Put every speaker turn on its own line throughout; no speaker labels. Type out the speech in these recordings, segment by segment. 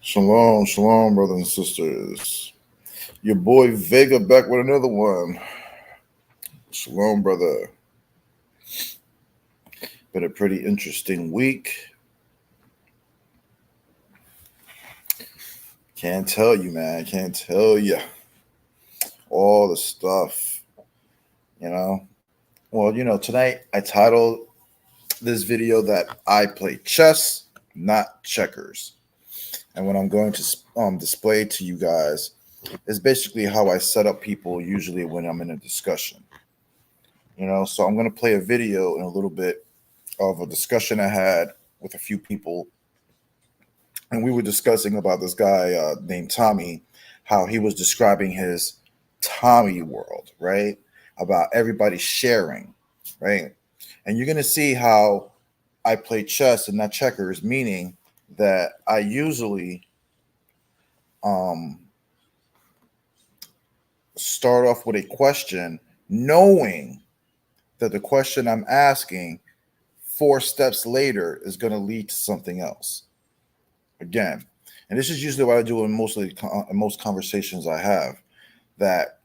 Shalom, shalom, brothers and sisters. Your boy Vega back with another one. Shalom, brother. Been a pretty interesting week. Can't tell you, man. Can't tell you. All the stuff, you know. Well, tonight I titled this video that I play chess, not checkers. And what I'm going to display to you guys is basically how I set up people usually when I'm in a discussion. So I'm going to play a video in a little bit of a discussion I had with a few people. And we were discussing about this guy named Tommy, how he was describing his Tommy world, right? About everybody sharing, right? And you're going to see how I play chess and not checkers, meaning that I usually start off with a question, knowing that the question I'm asking 4 steps later is going to lead to something else. Again, and this is usually what I do in most conversations I have, that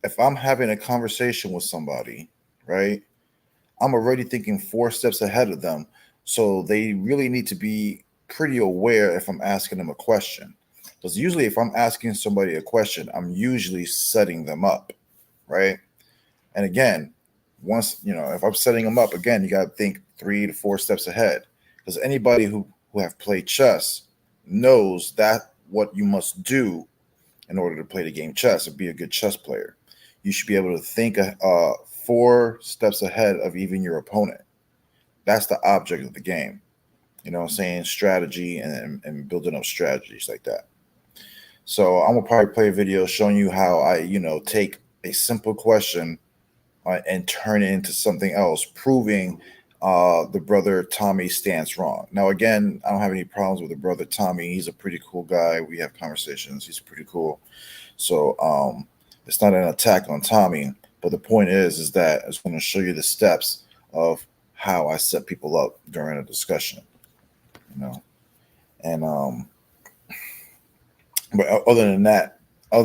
if I'm having a conversation with somebody, right, I'm already thinking 4 steps ahead of them. So they really need to be pretty aware if I'm asking them a question. Because usually if I'm asking somebody a question, I'm usually setting them up, right? And again, if I'm setting them up, again, you got to think 3 to 4 steps ahead. Because anybody who have played chess knows that what you must do in order to play the game chess and be a good chess player. You should be able to think 4 steps ahead of even your opponent. That's the object of the game. You know what I'm saying? Strategy and building up strategies like that. So I'm going to probably play a video showing you how I, take a simple question and turn it into something else, proving the brother Tommy stance wrong. Now, again, I don't have any problems with the brother Tommy. He's a pretty cool guy. We have conversations. He's pretty cool. So it's not an attack on Tommy, but the point is that I was going to show you the steps of how I set people up during a discussion, and but other than that, I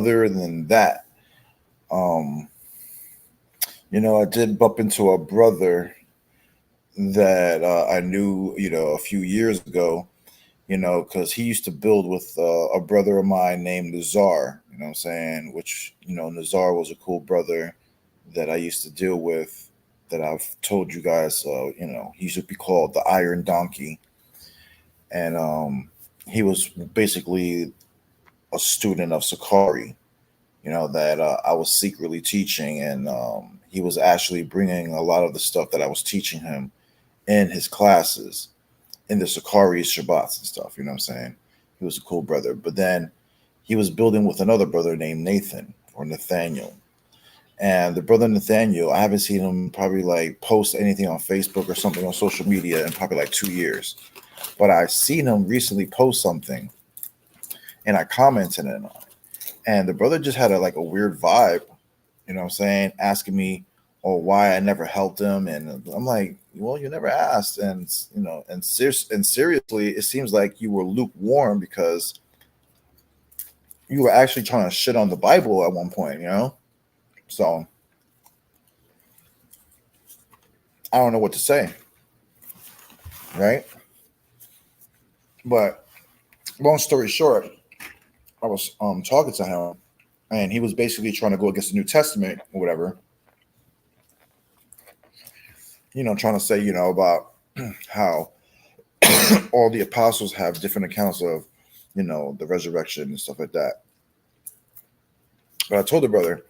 did bump into a brother that I knew, a few years ago, because he used to build with a brother of mine named Nazar, what I'm saying? Which, Nazar was a cool brother that I used to deal with that I've told you guys, he used to be called the Iron Donkey. And he was basically a student of Sakari, that I was secretly teaching. And he was actually bringing a lot of the stuff that I was teaching him in his classes, in the Sakari Shabbats and stuff. You know what I'm saying? He was a cool brother. But then he was building with another brother named Nathan or Nathaniel. And the brother Nathaniel, I haven't seen him probably like post anything on Facebook or something on social media in probably like 2 years. But I seen him recently post something and I commented on it. And the brother just had a weird vibe, what I'm saying, asking me, oh, why I never helped him. And I'm like, well, you never asked. And, and seriously, it seems like you were lukewarm because you were actually trying to shit on the Bible at one point. So I don't know what to say, right? But long story short, I was talking to him, and he was basically trying to go against the New Testament or whatever. Trying to say, about how all the apostles have different accounts of, the resurrection and stuff like that. But I told the brother,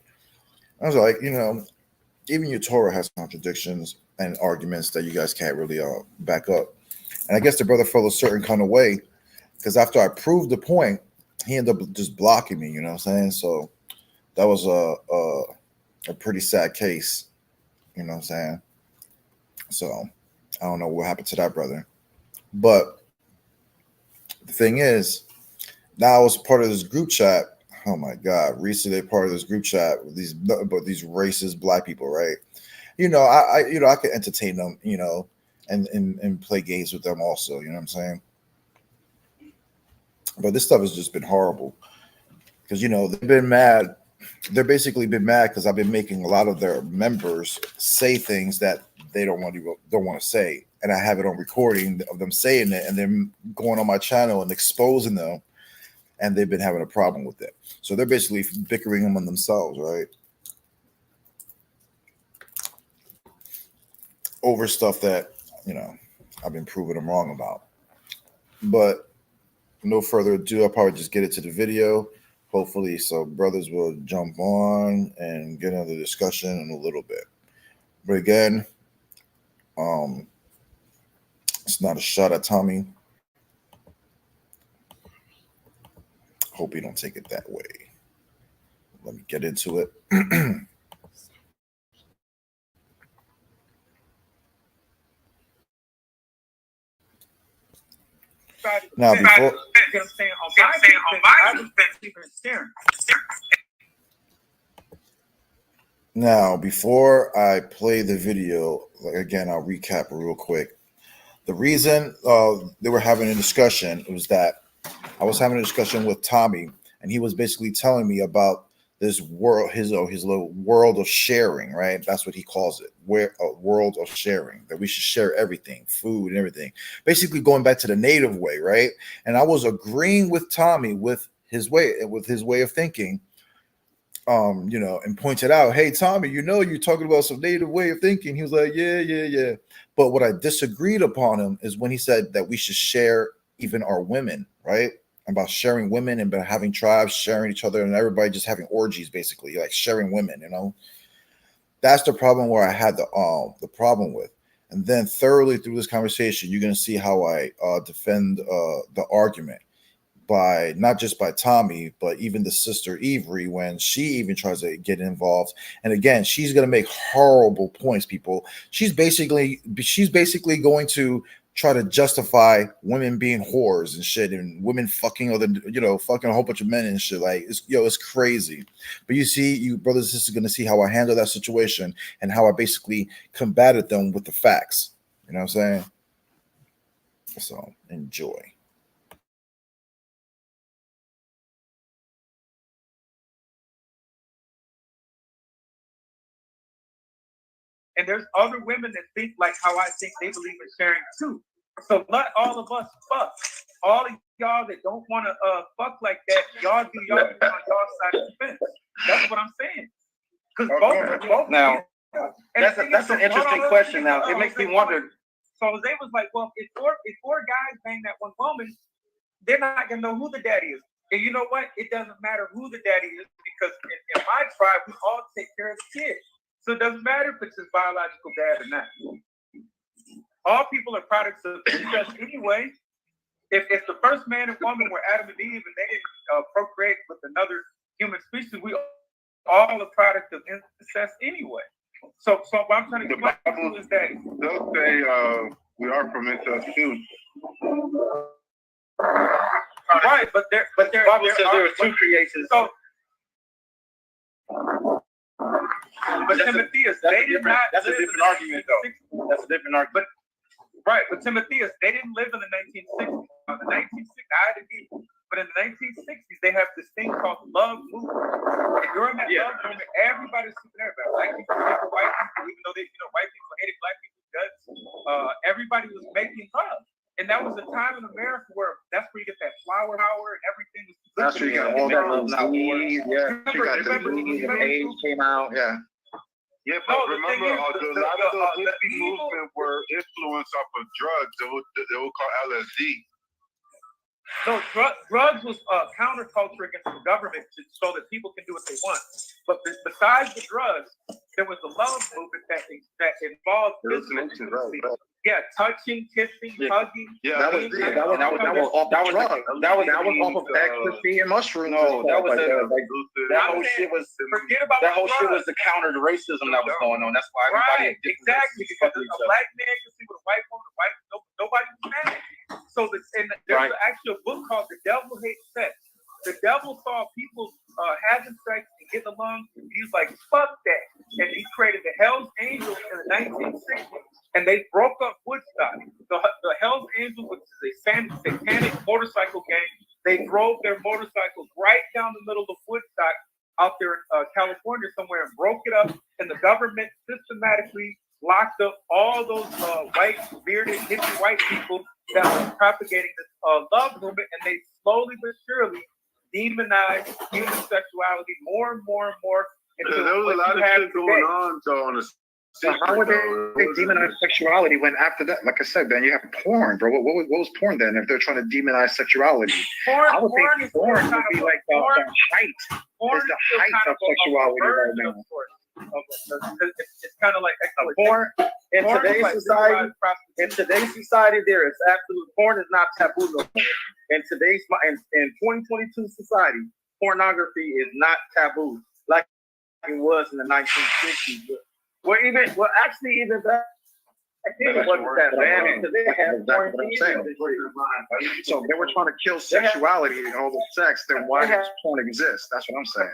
I was like, even your Torah has contradictions and arguments that you guys can't really back up. And I guess the brother felt a certain kind of way because after I proved the point, he ended up just blocking me. You know what I'm saying? So that was a pretty sad case. You know what I'm saying? So I don't know what happened to that brother. But the thing is, now I was part of this group chat. Oh my God! Recently, part of this group chat with these racist black people, right? I could entertain them, and play games with them also. You know what I'm saying? But this stuff has just been horrible because they've been mad. They're basically been mad because I've been making a lot of their members say things that they don't want to say, and I have it on recording of them saying it, and then going on my channel and exposing them, and they've been having a problem with it. So they're basically bickering among themselves, right? Over stuff that I've been proving them wrong about. But no further ado, I'll probably just get into the video. Hopefully, so brothers will jump on and get into the discussion in a little bit. But again, um, it's not a shot at Tommy. Hope you don't take it that way. Let me get into it. Now, before I play the video, again, I'll recap real quick. The reason they were having a discussion was that I was having a discussion with Tommy, and he was basically telling me about this world, his little world of sharing, right? That's what he calls it, where a world of sharing, that we should share everything, food and everything. Basically, going back to the native way, right? And I was agreeing with Tommy with his way of thinking, and pointed out, hey, Tommy, you're talking about some native way of thinking. He was like, yeah, yeah, yeah. But what I disagreed upon him is when he said that we should share even our women, right? About sharing women and about having tribes, sharing each other, and everybody just having orgies, basically, like sharing women. That's the problem where I had the problem with. And then thoroughly through this conversation, you're gonna see how I defend the argument by not just by Tommy, but even the sister Avery when she even tries to get involved. And again, she's going to make horrible points, people. She's basically going to try to justify women being whores and shit, and women fucking fucking a whole bunch of men and shit. Like it's crazy. But you brothers and sisters are going to see how I handle that situation and how I basically combated them with the facts. You know what I'm saying? So enjoy.
And there's other women that think like how I think, they believe in sharing too. So let all of us fuck. All of y'all that don't want to fuck like that, y'all do y'all on y'all side of the fence. That's what I'm saying. Because both
now, that's an interesting question. Now it makes me wonder.
So Jose was like, well, if four guys bang that one woman, they're not gonna know who the daddy is. And you know what? It doesn't matter who the daddy is, because in my tribe, we all take care of the kid. So it doesn't matter if it's his biological dad or not. All people are products of incest anyway. If the first man and woman were Adam and Eve and they didn't procreate with another human species, we all are product of incest anyway. So what I'm trying to explain is that
they'll say we are from incest too.
Right, but there
are two creations.
So, but Timotheus, they did not.
That's a different argument, though. That's a different argument.
But Timotheus, they didn't live in the 1960s. In the 1960s, I had to be, but in the 1960s, they have this thing called love movement. And during that love movement, everybody's super everybody. Black people hated white people, even though white people hated black people's guts. Everybody was making love. And that was a time in America where that's where you get that flower power and everything.
That's where you got all that love. The age came out. Yeah.
Yeah, but remember, a lot of the hippie movement were influenced off of drugs. They were called LSD.
No, drugs was counterculture against the government so that people can do what they want. But besides the drugs, there was the love movement that involved physical. Yeah, touching, kissing, hugging.
Yeah, that was off of ecstasy and mushrooms. No, that whole shit was.
Forget about
that whole shit was the counter to racism that was going on. That's why everybody
exactly, because a black man can see with a white woman, nobody was mad. So there's actually a book called The Devil Hates Sex. The devil saw people having sex and getting along. He was like, fuck that. And he created the Hells Angels in the 1960s. And they broke up Woodstock. The Hells Angels, which is a satanic motorcycle gang, they drove their motorcycles right down the middle of Woodstock out there in California somewhere and broke it up. And the government systematically locked up all those white, bearded, hippie white people that were propagating this love movement. And they slowly but surely demonized human sexuality more and more and more.
There was a lot of shit going on, though, on the.
So how would they demonize sexuality when after that, like I said, then you have porn, bro? What was porn then? If they're trying to demonize sexuality, I would think porn would be like the height. It's the height of sexuality right now.
It's kind of like
porn in today's society. In today's society, there is absolute porn is not taboo. In 2022 society, pornography is not taboo like it was in the 1960s. Even back then it wasn't that bad because they had porn. So they were trying to kill sexuality and all the sex. Then why does porn exist? That's what I'm saying.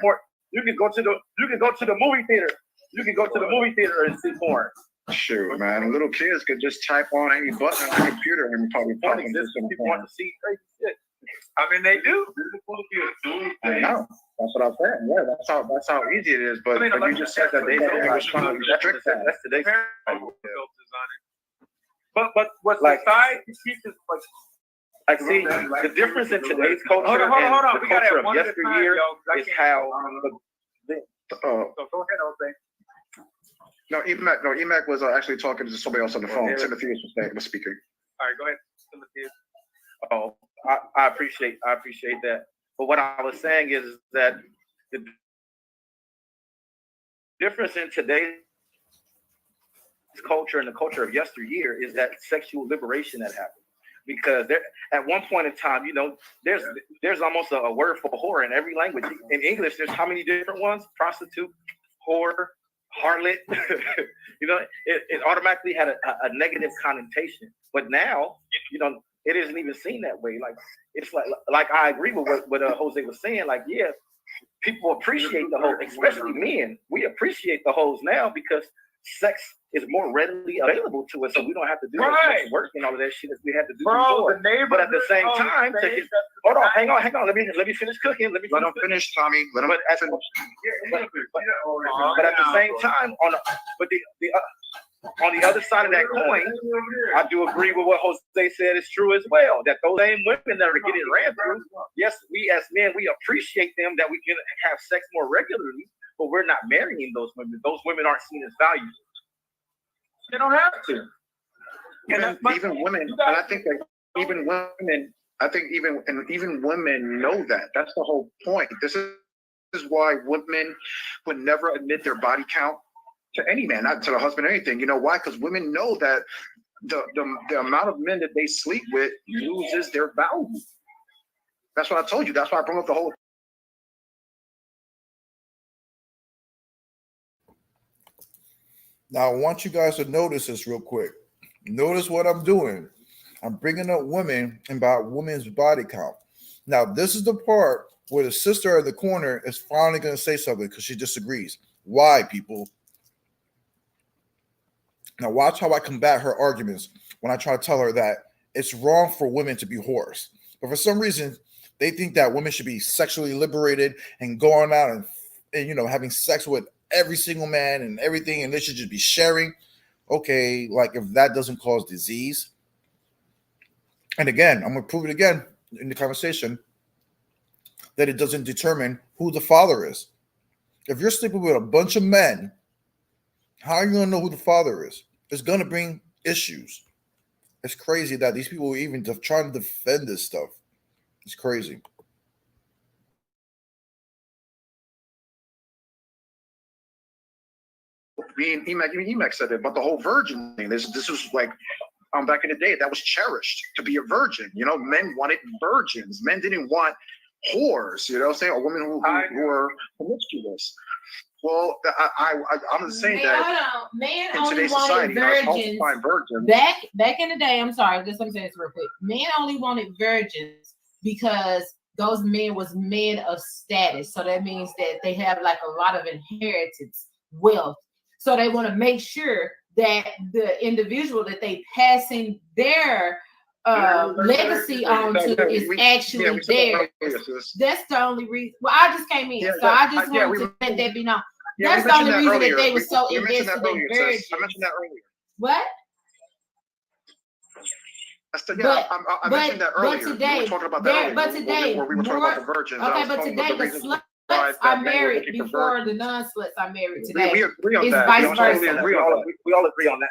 You can go to the movie theater. You can go to the movie theater and see porn. Shoot, man. Little kids could just type on any button on the computer and probably pop into some
people want to see crazy shit. I mean, they do.
I know. That's what I'm saying. Yeah, that's how easy it is. But you just said that they was trying to restrict that. That's today's
But what society teaches,
like, see, the difference in today's culture and the culture of yesteryear is how.
Go ahead, Jose.
No, Emac was actually talking to somebody else on the phone. Timothy was speaking.
All right, go ahead, Timothy.
Oh, I appreciate that. But what I was saying is that the difference in today's culture and the culture of yesteryear is that sexual liberation that happened. Because there, at one point in time, there's almost a word for whore in every language. In English, there's how many different ones? Prostitute, whore, harlot. It automatically had a negative connotation. But now, it isn't even seen that way. Like it's like I agree with what Jose was saying. Like, yeah, people appreciate the hoes, especially men. We appreciate the hoes now because sex is more readily available to us, so we don't have to do as much work and all of that shit as we had to do
Bro,
before. But at the same time, hold on, hang on. Let me finish cooking. Let him finish, Tommy. Let him finish. But at the same time, on the other side of that coin, I do agree with what Jose said is true as well. That those same women that are getting ran through, yes, we as men, we appreciate them that we can have sex more regularly, but we're not marrying those women. Those women aren't seen as valuable.
They don't have to.
Even women, and I think that even women, even women know that. That's the whole point. This is why women would never admit their body count to any man, not to the husband or anything. You know why? Because women know that the amount of men that they sleep with loses their value. That's what I told you. That's why I brought up the whole.
Now, I want you guys to notice this real quick. Notice what I'm doing. I'm bringing up women and about women's body count. Now, this is the part where the sister in the corner is finally going to say something because she disagrees. Why, people? Now, watch how I combat her arguments when I try to tell her that it's wrong for women to be whores. But for some reason, they think that women should be sexually liberated and going out and you know, having sex with every single man and everything, and they should just be sharing. Okay, like if that doesn't cause disease. And again, I'm going to prove it again in the conversation that it doesn't determine who the father is. If you're sleeping with a bunch of men, how are you going to know who the father is? It's going to bring issues. It's crazy that these people are even trying to defend this stuff. It's crazy.
Me and Emac said it, but the whole virgin thing, this was like back in the day, that was cherished to be a virgin. You know, men wanted virgins. Men didn't want whores, you know what I'm saying? Or women who were promiscuous. Well, I'm saying that
men
in
only
today's
wanted
society,
virgins. Back in the day, I'm sorry, just let me say this real quick. Men only wanted virgins because those men was men of status. So that means that they have like a lot of inheritance wealth. So they want to make sure that the individual that they passing their legacy on to is actually theirs. That's the only reason. Well, I just came in, so I just wanted to let that be known. That's the only reason that they were so invested in virgins.
I mentioned that earlier.
What?
I mentioned that earlier.
But today,
we were talking about that earlier.
But today,
we were talking about the virgins.
Okay, but today the sluts are married before the non-sluts are married today.
We agree on
it's
that.
Vice versa.
We all agree on that.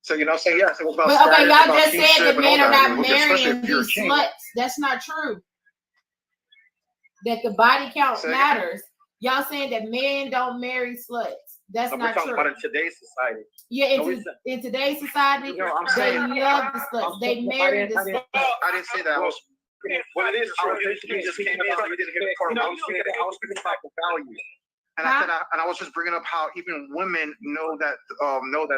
So you know, say yes. It was about.
But okay, y'all just said that men are not marrying these sluts. That's not true. That the body count matters. Y'all saying that men don't marry sluts. That's not true.
We're talking about in today's society.
Yeah, in today's society, they love the sluts. They marry the sluts.
I didn't say that.
Well, it is true. You just came in, so you didn't hear the part. I was speaking about the value.
And I was just bringing up how even women know that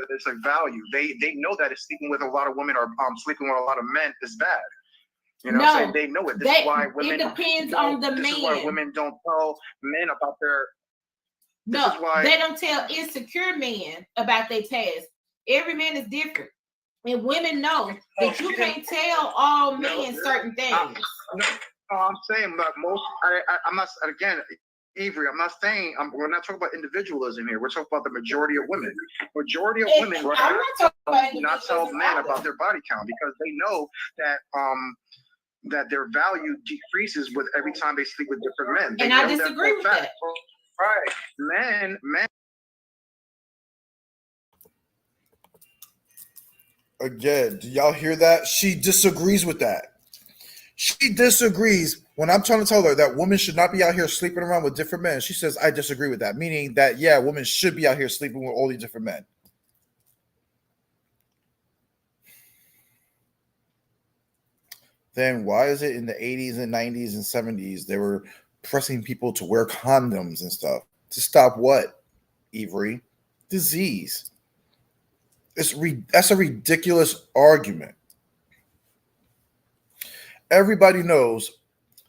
it's a value. They know that it's sleeping with a lot of women or sleeping with a lot of men is bad. You know, so they know it. This is why women.
It depends on the man.
This is why women don't tell men about their.
No, they don't tell insecure men about their past. Every man is different, and women know that you can't tell all men certain things.
I'm saying that most. I'm not again. Avery, I'm not saying we're not talking about individualism here. We're talking about the majority of women. Majority of women do not tell men about their body count because they know that that their value decreases with every time they sleep with different men.
And I disagree with that.
Right, men.
Again, do y'all hear that? She disagrees with that. She disagrees when I'm trying to tell her that women should not be out here sleeping around with different men. She says, I disagree with that, meaning that, yeah, women should be out here sleeping with all these different men. Then why is it in the 80s and 90s and 70s they were pressing people to wear condoms and stuff? To stop what, Avery? Disease. That's a ridiculous argument. Everybody knows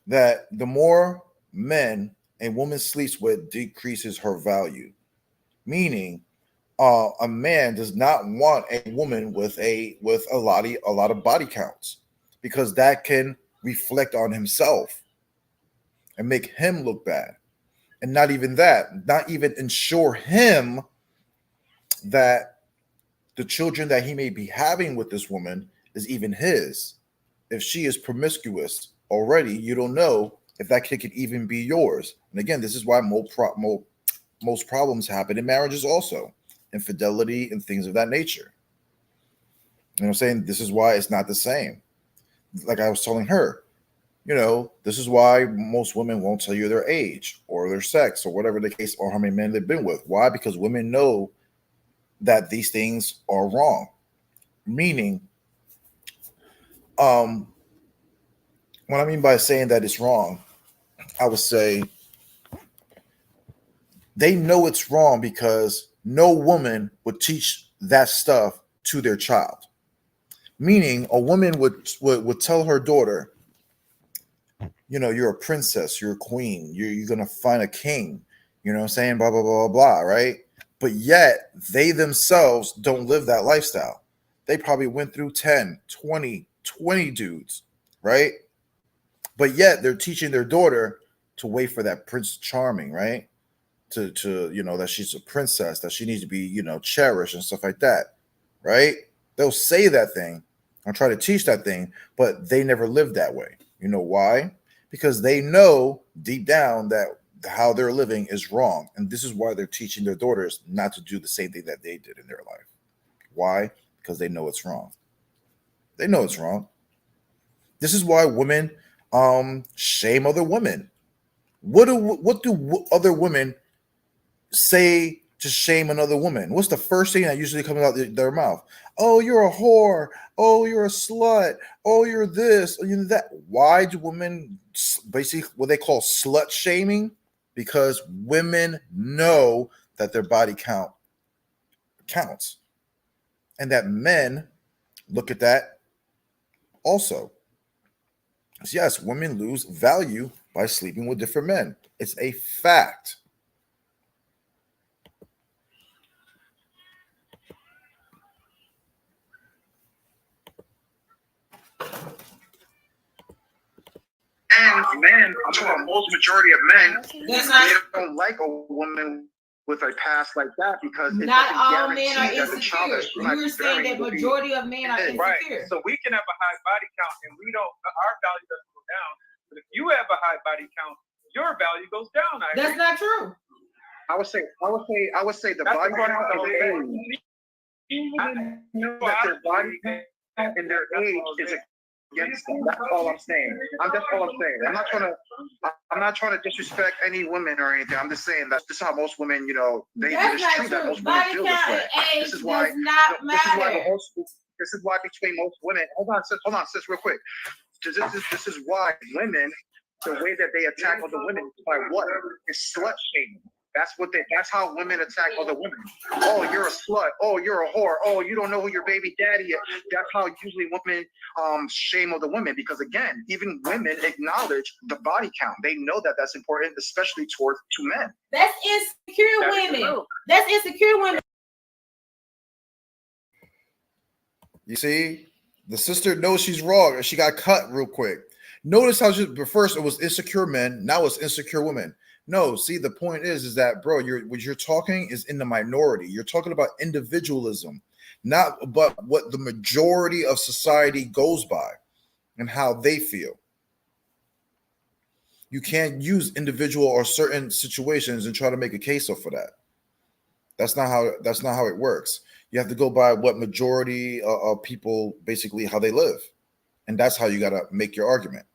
that the more men a woman sleeps with decreases her value. Meaning, a man does not want a woman with a lot of body counts, because that can reflect on himself and make him look bad. And not even that, not even ensure him that the children that he may be having with this woman is even his. If she is promiscuous already, you don't know if that kid could even be yours. And again, this is why most problems happen in marriages also. Infidelity and things of that nature. You know what I'm saying? This is why it's not the same. Like I was telling her, you know, this is why most women won't tell you their age or their sex or whatever the case, or how many men they've been with. Why? Because women know that these things are wrong. Meaning, what I mean by saying that it's wrong, I would say they know it's wrong because no woman would teach that stuff to their child. Meaning, a woman would tell her daughter, you know, you're a princess, you're a queen, you're going to find a king, you know what I'm saying, blah, blah, blah, blah, blah, right? But yet, they themselves don't live that lifestyle. They probably went through 10, 20 dudes, right? But yet, they're teaching their daughter to wait for that Prince Charming, right? To you know, that she's a princess, that she needs to be, you know, cherished and stuff like that, right? They'll say that thing and try to teach that thing, but they never live that way. You know why? Because they know deep down that how they're living is wrong. And this is why they're teaching their daughters not to do the same thing that they did in their life. Why? Because they know it's wrong. They know it's wrong. This is why women shame other women. What do other women say to shame another woman? What's the first thing that usually comes out their mouth? Oh, you're a whore. Oh, you're a slut. Oh, you're this. Oh, you're that. Why do women basically what they call slut shaming? Because women know that their body count counts, and that men look at that also. So yes, women lose value by sleeping with different men. It's a fact.
And men, I'm talking about most majority of men, they don't like a woman with a past like that because it
not
doesn't
all men are
guarantee that the child
insecure.
is
You're saying that majority of men are insecure.
Right. So we can have a high body count and our value doesn't go down. But if you have a high body count, your value goes down.
That's not true.
I would say the body count of their body and their age is against them. That's all I'm saying. That's all I'm saying. I'm not trying to disrespect any women or anything. I'm just saying that this is how most women, you know, it's true that most women feel this way. This is why between most women, hold on, sis, real quick. This is why women, the way that they attack other women is by what? It's slut shaming. That's how women attack other women. Oh, you're a slut. Oh, you're a whore. Oh, you don't know who your baby daddy is. That's how usually women shame other women, because again, even women acknowledge the body count. They know that that's important, especially towards two men.
That's insecure women. That's insecure women.
You see, the sister knows she's wrong and she got cut real quick. Notice how first it was insecure men, now it's insecure women. No, see, the point is that, bro, what you're talking is in the minority. You're talking about individualism, not but what the majority of society goes by and how they feel. You can't use individual or certain situations and try to make a case for that. That's not how it works. You have to go by what majority of people basically how they live, and that's how you got to make your argument.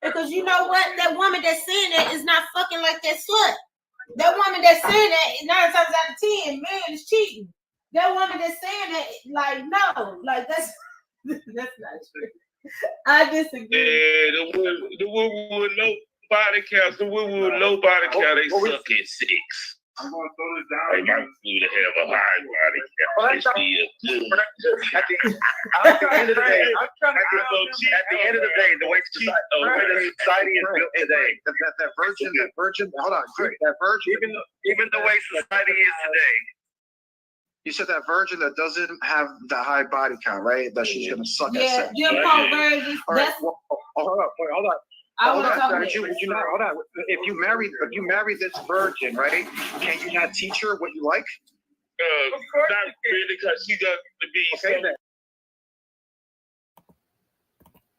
Because you know what? That woman that's saying that is not fucking like that slut. That woman that's saying that 9 times out of 10, man is cheating. That woman that's saying that, like, no, like that's not true. I disagree.
Yeah, the women with low body counts, the women with low body count, they suck at 6.
I'm gonna throw this down.
Hey, my food to have a high body.
Well,
It's still good.
At the end of the day,
I'm trying to
at the end of the day, the way society is built today, that virgin, hold on, that virgin, even the way society is today.
You said that virgin that doesn't have the high body count, right? That she's gonna suck at
Yeah,
sex.
Jim Paul virgins.
All right,
That's
well, hold on.
I
Hold
want to
on,
talk
hold
about.
on. If you marry this virgin, right? Can you not teach her what you like?
Of course
Not
you can.
really, because she got to be
Okay, then.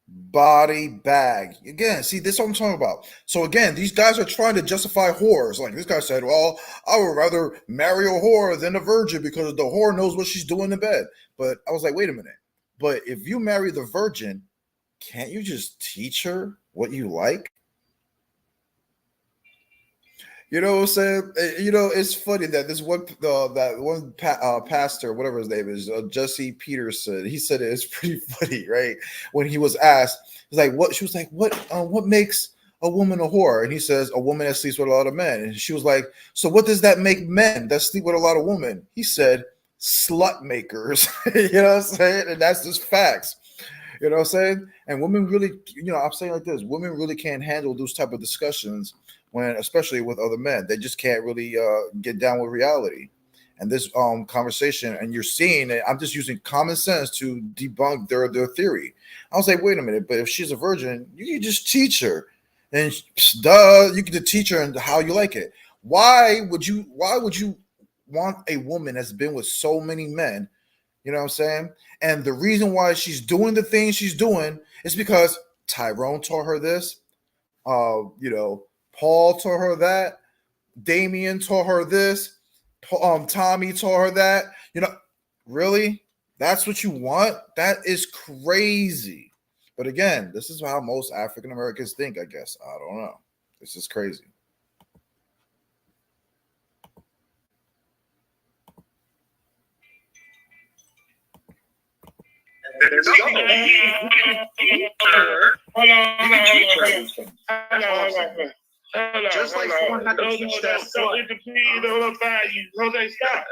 Body bag. Again, see, this is what I'm talking about. So again, these guys are trying to justify whores. Like this guy said, well, I would rather marry a whore than a virgin because the whore knows what she's doing in bed. But I was like, wait a minute. But if you marry the virgin, can't you just teach her what you like? You know what I'm saying? You know, it's funny that this one, pastor, whatever his name is, Jesse Peterson, he said it's pretty funny, right? When he was asked, he's like, "What?" She was like, "What makes a woman a whore?" And he says, "A woman that sleeps with a lot of men." And she was like, "So what does that make men that sleep with a lot of women?" He said, "Slut makers." You know what I'm saying? And that's just facts. You know what I'm saying? And women really, I'm saying like this: women really can't handle those type of discussions when, especially with other men, they just can't really get down with reality. And this conversation, and you're seeing it. I'm just using common sense to debunk their theory. I was like, wait a minute, but if she's a virgin, you can just teach her, and you can just teach her and how you like it. Why would you want a woman that's been with so many men? You know what I'm saying? And the reason why she's doing the things she's doing is because Tyrone taught her this. Paul taught her that. Damien taught her this. Tommy taught her that. Really? That's what you want? That is crazy. But again, this is how most African Americans think, I guess. I don't know. This is crazy.
Just like someone had to teach that slut.
It depends on her values. Jose, stop.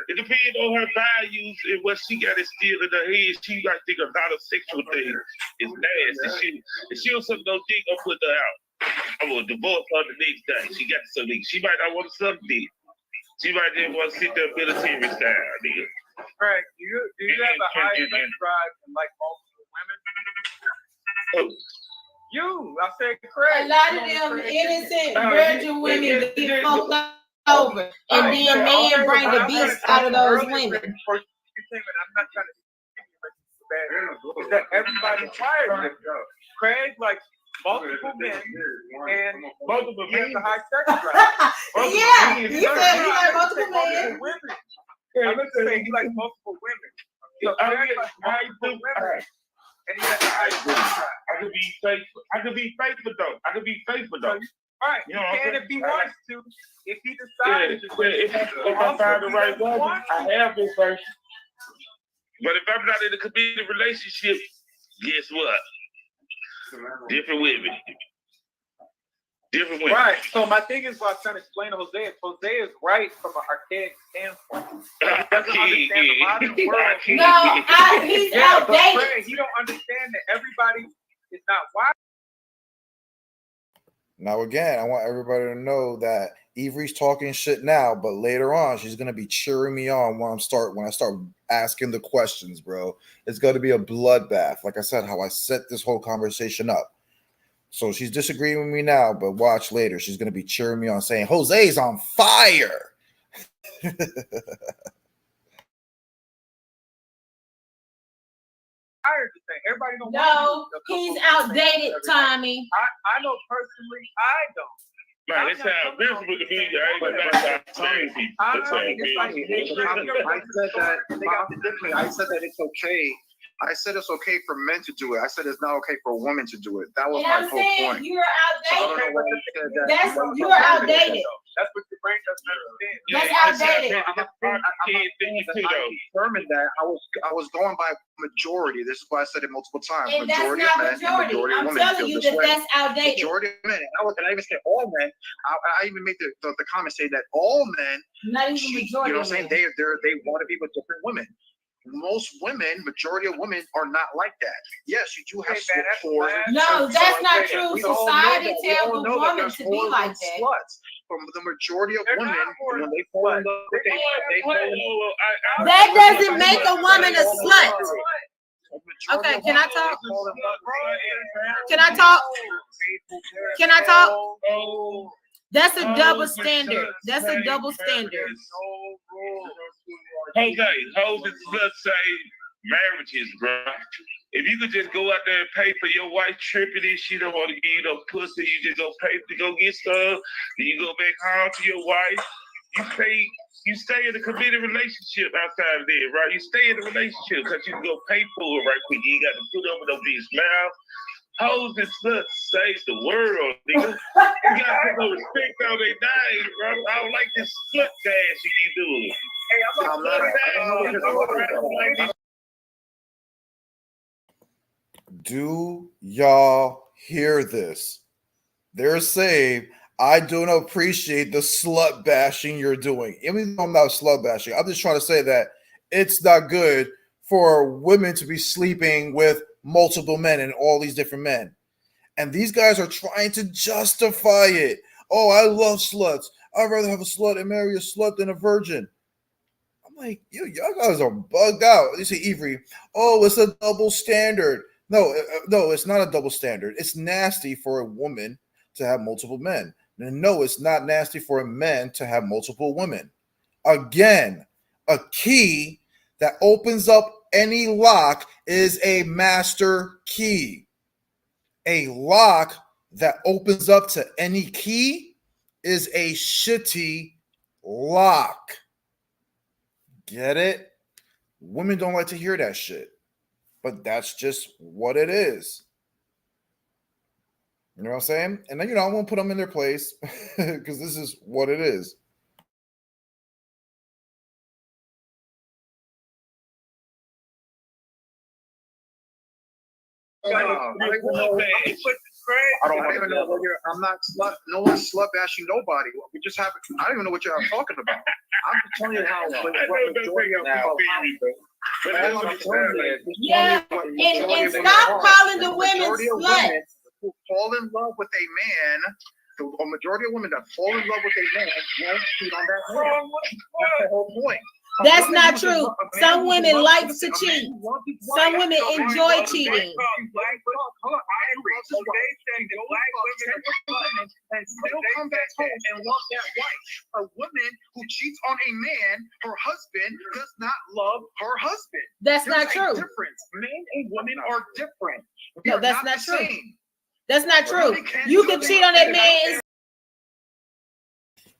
It depends on her values and what she got instilled in her head. She got to think a lot of sexual things is nasty. If she don't suck no dick, I'll put her out. I will divorce her the next day. She got something. She might not want to suck dick. She might just want to sit there military style, nigga.
Frank, do you have a high sex drive and like multiple women? I said Craig.
A lot of them innocent virgin women get fucked over, and then men bring the beast out of those women.
I'm not trying to bad. Is that everybody fired? Craig likes multiple men and multiple men has a high sex drive.
Yeah, you said he like multiple men.
Women. I'm not saying he likes multiple women. So Craig likes multiple women. And he has a high sex drive.
I could be faithful though.
Right, you can if he wants to. If he decides
if I find the right woman, I have this person. But if I'm not in a committed relationship, guess what? Different women.
Right. So my thing is what I'm trying to explain to Jose is is right from an archaic standpoint. He doesn't understand the modern world.
He's outdated.
But he don't understand that everybody is not wise.
Now, again, I want everybody to know that Avery's talking shit now, but later on, she's gonna be cheering me on when I start asking the questions, bro. It's gonna be a bloodbath. Like I said, how I set this whole conversation up. So she's disagreeing with me now, but watch later. She's gonna be cheering me on, saying Jose's on fire.
Everybody don't
No, he's outdated, Tommy.
I know personally, I don't.
Man, it's how miserable the media. I said that
it's okay I said it's okay for men to do it. I said it's not okay for women to do it. That was
And
my
I'm
whole
saying
point.
you're
So I don't
outdated.
know why you said that.
You're outdated.
That's what your brain doesn't understand.
That's outdated.
I determined that I was going by majority. This is why I said it multiple times.
And that's
Majority
not
of men, and
majority.
majority of
I'm
women
telling
feel
you
this
that
way.
that's outdated.
Majority of men. I even say all men. I even made the comment saying that all men,
Not even
cheat,
majority.
you know what I'm saying? They want to be with different women. Most women, majority of women are not like that. Yes, you do have
Hey, man, that's
whores.
bad.
No, that's not
We
true.
all know
Society
that. We
tells
all
the
know that
woman
there's
to be
whores
like
and
that.
sluts. From the majority of
They're
women,
not whores
when they
and
fall in
sluts.
love, they fall in love.
That doesn't make a woman a slut. Okay, can I talk? Can I talk? Can I talk? That's a double standard. That's a double standard.
Okay, hoes and sluts say marriages, bro. If you could just go out there and pay for your wife tripping and she don't want to give you no pussy, you just go pay to go get stuff, then you go back home to your wife. You stay in a committed relationship outside of there, right? You stay in a relationship because you can go pay for it right quick. You ain't got to put up with no bitch now. Hoes and sluts saves the world, nigga. You got to put no respect on their name, bro. I don't like this slut dashing you doing.
Hey, I'm not.
Do y'all hear this? They're saying, I don't appreciate the slut bashing you're doing. Even though I'm not slut bashing, I'm just trying to say that it's not good for women to be sleeping with multiple men and all these different men. And these guys are trying to justify it. Oh, I love sluts. I'd rather have a slut and marry a slut than a virgin. I'm like, y'all guys are bugged out. You say, Ivory, oh, it's a double standard. No, it's not a double standard. It's nasty for a woman to have multiple men. No, it's not nasty for a man to have multiple women. Again, a key that opens up any lock is a master key. A lock that opens up to any key is a shitty lock. Get it? Women don't like to hear that shit, but that's just what it is. You know what I'm saying? And then, I won't put them in their place because this is what it is.
I don't even know what I'm not slut. No one's slut bashing nobody. We just have. I don't even know what you're talking about. I'm just telling you how.
Yeah, and stop calling the women sluts.
Who fall in love with a man. A majority of women that fall in love with a man won't cheat on that man. That's the whole point.
That's not true. Some women like to cheat. Some women enjoy cheating.
And still come back home and love that wife. A woman who cheats on a man, her husband, does not love her husband.
That's not true.
Difference. Men and women are different.
No, that's not true. That's not true. You can cheat on that man.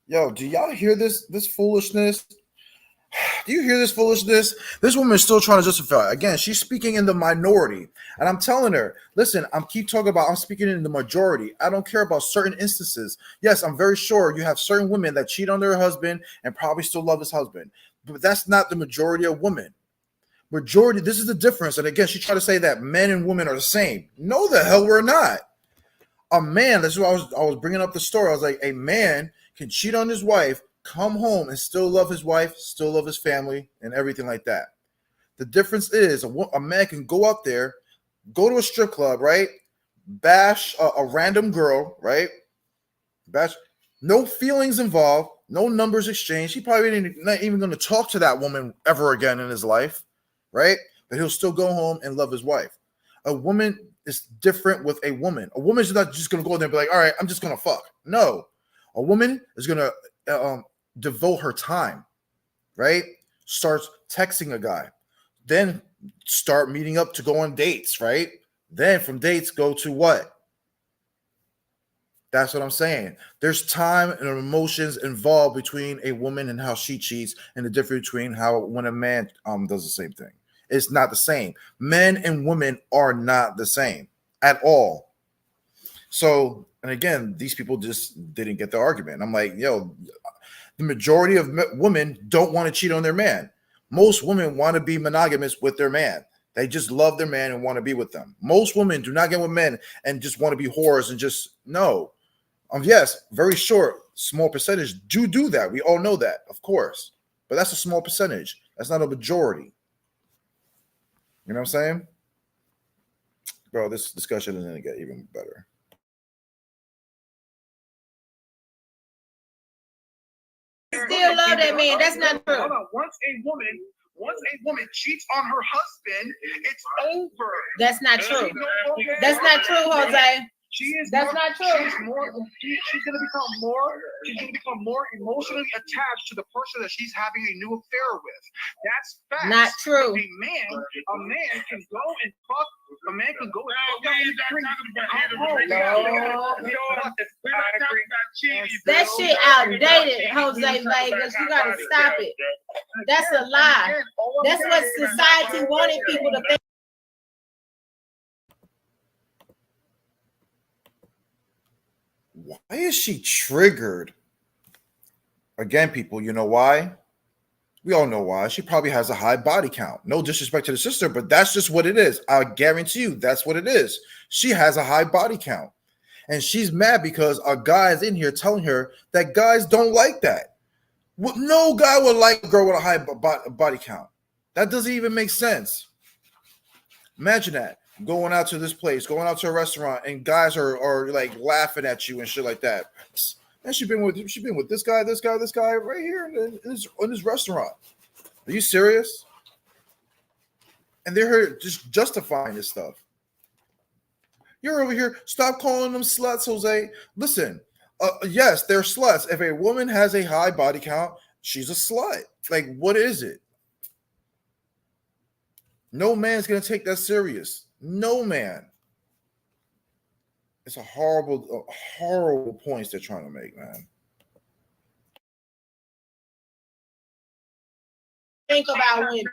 Yo, do y'all hear this foolishness? Do you hear this foolishness? This woman is still trying to justify. Again, she's speaking in the minority. And I'm telling her, listen, I'm speaking in the majority. I don't care about certain instances. Yes, I'm very sure you have certain women that cheat on their husband and probably still love his husband. But that's not the majority of women. Majority, this is the difference. And again, she tried to say that men and women are the same. No, the hell we're not. A man, that's why I was bringing up the story. I was like, a man can cheat on his wife, come home and still love his wife, still love his family, and everything like that. The difference is a man can go out there, go to a strip club, right? Bash a random girl, right? Bash, no feelings involved, no numbers exchanged. He probably not even going to talk to that woman ever again in his life, right? But he'll still go home and love his wife. A woman is different with a woman. A woman is not just going to go there and be like, all right, I'm just going to fuck. No. A woman is going to devote her time, right? Starts texting a guy, then start meeting up to go on dates, right? Then from dates go to what? That's what I'm saying. There's time and emotions involved between a woman and how she cheats, and the difference between how when a man does the same thing. It's not the same. Men and women are not the same at all. So, and again, these people just didn't get the argument. I'm like, yo, the majority of women don't want to cheat on their man. Most women want to be monogamous with their man. They just love their man and want to be with them. Most women do not get with men and just want to be whores and just no. Yes, very short, small percentage do that. We all know that, of course. But that's a small percentage. That's not a majority. You know what I'm saying? Bro, this discussion is going to get even better.
Still love that man. That's not true.
Hold on. Once a woman cheats on her husband, it's over.
That's not true. That's not true, Jose. That's not true.
She's gonna become more emotionally attached to the person that she's having a new affair with. That's facts.
Not true.
A man can go and fuck. A man can go and fuck.
That shit outdated, Jose Vegas. You gotta stop it. That's a lie. That's what society wanted people to think.
Why is she triggered? Again, people, you know why? We all know why. She probably has a high body count. No disrespect to the sister, but that's just what it is. I guarantee you that's what it is. She has a high body count. And she's mad because a guy is in here telling her that guys don't like that. No guy would like a girl with a high body count. That doesn't even make sense. Imagine that. Going out to this place, going out to a restaurant, and guys are like laughing at you and shit like that. And she's been with this guy right here in this restaurant. Are you serious? And they're here just justifying this stuff. You're over here. Stop calling them sluts, Jose. Listen, yes, they're sluts. If a woman has a high body count, she's a slut. Like, what is it? No man's gonna take that serious. No man. It's a horrible points they're trying to make, man.
Think about women.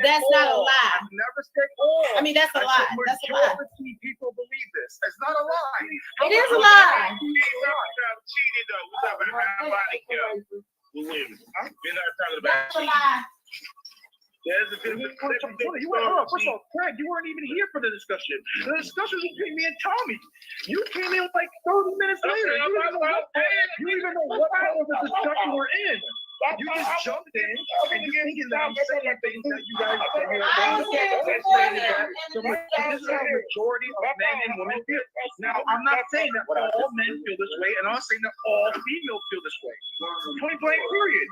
That's not a lie.
I've never said all.
I mean, that's a lie. That's a lie.
People believe this. It's not a lie.
It is a lie.
Cheated though. We're talking about high body count with women. We're not talking about
That's a lie.
there's a difference.
First of all, Craig, you weren't even here for the discussion. The discussion was between me and Tommy. You came in like 30 minutes later. You didn't even know what part of the discussion we're in. You just jumped in and you're thinking that I'm saying things that you guys say here. So this is how the majority of men and women feel. Now, I'm not saying that all men feel this way, and I'm not saying that all females feel this way. Point blank, period.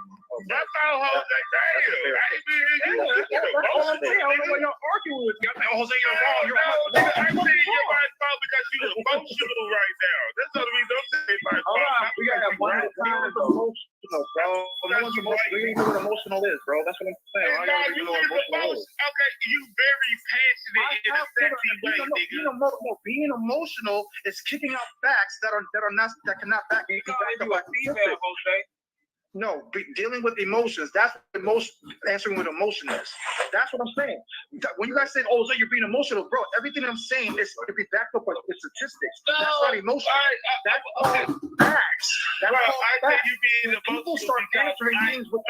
That's how Jose
That's what I'm saying. I don't know why y'all arguing with me. I'm like, oh, Jose, you're wrong. You're wrong.
I'm saying your vice fault because you're emotional right now. That's the only reason I'm saying vice fault.
We gotta have one emotional, bro. We know what emotional is, bro. That's what I'm saying. I gotta know what emotional is.
Okay, you very passionate in a sexy way, nigga.
Being emotional is kicking out facts that cannot back up by
female, Jose.
No, dealing with emotions. That's the most answering with emotion is. That's what I'm saying. When you guys say, "Oh, so you're being emotional," bro, everything I'm saying is to be backed up with statistics. That's not emotion. That's all facts. That's all facts.
You being
People start answering things with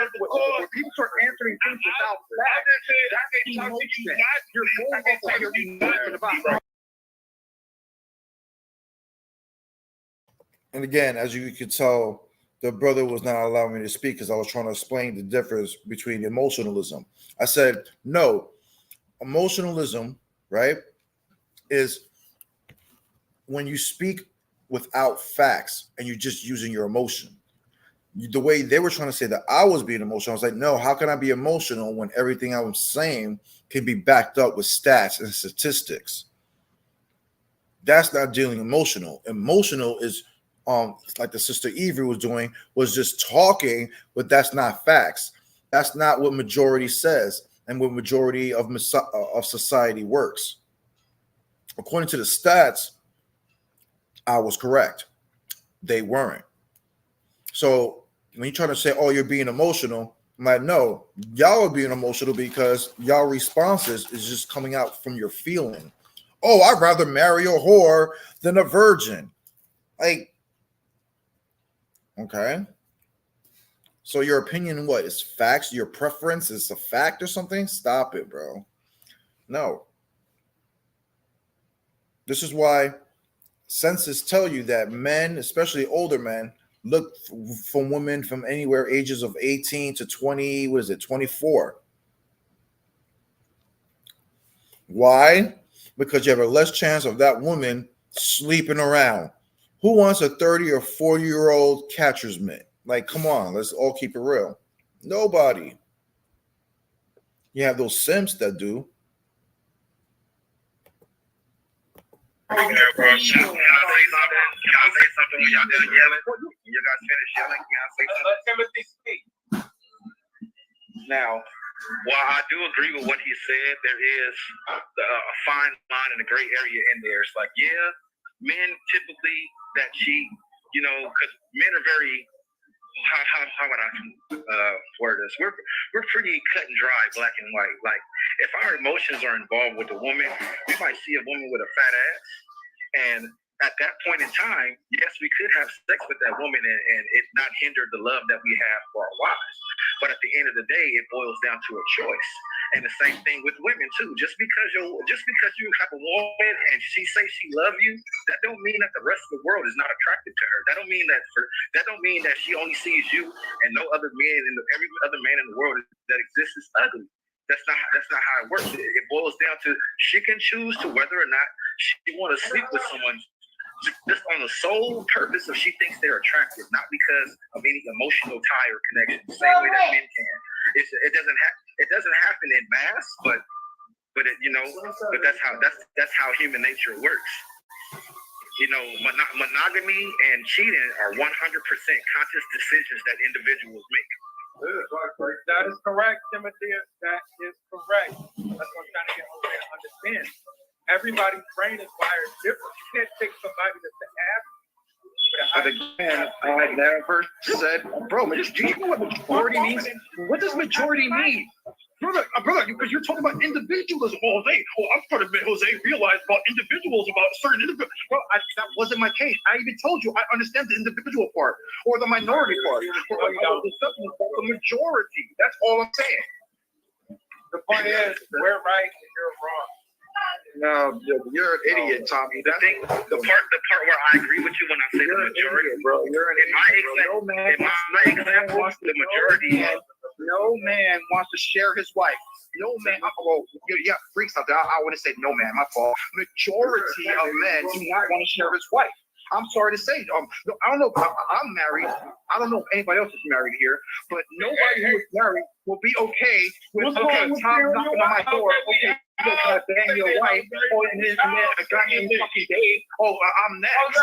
people start answering things without facts.
And again, as you could tell, the brother was not allowing me to speak because I was trying to explain the difference between emotionalism. I said, no, emotionalism, right, is when you speak without facts and you're just using your emotion. The way they were trying to say that I was being emotional, I was like, no, how can I be emotional when everything I was saying can be backed up with stats and statistics? That's not dealing emotional. Emotional is like the sister Evie was doing, was just talking, but that's not facts. That's not what majority says and what majority of society works. According to the stats, I was correct. They weren't. So when you try to say, oh, you're being emotional, I'm like, no, y'all are being emotional because y'all responses is just coming out from your feeling. Oh, I'd rather marry a whore than a virgin. Like, okay. So your opinion, what is facts? Your preference is a fact or something? Stop it, bro. No. This is why census tell you that men, especially older men, look for women from anywhere ages of 18 to 20, what is it, 24. Why? Because you have a less chance of that woman sleeping around. Who wants a 30 or 40-year-old catcher's mitt? Like, come on, let's all keep it real. Nobody. You have those simps that do.
Can I say something? Can I say something when y'all done yelling? When you guys finish yelling, can I say something?
Let Timothy speak.
Now, while I do agree with what he said, there is a fine line and a gray area in there. It's like, yeah, men typically that cheat, you know, because men are very, how would I word this? We're pretty cut and dry, black and white. Like, if our emotions are involved with a woman, we might see a woman with a fat ass, and at that point in time, yes, we could have sex with that woman and it not hinder the love that we have for our wives. But at the end of the day, it boils down to a choice. And the same thing with women too. Just because you have a woman and she says she loves you, that don't mean that the rest of the world is not attracted to her. That don't mean that she only sees you and no other man and every other man in the world that exists is ugly. That's not how it works. It boils down to she can choose to whether or not she want to sleep with someone just on the sole purpose of she thinks they're attractive, not because of any emotional tie or connection. The same way that men can. It doesn't happen in mass, but that's how human nature works. You know, monogamy and cheating are 100% conscious decisions that individuals make.
That is correct, Timothy. That is correct. That's what I'm trying to get over there to understand. Everybody's brain is wired different. You can't take somebody that's the average.
But again, I never said, bro, do you know what majority means? What does majority mean? Brother, because you're talking about individualism all day. Oh, I'm trying to make Jose realize about individuals, about certain individuals. Well, that wasn't my case. I even told you I understand the individual part or the minority part. Or the majority. That's all I'm saying.
The point is, we're right and you're wrong.
No, you're an idiot, Tommy.
The part where I agree with you when I say the majority,
bro. You're an idiot.
In my example, the majority.
No man wants to share his wife. No man. Well, yeah, freaks out there. I wouldn't say no man. My fault. Majority of men do not want to share his wife. I'm sorry to say. I don't know. I'm married. I don't know if anybody else is married here, but nobody who is married will be okay with Tom knocking on my door. Okay, you go try to bang your wife, and then a guy named fucking Dave. Oh, I'm next.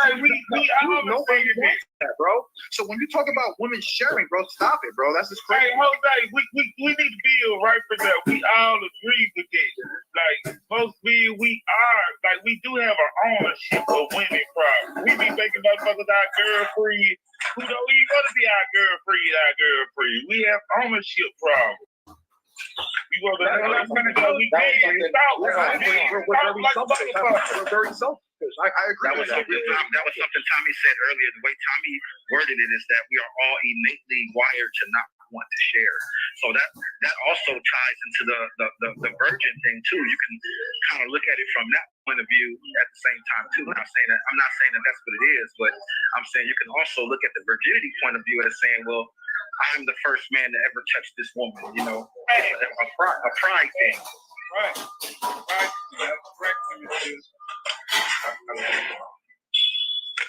Nobody wants that, bro. So when you talk about women sharing, bro, stop it, bro. That's just crazy.
Hey, Jose, we need to be right for that. We all agree with it. Like most men, we do have our ownership of women problems. We be making motherfuckers our girlfriend who don't even want to be our girlfriend. We have ownership problems. We want to
We're very selfish. I agree with that.
That was something Tommy said earlier. The way Tommy worded it is that we are all innately wired to not want to share. So that also ties into the virgin thing too. You can kind of look at it from that point of view at the same time too. I'm not saying that that's what it is, but I'm saying you can also look at the virginity point of view as saying, well, I'm the first man to ever touch this woman, you know, a pride thing.
Right. Yeah, correct.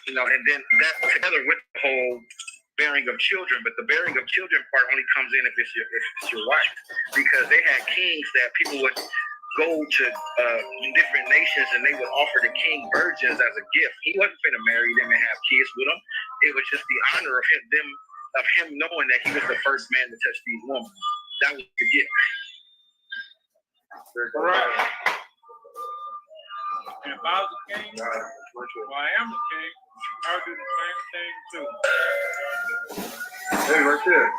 You know, and then that together with the whole bearing of children, but the bearing of children part only comes in if it's your wife, because they had kings that people would go to different nations and they would offer the king virgins as a gift. He wasn't going to marry them and have kids with them. It was just the honor of him knowing that he was the first man to touch these women. That was the gift.
Right. And if I was a king, well, I am the king, I would do the same thing too.
Hey, right there.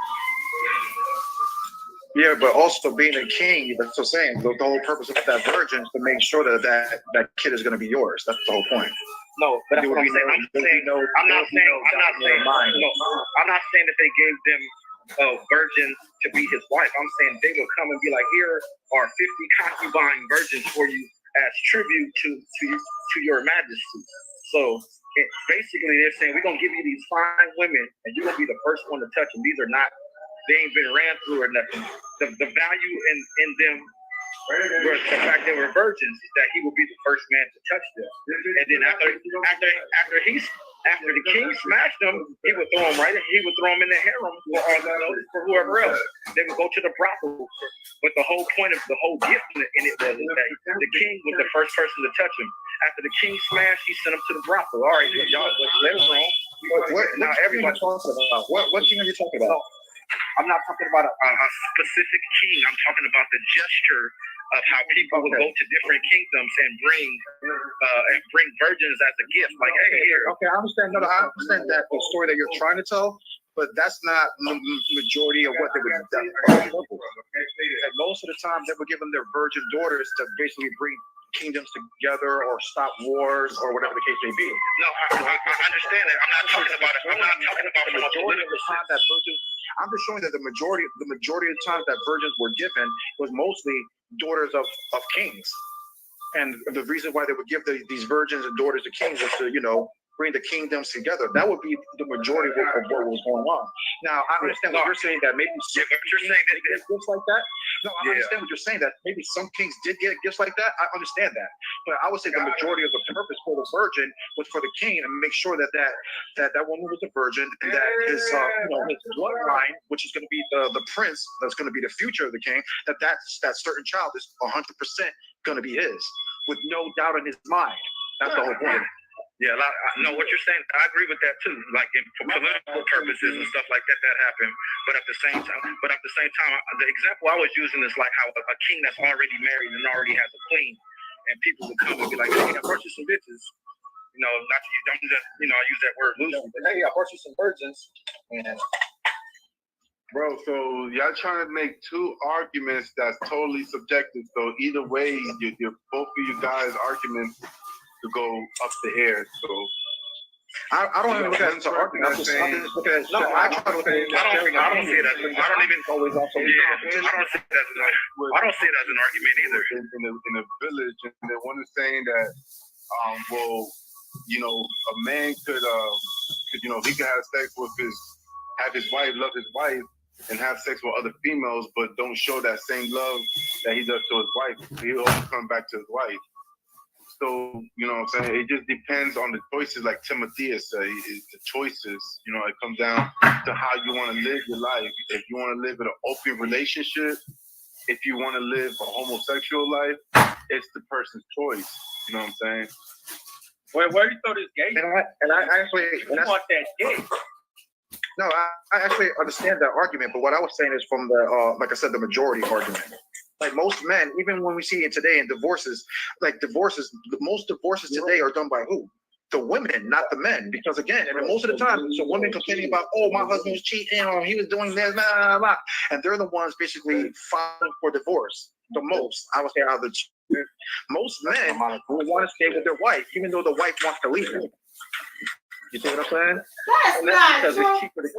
Yeah, but also being a king, that's what I'm saying. The whole purpose of that virgin is to make sure that kid is going to be yours. That's the whole point.
No, but that's what I'm saying. I'm not saying that they gave them a virgin to be his wife. I'm saying they will come and be like, here are 50 concubine virgins for you as tribute to your majesty. So basically they're saying, we're going to give you these fine women and you're going to be the first one to touch them. These are not, they ain't been ran through or nothing. The value in them, the fact they were virgins, is that he will be the first man to touch them. And then after the king smashed them, he would throw them in the harem for whoever else. They would go to the brothel. But the whole point of the whole gift in it was that the king was the first person to touch him. After the king smashed, he sent him to the brothel. All right, y'all, that was wrong. Now everybody talking about what king are you talking about? I'm not talking about a specific king. I'm talking about the gesture of how people would go to different kingdoms and bring virgins as a gift. Like, hey, here.
Okay, I understand. No, I understand that the story that you're trying to tell, but that's not the majority of what they would do. And most of the time, they would give them their virgin daughters to basically bring kingdoms together or stop wars or whatever the case may be.
No, I understand that. I'm not talking about it. I'm not talking about the majority of the time that virgins.
I'm just showing that the majority of the times that virgins were given was mostly daughters of kings. And the reason why they would give these virgins and daughters to kings was to, bring the kingdoms together. That would be the majority of what was going on. Now, I understand what you're saying, that maybe some
you're saying that
gifts like that. No, I understand what you're saying, that maybe some kings did get gifts like that. I understand that. But I would say the majority of the purpose for the virgin was for the king and make sure that woman was a virgin and that his bloodline, which is going to be the prince, that's going to be the future of the king, that certain child is 100% going to be his, with no doubt in his mind. That's the whole point.
Yeah, no, what you're saying, I agree with that too. Like for political purposes and stuff like that happened. But at the same time, the example I was using is like how a king that's already married and already has a queen, and people would come and be like, "Hey, I brought you some bitches." Not that you don't just, I use that word loosely. But hey, I brought you some virgins. And
bro, so y'all trying to make two arguments that's totally subjective. So either way, you're both of you guys' arguments to go up the air. So
I don't even look at it as an argument. I'm just looking at it. No, I try to look at it.
I don't see it as I don't even always also. Yeah, I don't see it as an argument either.
In a village, and then one is saying that, a man could he could have sex with his wife, love his wife, and have sex with other females, but don't show that same love that he does to his wife. He'll always come back to his wife. So, you know what I'm saying? It just depends on the choices, like Timothy said. It's the choices, it comes down to how you want to live your life. If you want to live in an open relationship, if you want to live a homosexual life, it's the person's choice. You know what I'm saying?
Where you throw this gay?
And I actually
want that gay.
No, I actually understand that argument, but what I was saying is from the, like I said, the majority argument. Like most men, even when we see it today in divorces, most divorces today are done by who? The women, not the men. Because again, and most of the time, so women complaining about, oh, my husband was cheating, or he was doing this, blah, blah, blah. And they're the ones basically filing for divorce. The most, I would say, out of the most men will want to stay with their wife, even though the wife wants to leave them. You see what I'm saying?
That's not
because
true.
it's cheaper to keep.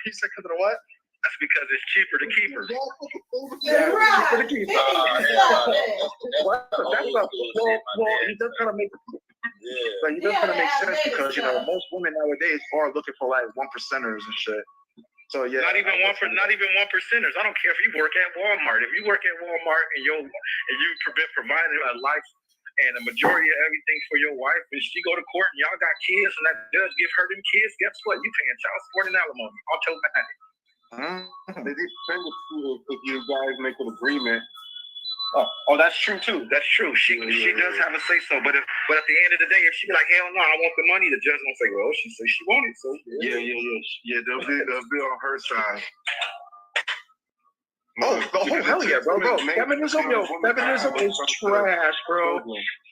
You said because of the what?
That's because it's cheaper to keep her.
Yeah,
Right.
cheaper to keep. He does kind of make but he does kind of make sense because most women nowadays are looking for like 1%ers and shit. So yeah,
not even 1%ers. I don't care if you work at Walmart. If you work at Walmart and you providing a life and a majority of everything for your wife, and she go to court and y'all got kids and that judge give her them kids, guess what? You paying child support and alimony automatic.
It depends if you guys make an agreement.
Oh, that's true too. That's true. She does have a say so, but at the end of the day, if she be like, hell no, I want the money, the judge gonna say, well, she said she wanted, so
yeah. They'll be on her side.
Oh, hell yeah, bro. Feminism is trash, bro.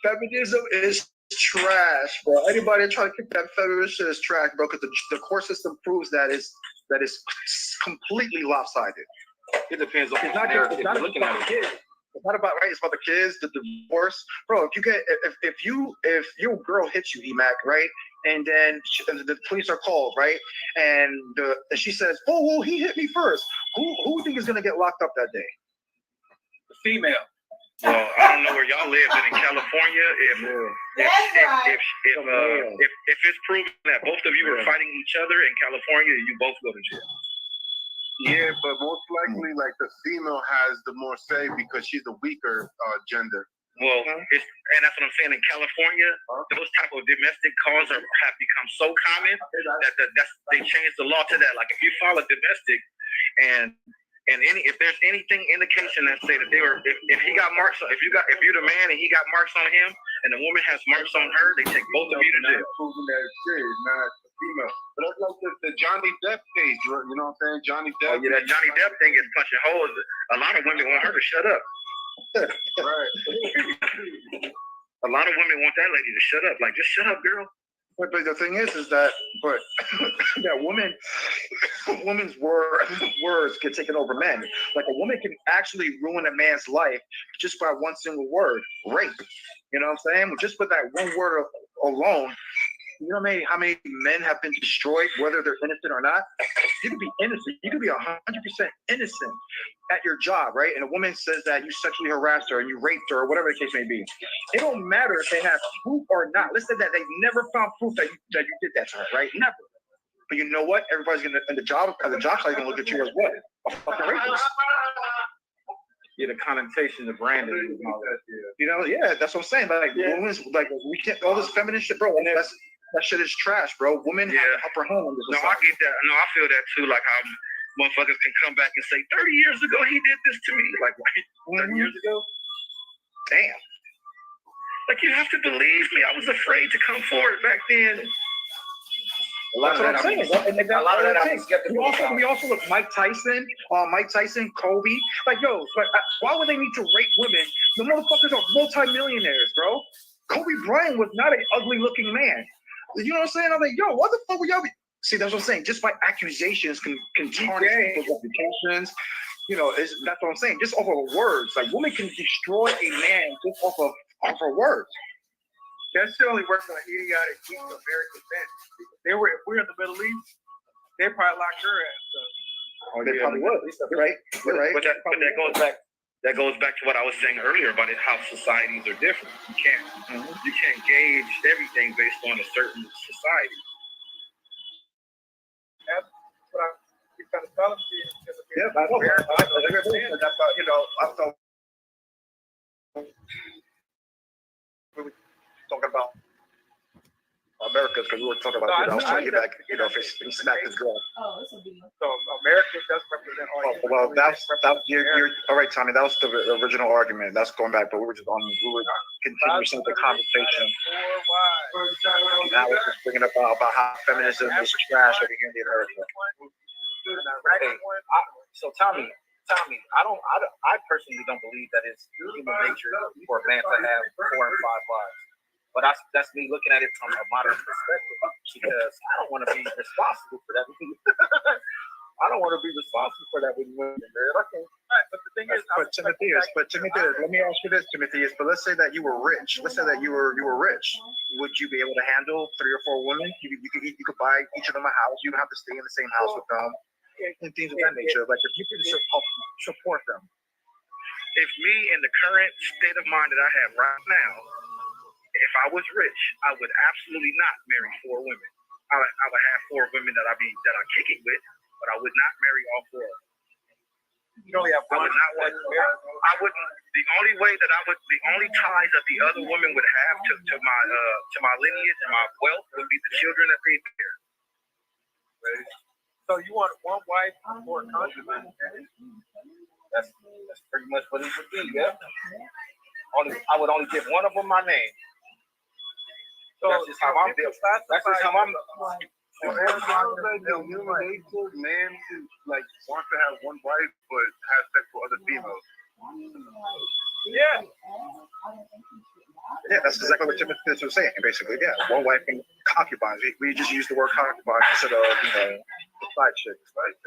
Feminism is trash, bro. Anybody trying to kick that feminist shit is trash, bro. Because the court system proves that is completely lopsided.
It depends on
It's not just it's not
looking
about the kids. It's not about right. It's about the kids, the divorce, bro. If your girl hits you, Emac, right, and then the police are called, right, and she says, "Oh, well, he hit me first." Who do you think is gonna get locked up that day?
The female.
Well, I don't know where y'all live, but in California, if it's proven that both of you were fighting each other in California, you both go to jail.
Yeah, but most likely, like the female has the more say because she's the weaker gender.
Well, and that's what I'm saying. In California, those type of domestic calls have become so common that they changed the law to that. Like if you file a domestic, and if there's anything indication that say that they were, if he got marks, if you're the man and he got marks on him, and the woman has marks on her, they take both of you to jail.
Proving that shit, not the female. But that's like the Johnny Depp case, you know what I'm saying? Johnny Depp.
Oh yeah, that Johnny Depp thing is punching holes. A lot of women want her to shut up.
Right.
A lot of women want that lady to shut up. Like, just shut up, girl.
But the thing is that women's words get taken over men. Like a woman can actually ruin a man's life just by one single word, rape. You know what I'm saying? Just with that one word alone, you know how many men have been destroyed, whether they're innocent or not? You can be innocent. You can be 100% innocent at your job, right? And a woman says that you sexually harassed her and you raped her or whatever the case may be. It don't matter if they have proof or not. Let's say that they never found proof that you did that to her, right? Never. But you know what? Everybody's gonna at the job site gonna look at you as what? A fucking rapist.
Yeah, the connotation of branding.
You know, yeah, that's what I'm saying. Like women's, like we can't all this feminine shit, bro. That shit is trash, bro. Women have the upper hand on this.
No, I get that. No, I feel that too. Like how motherfuckers can come back and say, 30 years ago he did this to me. Like, what? 30 years ago? Damn. Like, you have to believe me. I was afraid to come forward back then.
That's what I'm saying. A lot of that I'm skeptical about. We also look Mike Tyson, Kobe. Like, yo, why would they need to rape women? The motherfuckers are multi-millionaires, bro. Kobe Bryant was not an ugly-looking man. You know what I'm saying? I'm like, yo, what the fuck would y'all be? See, that's what I'm saying. Just by accusations can tarnish people's reputations. You know, that's what I'm saying. Just off of words. Like, women can destroy a man just off of words.
That shit only works on an idiotic weak American men. If we're in the Middle East, they probably lock her ass up.
Oh, they probably would. Right.
But that goes back to what I was saying earlier about how societies are different. You can't gauge everything based on a certain society.
That's what I'm trying to tell them.
Yeah, I know. That's how, you know, I thought we were talking about America because we were talking about, I was trying to get back, you know, if he smacked his girl.
Oh, this will be.
So America does represent all.
Oh, well, you're all right, Tommy. That was the original argument. That's going back, but we were continuing the conversation. And I was just bringing up about how feminism is trash over here in America.
So Tommy, I personally don't believe that it's human nature for a man to have 4 and 5 wives. But that's me looking at it from a modern perspective because I don't want to be responsible for that. I don't want to be responsible for that with women, man. I can't.
But the thing is,
Timotheus, let me ask you this, Timotheus. But let's say that you were rich. Let's say that you were rich. Would you be able to handle 3 or 4 women? You could buy each of them a house. You don't have to stay in the same house with them, and things of that nature. Like if you could support them.
If me in the current state of mind that I have right now, if I was rich, I would absolutely not marry 4 women. I would have 4 women that I kick it with, but I would not marry all 4 of them.
You only have one.
I wouldn't. The only way that the only ties that the other women would have to my lineage and my wealth would be the children that they bear.
So you want 1 wife and 4 concubines?
That's pretty much what it would be. Yeah. I would only give one of them my name. So that's just how I'm built. That's just how I'm.
Human nature, man, like want to have 1 wife but have sex with other females.
Yeah.
Yeah, that's exactly what Timothy was saying. Basically, yeah, one wife and concubines. We just use the word concubines instead of the side chicks, right?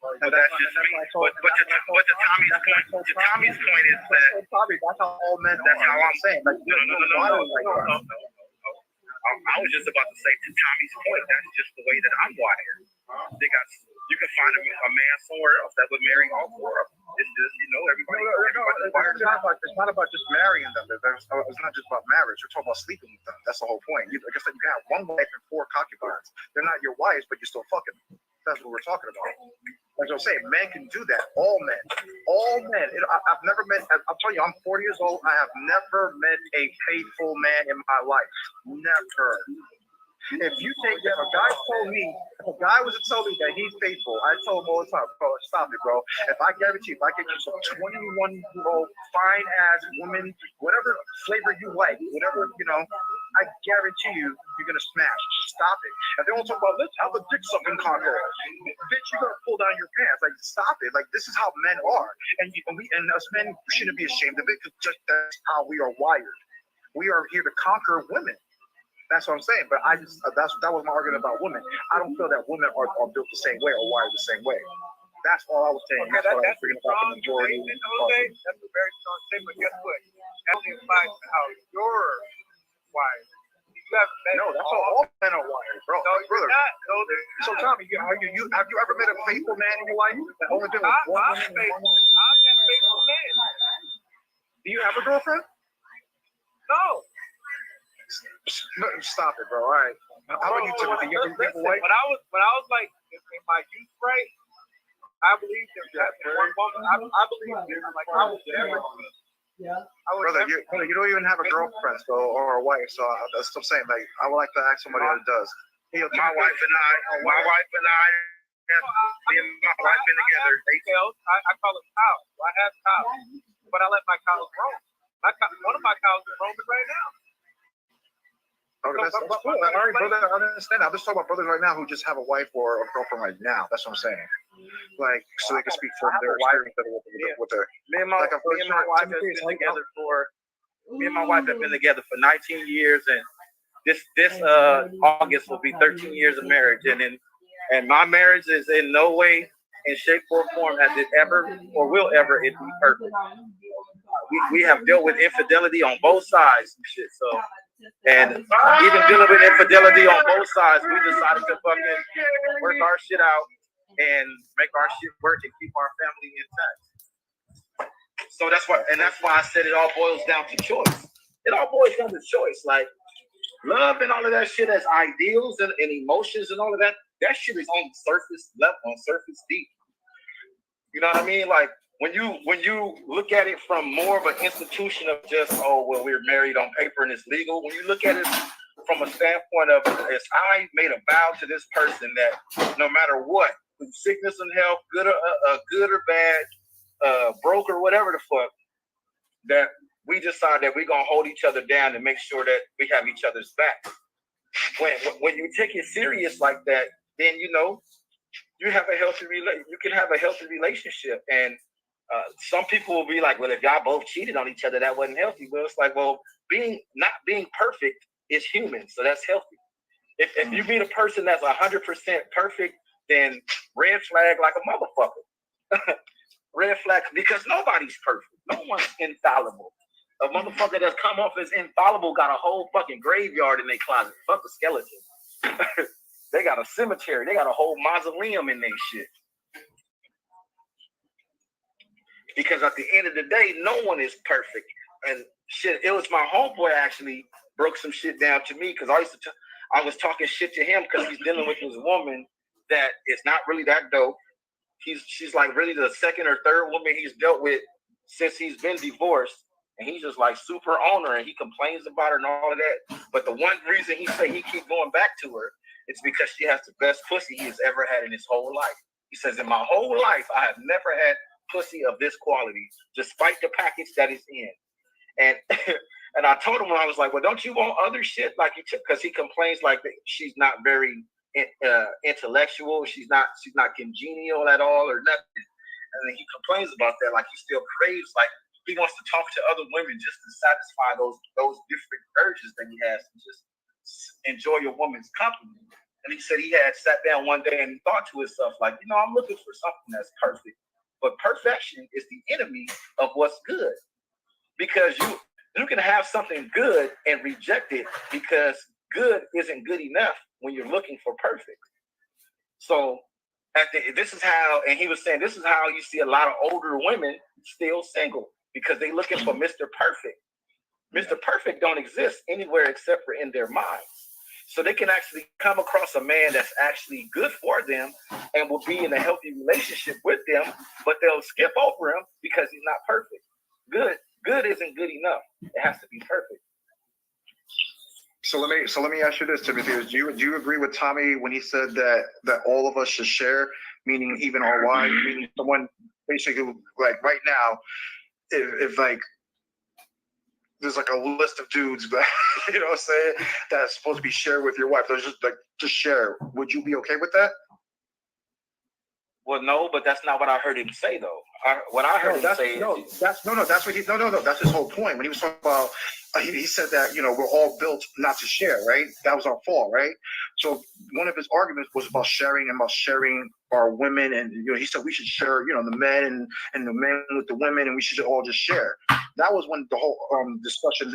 But that's just me. But to Tommy's point is that
Probably that's how all men.
that's how I'm
saying. Like,
no. I was just about to say to Tommy's point, that's just the way that I'm wired. You can find a man somewhere else that would marry all four of them. It's just, everybody.
It's not about just marrying them. It's not just about marriage. You're talking about sleeping with them. That's the whole point. Like I said, you can have one wife and 4 concubines. They're not your wives, but you're still fucking them. That's what we're talking about. Like I was saying, men can do that. All men. I've never met. I'll tell you, I'm 40 years old. I have never met a faithful man in my life. Never. If a guy was to tell me that he's faithful, I tell him all the time, bro, stop it, bro. If I guarantee, if I get you some 21-year-old fine ass woman, whatever flavor you like, whatever, I guarantee you're gonna smash. Stop it. And they all talk about, let's have a dick sucking contest. Bitch, you're gonna pull down your pants. Like, stop it. Like, this is how men are. And us men shouldn't be ashamed of it, because just that's how we are wired. We are here to conquer women. That's what I'm saying. But that was my argument about women. I don't feel that women are built the same way or wired the same way. That's all I was saying.
Okay, that's a strong statement, Jose. That's a very strong statement. Guess what? That only applies to how you're wired. You haven't met.
No, that's how all men are wired, bro.
No, you're not. No,
so Tommy, have you ever met a faithful man in your life? That only been with one woman?
I'm that faithful man.
Do you have a girlfriend?
No.
Stop it, bro. All right. How about you, Timothy? You ever been with a wife?
When I was like in my youth, right? I believe that one woman. I believe like I was never.
Yeah.
Brother, you don't even have a girlfriend, so, or a wife. So that's what I'm saying. Like, I would like to ask somebody that does. Hey,
my wife and I, me and my wife been together.
I call them cows. I have cows, but I let my cows roam. One of my cows is roaming right now.
Okay, that's cool. All right, brother, I understand. I'm just talking about brothers right now who just have a wife or a girlfriend right now. That's what I'm saying. Like, so they can speak for their experience with their.
Me and my wife have been together for 19 years, and this August will be 13 years of marriage, and my marriage is in no way, in shape or form, has it ever or will ever it be perfect. We have dealt with infidelity on both sides and shit, so. And even dealing with infidelity on both sides, we decided to fucking work our shit out and make our shit work and keep our family intact. So that's why I said it all boils down to choice. It all boils down to choice. Like, love and all of that shit as ideals and emotions and all of that, that shit is on surface level, on surface deep. You know what I mean? Like, when you look at it from more of an institution of just, oh, well, we're married on paper and it's legal. When you look at it from a standpoint of, as I made a vow to this person that no matter what, sickness and health, good or bad, broke or whatever the fuck, that we decide that we're gonna hold each other down and make sure that we have each other's back. When you take it serious like that, then you have you can have a healthy relationship. And some people will be like, well, if y'all both cheated on each other, that wasn't healthy. Well, it's like, well, not being perfect is human, so that's healthy. If you meet a person that's 100% perfect, then red flag like a motherfucker. Red flag, because nobody's perfect. No one's infallible. A motherfucker that's come off as infallible got a whole fucking graveyard in their closet. Fuck a skeleton. They got a cemetery. They got a whole mausoleum in their shit. Because at the end of the day, no one is perfect. And shit, it was my homeboy actually broke some shit down to me, because I was talking shit to him because he's dealing with this woman that is not really that dope. She's like really the second or third woman he's dealt with since he's been divorced, and he's just like super on her, and he complains about her and all of that. But the one reason he say he keep going back to her, it's because she has the best pussy he has ever had in his whole life. He says, in my whole life, I have never had pussy of this quality, despite the package that it's in. And and I told him, when I was like, well, don't you want other shit? Like, because he complains like that she's not very intellectual, she's not congenial at all or nothing. And then he complains about that, like he still craves like he wants to talk to other women just to satisfy those different urges that he has to just enjoy your woman's company. And he said he had sat down one day and he thought to himself, like, I'm looking for something that's perfect. But perfection is the enemy of what's good. Because you can have something good and reject it because good isn't good enough when you're looking for perfect. So this is how, and he was saying, this is how you see a lot of older women still single because they're looking for Mr. Perfect. Mr. Perfect don't exist anywhere except for in their minds. So they can actually come across a man that's actually good for them and will be in a healthy relationship with them, but they'll skip over him because he's not perfect. Good isn't good enough. It has to be perfect.
So let me ask you this, Timothy. Do you agree with Tommy when he said that all of us should share, meaning even our wives, meaning someone basically like right now, if like there's like a list of dudes, but you know what I'm saying, that's supposed to be shared with your wife. There's just share. Would you be okay with that?
Well, no, but that's not what I heard him say though. What I heard him say
that's his whole point when he was talking about. He said that we're all built not to share, right? That was our fault, right? So one of his arguments was about sharing our women, and he said we should share, the men and the men with the women, and we should all just share. That was when the whole discussion,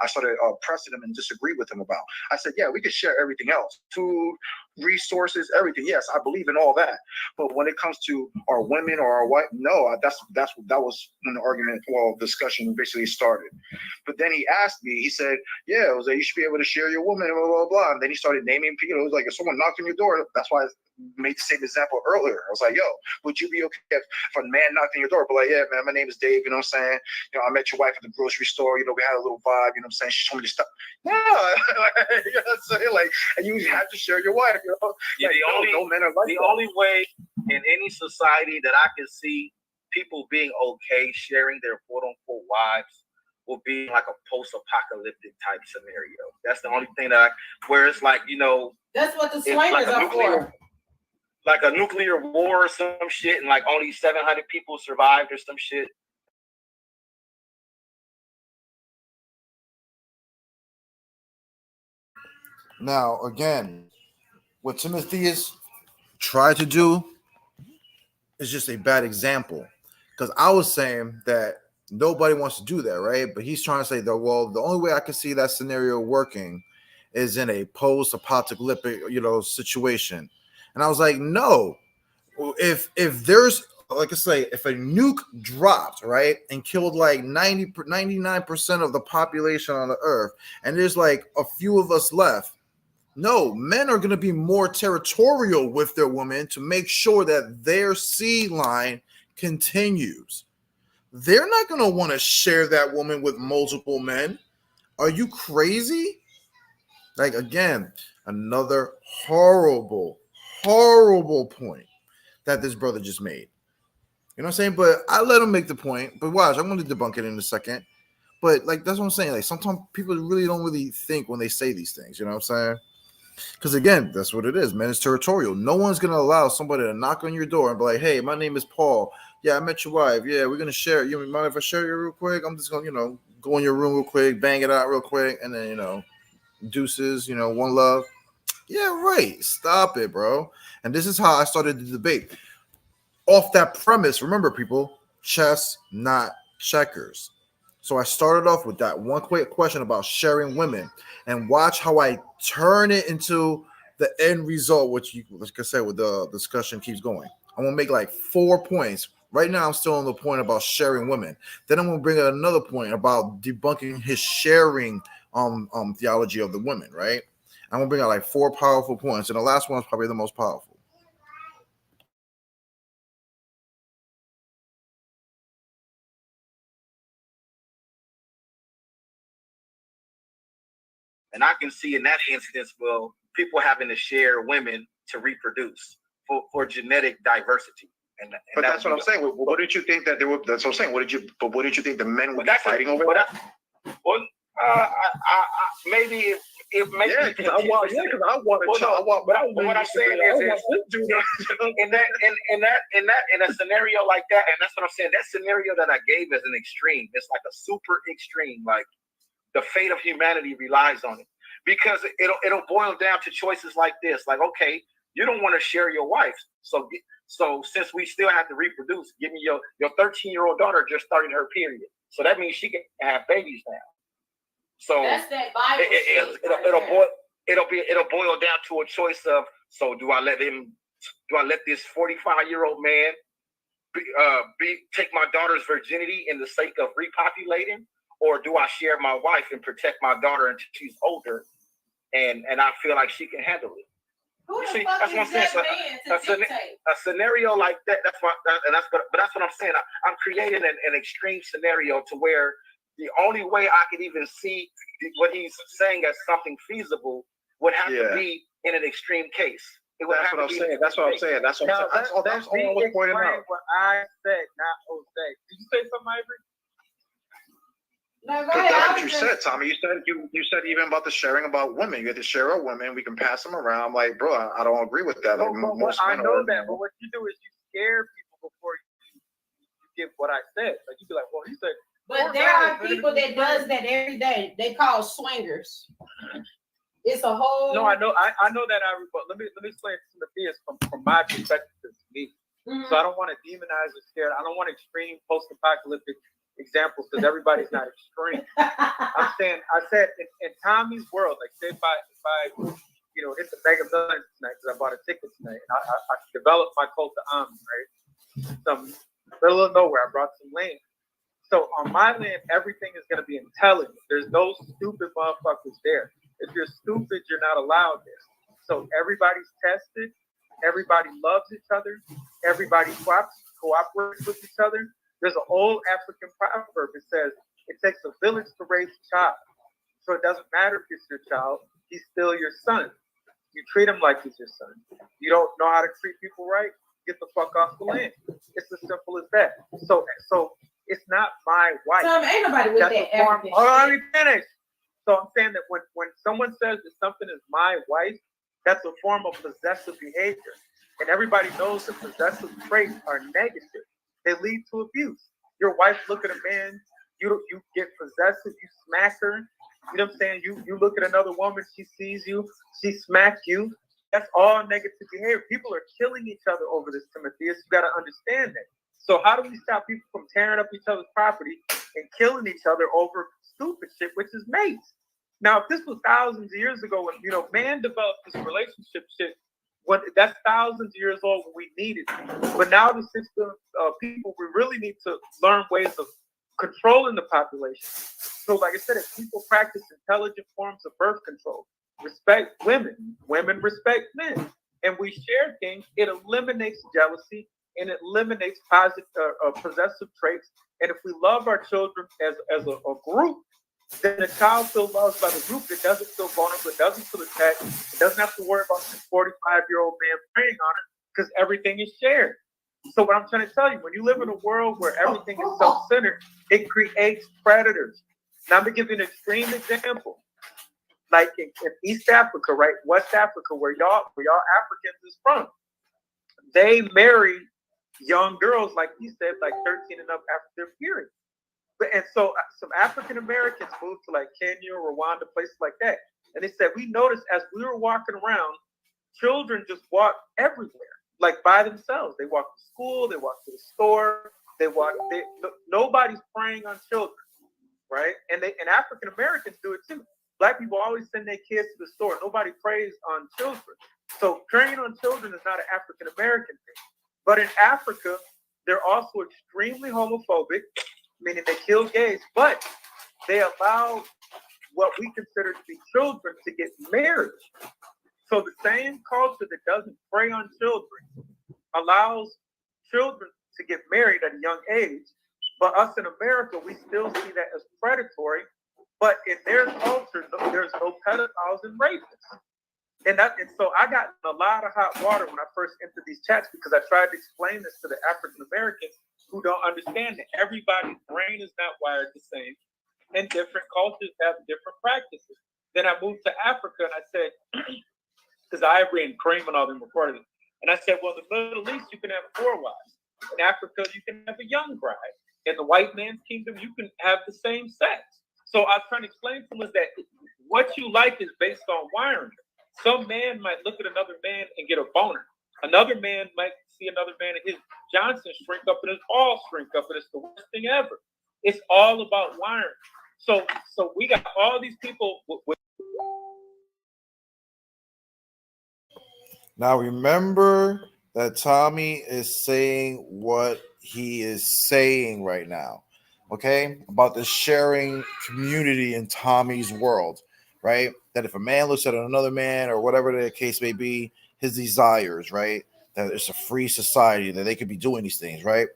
I started pressing him and disagreed with him about. I said, yeah, we could share everything else, food, resources, everything. Yes, I believe in all that. But when it comes to our women or our wife, no, that was when the discussion basically started. But then he asked me, he said, yeah, it was like, you should be able to share your woman, blah, blah, blah. And then he started naming people. It was like, if someone knocked on your door, that's why I made the same example earlier. I was like, yo, would you be okay if a man knocked on your door? But like, yeah, man, my name is Dave, you know what I'm saying? I met your wife at the grocery store, we had a little vibe, you know what I'm saying? She told me to stop. No, you know what I'm saying? Like, and you have to share your wife,
Yeah,
like, no men are like
the
that.
only way in any society that I can see people being okay sharing their quote-unquote wives will be like a post-apocalyptic type scenario. That's the only thing where it's like,
that's what the swingers are for.
Like a nuclear war or some shit, and like only 700 people survived or some shit.
Now, again, what Timothy is trying to do is just a bad example. Because I was saying that nobody wants to do that, right? But he's trying to say that, well, the only way I can see that scenario working is in a post-apocalyptic, situation. And I was like, no. If there's, like I say, if a nuke dropped, right, and killed like 99% of the population on the earth, and there's like a few of us left, no, men are going to be more territorial with their women to make sure that their seed line continues. They're not going to want to share that woman with multiple men. Are you crazy? Like, again, another horrible point that this brother just made. You know what I'm saying? But I let him make the point. But watch, I'm going to debunk it in a second. But, like, that's what I'm saying. Like, sometimes people really don't really think when they say these things. You know what I'm saying? Because, again, that's what it is. Men is territorial. No one's going to allow somebody to knock on your door and be like, hey, my name is Paul. Yeah, I met your wife. Yeah, we're going to share. You mind if I share you real quick? I'm just going to, go in your room real quick, bang it out real quick, and then, deuces, one love. Yeah, right. Stop it, bro. And this is how I started the debate. Off that premise, remember, people, chess, not checkers. So I started off with that one quick question about sharing women, and watch how I turn it into the end result, which, like I said, with the discussion keeps going. I'm going to make like 4 points. Right now, I'm still on the point about sharing women. Then I'm going to bring up another point about debunking his sharing theology of the women, right? I'm going to bring out like 4 powerful points, and the last one is probably the most powerful.
And I can see in that instance, well, people having to share women to reproduce for genetic diversity.
But that's what I'm saying. What did you think that they were? That's what I'm saying. What did you think the men would be fighting over?
Maybe
it makes me.
Because I want a child.
But what I'm saying is in a scenario like that, and that's what I'm saying. That scenario that I gave is an extreme. It's like a super extreme. Like the fate of humanity relies on it, because it'll boil down to choices like this. Like, okay, you don't want to share your wife, so since we still have to reproduce, give me your 13-year-old daughter just started her period, so that means she can have babies now. So
that's that Bible
it'll boil down to a choice of, so do I let this 45-year-old man take my daughter's virginity in the sake of repopulating, or do I share my wife and protect my daughter until she's older and I feel like she can handle it?
Who the
See,
fuck
that's what I'm saying. A scenario like that. That's what I'm saying. I'm creating an extreme scenario to where the only way I could even see what he's saying as something feasible would have to be in an extreme case.
That's what I'm saying. That's what I'm saying. That's all I was pointing out.
What I said, not Jose. Did you say something, Ivory?
No, go
That's
ahead.
what you said, Tommy. You said even about the sharing about women. You get to share a woman. We can pass them around. I'm like, bro, I don't agree with that. Like,
I know that, but what you do is you scare people before you get what I said. Like you be like, well, he said.
But there are people that does that every day. They call swingers. It's a whole.
No, I know that, Ivory. But let me explain to Matthias from my perspective to me. Mm-hmm. So I don't want to demonize or scare. I don't want extreme post-apocalyptic examples because everybody's not extreme. I said in Tommy's world, like say if I hit the Mega Millions tonight because I bought a ticket tonight, and I developed my cult of Omni, right? Some middle of nowhere, I brought some land. So on my land, everything is going to be intelligent. There's no stupid motherfuckers there. If you're stupid, you're not allowed there. So everybody's tested. Everybody loves each other. Everybody cooperates with each other. There's an old African proverb. It says, it takes a village to raise a child. So it doesn't matter if it's your child. He's still your son. You treat him like he's your son. You don't know how to treat people right? Get the fuck off the land. It's as simple as that. So it's not my wife.
So ain't nobody with that African.
Let me finish. So I'm saying that when someone says that something is my wife, that's a form of possessive behavior. And everybody knows that possessive traits are negative. They lead to abuse. Your wife look at a man, you get possessive, you smack her. You know what I'm saying? You look at another woman, she sees you, she smacks you. That's all negative behavior. People are killing each other over this, Timotheus. You got to understand that. So how do we stop people from tearing up each other's property and killing each other over stupid shit, which is mates? Now, if this was thousands of years ago, when man developed this relationship shit, that's thousands of years old when we needed it. But now the system of people, we really need to learn ways of controlling the population. So, like I said, if people practice intelligent forms of birth control, respect women respect men, and we share things, it eliminates jealousy and it eliminates positive possessive traits. And if we love our children as a group, then the child feels loved by the group. It doesn't feel vulnerable. It doesn't feel attacked. It doesn't have to worry about this 45-year-old man preying on it because everything is shared. So what I'm trying to tell you, when you live in a world where everything is self-centered, it creates predators. Now I'm going to give you an extreme example. Like in East Africa, right? West Africa, where y'all Africans is from. They marry young girls, like he said, like 13 and up after their period. And so some African Americans moved to like Kenya, Rwanda, places like that. And they said, we noticed as we were walking around, children just walk everywhere, like by themselves. They walk to school, they walk to the store, nobody's preying on children, right? And African Americans do it too. Black people always send their kids to the store. Nobody preys on children. So preying on children is not an African American thing. But in Africa, they're also extremely homophobic, meaning they kill gays, but they allow what we consider to be children to get married. So the same culture that doesn't prey on children allows children to get married at a young age. But us in America, we still see that as predatory. But in their culture, there's no pedophiles and rapists. And so I got a lot of hot water when I first entered these chats because I tried to explain this to the African Americans who don't understand that everybody's brain is not wired the same, and different cultures have different practices. Then I moved to Africa, and I said, because Ivory and Kareem and all them recorded it, and I said, well, in the Middle East, you can have 4 wives. In Africa, you can have a young bride. In the white man's kingdom, you can have the same sex. So I was trying to explain to them is that what you like is based on wiring. Some man might look at another man and get a boner. Another man might see another man and his Johnson shrink up and his balls shrink up, and it's the worst thing ever. It's all about wiring. So we got all these people with
Now remember that Tommy is saying what he is saying right now, okay? About the sharing community in Tommy's world, right? That if a man looks at another man or whatever the case may be, his desires, right? That it's a free society, that they could be doing these things, right?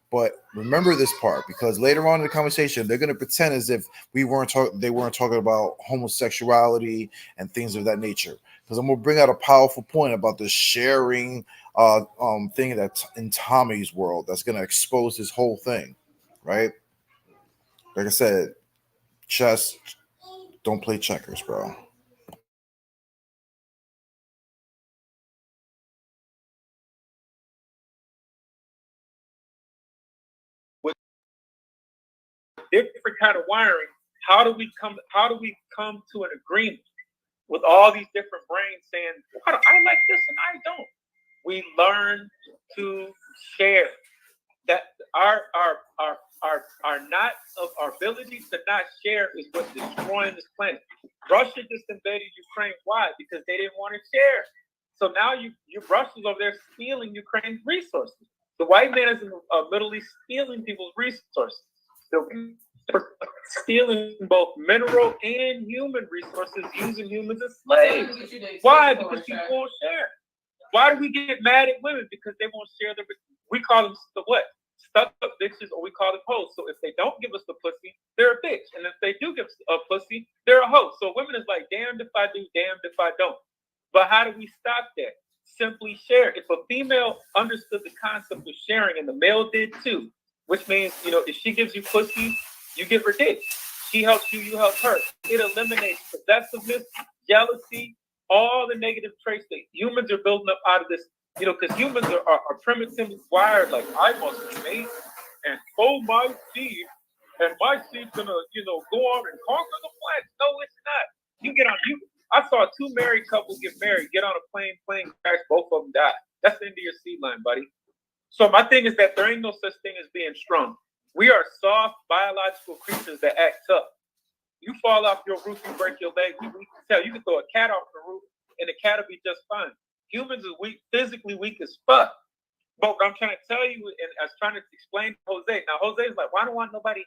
But remember this part, because later on in the conversation, they're going to pretend as if they weren't talking about homosexuality and things of that nature. Because I'm going to bring out a powerful point about the sharing thing that's in Tommy's world that's going to expose this whole thing, right? Like I said, chess, don't play checkers, bro.
different kind of wiring. How do we come to an agreement with all these different brains saying, I like this and I don't? We learn to share. That our ability to not share is what's destroying this planet. Russia just invaded Ukraine. Why? Because they didn't want to share. So now your Russians over there stealing Ukraine's resources. The white man is in the Middle East stealing people's resources. They're stealing both mineral and human resources, using humans as slaves. Why? Because people won't share. Why do we get mad at women? Because they won't share their. We call them the what? Stuck up bitches, or we call them hoes. So if they don't give us the pussy, they're a bitch. And if they do give us a pussy, they're a hoe. So women is like, damned if I do, damned if I don't. But how do we stop that? Simply share. If a female understood the concept of sharing, and the male did too, which means, if she gives you pussy, you give her dick. She helps you, you help her. It eliminates possessiveness, jealousy, all the negative traits that humans are building up out of this. Because humans are primitively wired like, I must be made and sow my seed, and my seed's gonna, go on and conquer the planet. No, it's not. You get on. I saw 2 married couples get married, get on a plane crash, both of them die. That's the end of your seed line, buddy. So my thing is that there ain't no such thing as being strong. We are soft biological creatures that act tough. You fall off your roof, you break your leg. We can tell you can throw a cat off the roof and the cat will be just fine. Humans are weak, physically weak as fuck. But what I'm trying to tell you, and I was trying to explain to Jose. Now Jose's like, why don't want nobody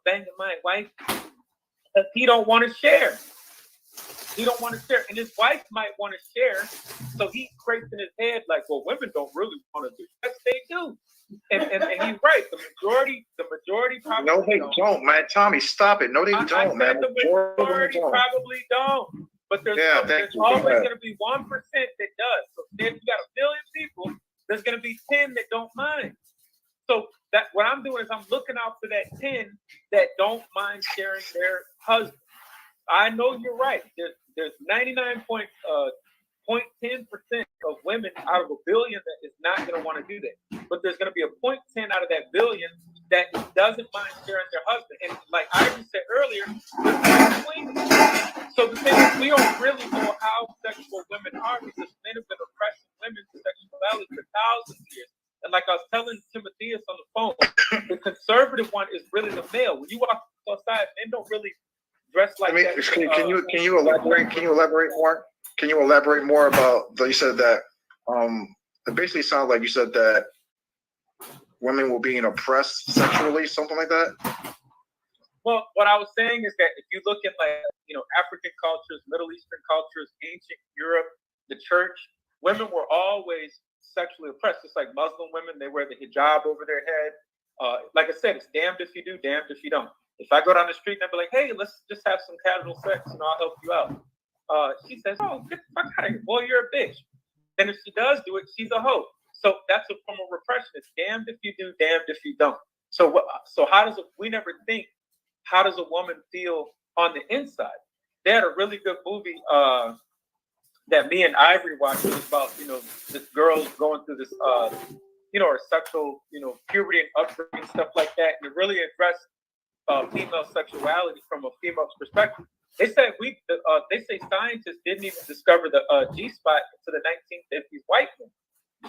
banging my wife? Because he don't want to share. He don't want to share, and his wife might want to share. So he creates in his head like, well, women don't really want to do. Yes, they do. And he's right. The majority probably
no, they don't, man. Tommy, stop it. No, they don't, man.
The majority probably don't. But there's always going to be 1% that does. So if you got 1 billion people, there's going to be 10 that don't mind. So that what I'm doing is I'm looking out for that 10 that don't mind sharing their husband. I know you're right. There's 99.10% of women out of 1 billion that is not going to want to do that. But there's going to be a 0.10 out of that billion that doesn't mind sharing their husband. And like Ivy said earlier, so the thing is, we don't really know how sexual women are because men have been oppressing women's sexuality for thousands of years. And like I was telling Timotheus on the phone, the conservative one is really the male. When you walk outside, men don't really dress like that.
Can you elaborate? Can you elaborate more? Can you elaborate more about? You said that it basically sounds like you said that women were being oppressed sexually, something like that.
Well, what I was saying is that if you look at African cultures, Middle Eastern cultures, ancient Europe, the church, women were always sexually oppressed. It's like Muslim women, they wear the hijab over their head. Like I said, it's damned if you do, damned if you don't. If I go down the street and I be like, hey, let's just have some casual sex, I'll help you out. She says, oh, get the fuck out of here. Boy, you're a bitch. And if she does do it, she's a hoe. So that's a form of repression. It's damned if you do, damned if you don't. So how does we never think, how does a woman feel on the inside? they had a really good movie that me and Ivory watched. It was about, this girl going through this, her sexual, puberty and upbringing, stuff like that. And it really addressed female sexuality from a female's perspective. They said they say scientists didn't even discover the G spot until the 1950s. White men.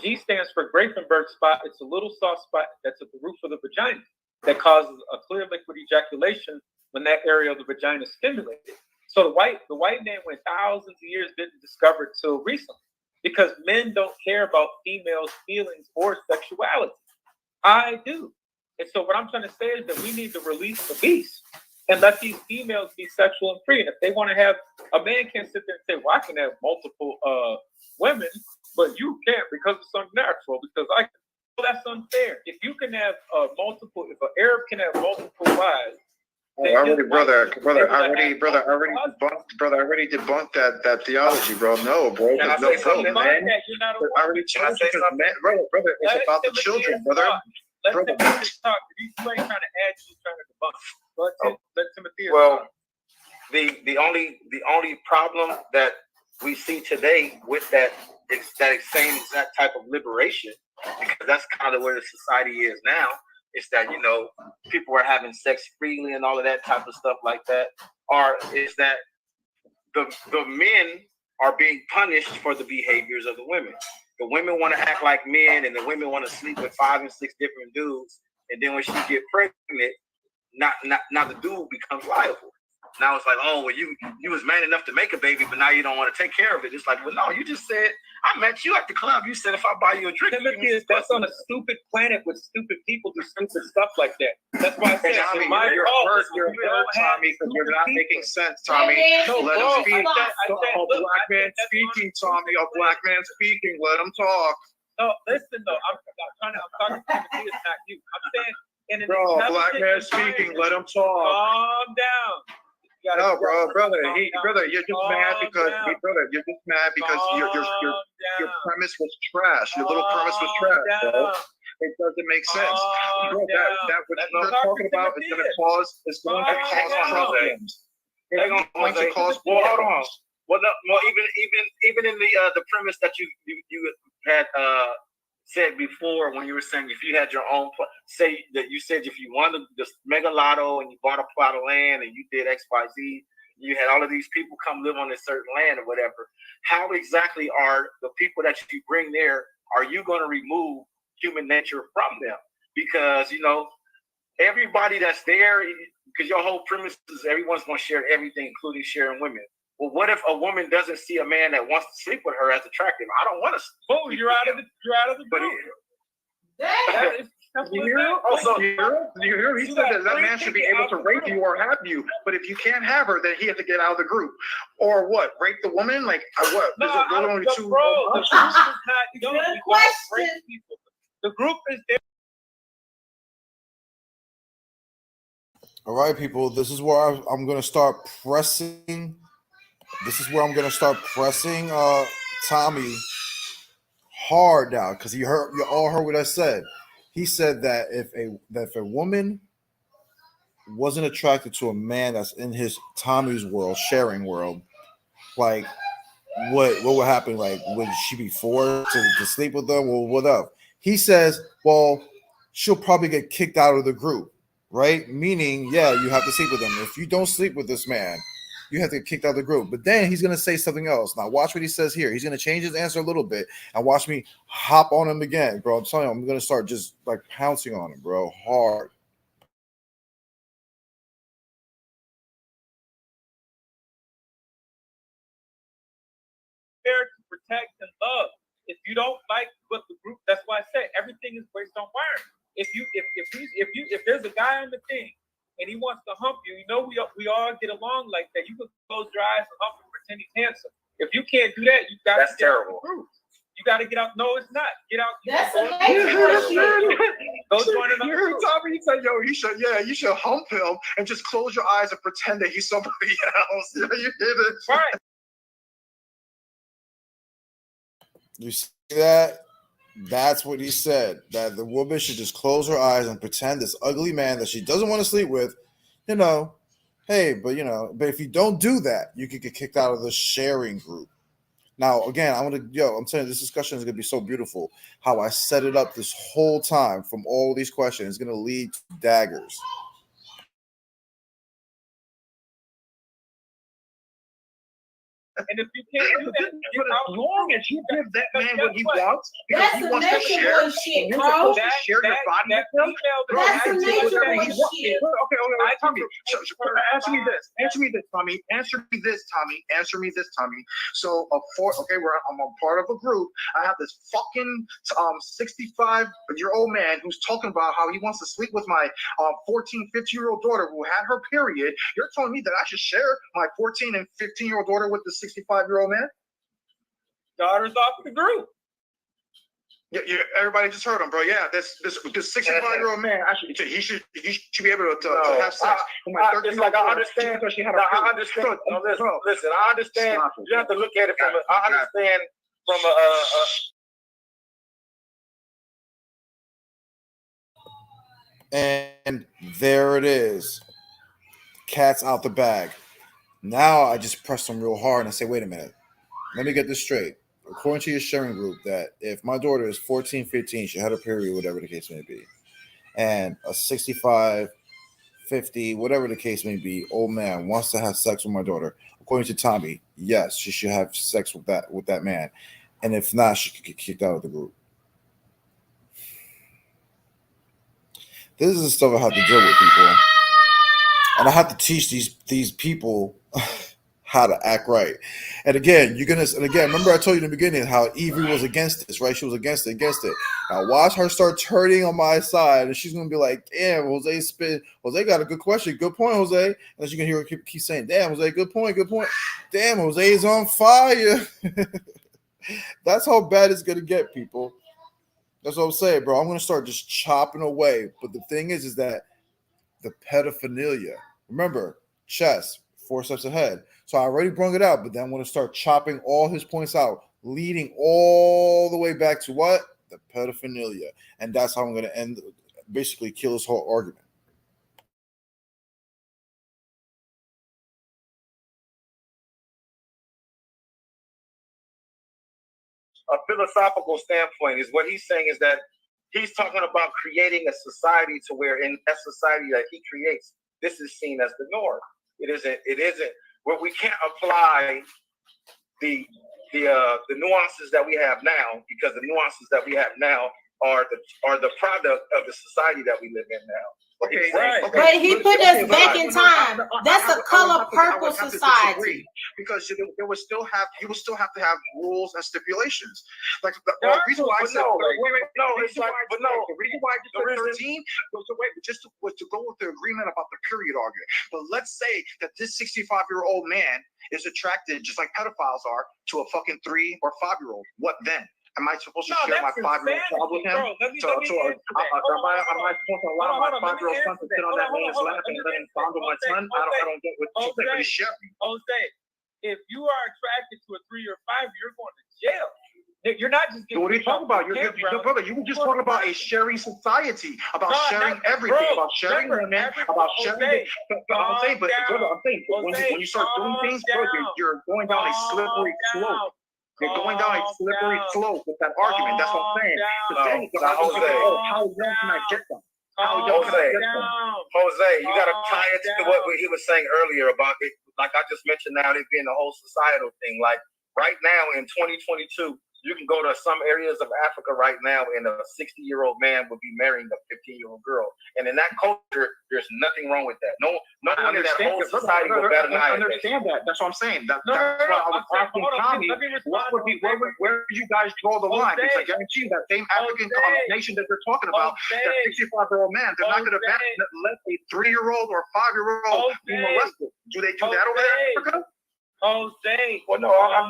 G stands for Grafenberg spot. It's a little soft spot that's at the roof of the vagina that causes a clear liquid ejaculation when that area of the vagina is stimulated. So the white man went thousands of years, didn't discover it till recently, because men don't care about females' feelings or sexuality. I do. And so what I'm trying to say is that we need to release the beast and let these females be sexual and free. And if they want to have, a man can't sit there and say, well, I can have multiple women, but you can't because it's unnatural, because I can. Well, that's unfair. If you can have if an Arab can have multiple wives,
I already debunked that theology, bro. No, bro.
Can I
No,
say something,
bro,
man?
man. I already told you, brother, it's about the children, brother.
Let
Brother.
Timothy talk. You ain't trying to add, you trying to debunk. Let Timothy
Well,
talk.
the only problem that we see today with that same exact type of liberation, because that's kind of where the society is now, is that people are having sex freely and all of that type of stuff like that, is that the men are being punished for the behaviors of the women. The women want to act like men, and the women want to sleep with 5 and 6 different dudes, and then when she get pregnant, now the dude becomes liable. Now it's like, oh, well, you was man enough to make a baby, but now you don't want to take care of it. It's like, well, no, you just said, I met you at the club. You said if I buy you a drink,
Timothy, that's on a stupid planet with stupid people do stupid stuff like that. That's why I said,
Tommy,
you're
hurt, Tommy, because you're not making sense, Tommy. Let him speak. A black man speaking, Tommy. A black man speaking. Let him talk.
No, listen though. I'm talking to Timothy. It's not you. I'm saying in an
Bro, black man speaking. Let him talk.
Calm down.
No, brother, you're just mad because your premise was trash. Your little premise was trash, bro. It doesn't make sense. Bro, that what I'm talking about is going to cause problems. It's going to cause
Well, hold on. Well, even in the premise that you had said before, when you were saying if you had your own, say that you said if you won the mega lotto and you bought a plot of land and you did XYZ, you had all of these people come live on this certain land or whatever. How exactly are the people that you bring there? Are you going to remove human nature from them? Because everybody that's there, because your whole premise is everyone's going to share everything, including sharing women. Well, what if a woman doesn't see a man that wants to sleep with her as attractive? I don't want to.
Oh, you're out of the group.
You hear? He said that man should be able to rape you or have you, but if you can't have her, then he has to get out of the group. Or what? Rape the woman? Like what?
No,
there's only two.
The group is not. Good question. The group is there.
All right, people. This is where I'm going to start pressing. This is where I'm going to start pressing Tommy hard now, because you all heard what I said. He said that if a woman wasn't attracted to a man that's in his Tommy's world, sharing world, like what would happen? Like, would she be forced to sleep with them or whatever? He says, well, she'll probably get kicked out of the group, right? Meaning, yeah, you have to sleep with him. If you don't sleep with this man, you have to get kicked out of the group. But then he's going to say something else. Now, watch what he says here. He's going to change his answer a little bit and watch me hop on him again, bro. I'm telling you, I'm going to start just like pouncing on him, bro, hard.
There to protect and love. If you don't like what the group, that's why I say everything is based on wiring. If there's a guy on the thing and he wants to hump you, we all get along like that. You can close your eyes and hump him and pretend he's handsome. If you can't do that, you got to get out the group. You got to get out. No, it's not. Get out.
That's amazing.
Go join another
You heard
group.
Tommy? He said, "Yo, you should hump him and just close your eyes and pretend that he's somebody else." You hear it?
Right.
You see that? That's what he said, that the woman should just close her eyes and pretend this ugly man that she doesn't want to sleep with, hey, but if you don't do that, you could get kicked out of the sharing group. Now, again, I'm telling you, this discussion is gonna be so beautiful. How I set it up this whole time from all these questions is gonna lead to daggers.
And if you can't do that,
as long as you give that man what he wants,
that's
he
some
wants to
nature
share.
boy shit,
You're
bro.
supposed to share your body with him.
That's some nature boy shit.
Okay, Tommy. Answer me this. Answer me this, Tommy. Answer me this, Tommy. Answer me this, Tommy. So, I'm a part of a group. I have this fucking 65-year-old man who's talking about how he wants to sleep with my 14, 15-year-old daughter who had her period. You're telling me that I should share my 14 and 15-year-old daughter with the 65-year-old man?
Daughter's off the group.
Yeah, everybody just heard him, bro. Yeah, this 65-year-old man actually he should be able to have sex.
It's like I understand. I understand. No, listen, I understand. You have to look at it from. I understand from
And there it is. Cat's out the bag. Now I just press them real hard and I say, wait a minute. Let me get this straight. According to your sharing group, that if my daughter is 14, 15, she had a period, whatever the case may be, and a 65, 50, whatever the case may be, old man wants to have sex with my daughter, according to Tommy, yes, she should have sex with that man. And if not, she could get kicked out of the group. This is the stuff I have to deal with, people. And I have to teach these people how to act right. And again, remember I told you in the beginning how Evie was against this, right? She was against it. Now watch her start turning on my side, and she's gonna be like, damn, Jose got a good question. Good point, Jose. And then she can hear her keep saying, damn, Jose, good point. Damn, Jose is on fire. That's how bad it's gonna get, people. That's what I'm saying, bro. I'm gonna start just chopping away. But the thing is that the pedophilia, remember, chess, 4 steps ahead. So I already brung it out, but then I'm going to start chopping all his points out, leading all the way back to what? The pedophilia. And that's how I'm going to basically kill this whole argument.
a philosophical standpoint is what he's saying is that he's talking about creating a society to where in that society that he creates, this is seen as the norm. It isn't where we can't apply the nuances that we have now, because the nuances that we have now are the product of the society that we live in now.
Okay,
right.
Okay. But he put us back in time. That's a color purple society.
Because you will still have to have rules and stipulations. Like the reason why I said the reason why I just said 13 was to go with the agreement about the period argument. But let's say that this 65-year-old man is attracted, just like pedophiles are, to a fucking 3 or 5-year-old. What then? Am I supposed to share my 5-year-old child with him? Am I supposed to allow my 5-year-old son to sit on that man's lap and let him fondle my son? I don't get what you think.
Jose, if you are attracted to a 3 or 5, you're going to jail. You're not just getting.
What are you talking about? Brother, you were just talking about a sharing society, about sharing everything, about sharing women, about sharing. I'm saying, when you start doing things, bro, you're going down a slippery slope. You're going down a slippery slope with that argument. That's what I'm saying. How young can I get them?
Jose, you got to tie it to what he was saying earlier about it. Like I just mentioned, now it being a whole societal thing. Like right now in 2022, you can go to some areas of Africa right now, and a 60-year-old man would be marrying a 15-year-old girl. And in that culture, there's nothing wrong with that. No one in that whole society would bat an eye.
I understand that. That's what I'm saying. That's why I was asking Tommy, where did you guys draw the line? Because I guarantee you that same African nation that they're talking about, that 65-year-old man, they're not going to let a 3-year-old or 5-year-old be molested. Do they do that over there in Africa?
Jose.
Well, no, I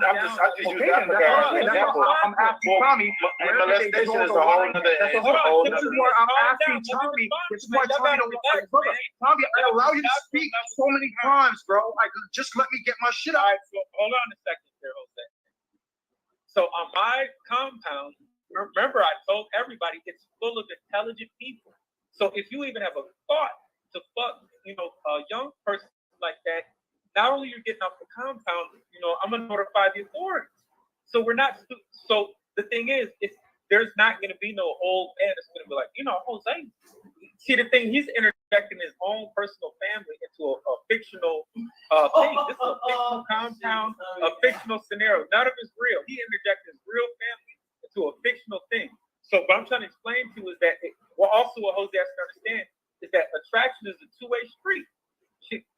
just use Africa as an example.
I'm asking Tommy.
Molestation is a whole other.
This is why I'm asking Tommy. This is why Tommy don't want to. Tommy, I allow you to speak so many times, bro. Just let me get my shit out.
All right, so hold on a second there, Jose. So on my compound, remember I told everybody it's full of intelligent people. So if you even have a thought to fuck, a young person like that, not only you're getting off the compound, I'm gonna notify the authorities. So we're not. So the thing is, there's not gonna be no old man that's gonna be like, Jose. See, the thing, he's interjecting his own personal family into a fictional thing. This is a fictional compound, a fictional scenario. None of it's real. He interjected his real family into a fictional thing. So what I'm trying to explain to you is that, what Jose has to understand is that attraction is a two-way street.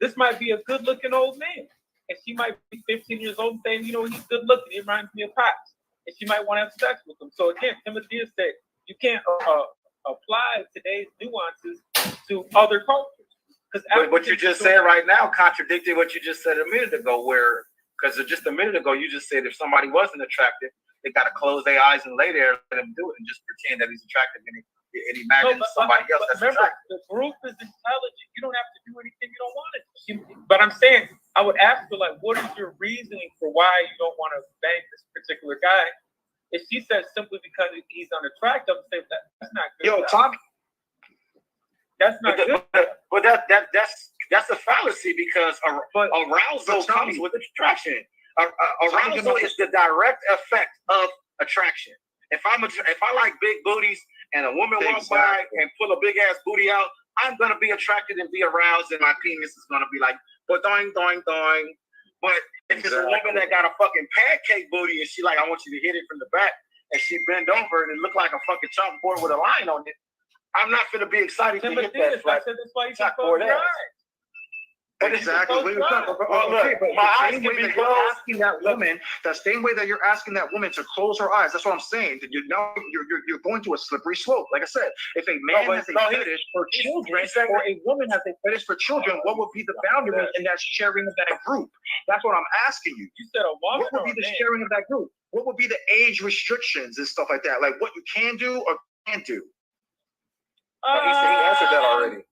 This might be a good-looking old man, and she might be 15 years old and saying, he's good-looking. He reminds me of Pops, and she might want to have sex with him. So again, Timothy has said you can't apply today's nuances to other cultures.
But what you just said right now contradicted what you just said a minute ago, because just a minute ago you just said if somebody wasn't attractive, they got to close their eyes and lay there and let him do it and just pretend that he's attractive and imagine somebody else that's
remember,
attractive.
The group is intelligent. You don't have to do anything you don't want to do. But I'm saying, I would ask her, like, what is your reasoning for why you don't want to bang this particular guy? If she says simply because he's unattractive, I'm saying that's not good.
Yo, Tommy,
that's not good.
But that's a fallacy because arousal comes with attraction. Arousal is the direct effect of attraction. If I like big booties and a woman walks by and pull a big ass booty out, I'm gonna be attracted and be aroused, and my penis is gonna be like, doing, doing, doing. But if it's a woman that got a fucking pancake booty and she like, I want you to hit it from the back, and she bend over and it look like a fucking chalkboard with a line on it, I'm not gonna be excited to hit that flat chalkboard ass.
Exactly.
Look, my eyes can be closed.
The same way that you're asking that woman to close her eyes. That's what I'm saying. You're going to a slippery slope. Like I said, if a man has a fetish for children or a woman has a fetish for children, what would be the boundary in that sharing of that group? That's what I'm asking you.
You said a woman.
What would be the sharing of that group? What would be the age restrictions and stuff like that? Like what you can do or can't do?
He answered that already.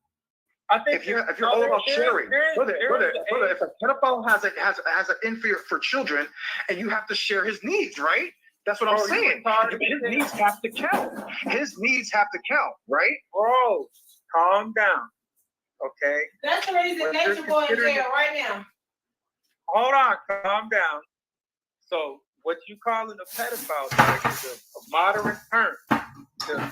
I think
if you're all about sharing, brother, if a pedophile has an inferior for children, and you have to share his needs, right? That's what I'm saying. His needs have to count. His needs have to count, right?
Bro, calm down, okay?
That's the reason Nature Boy is there right now.
Hold on, calm down. So, what you calling a pedophile is a modern term.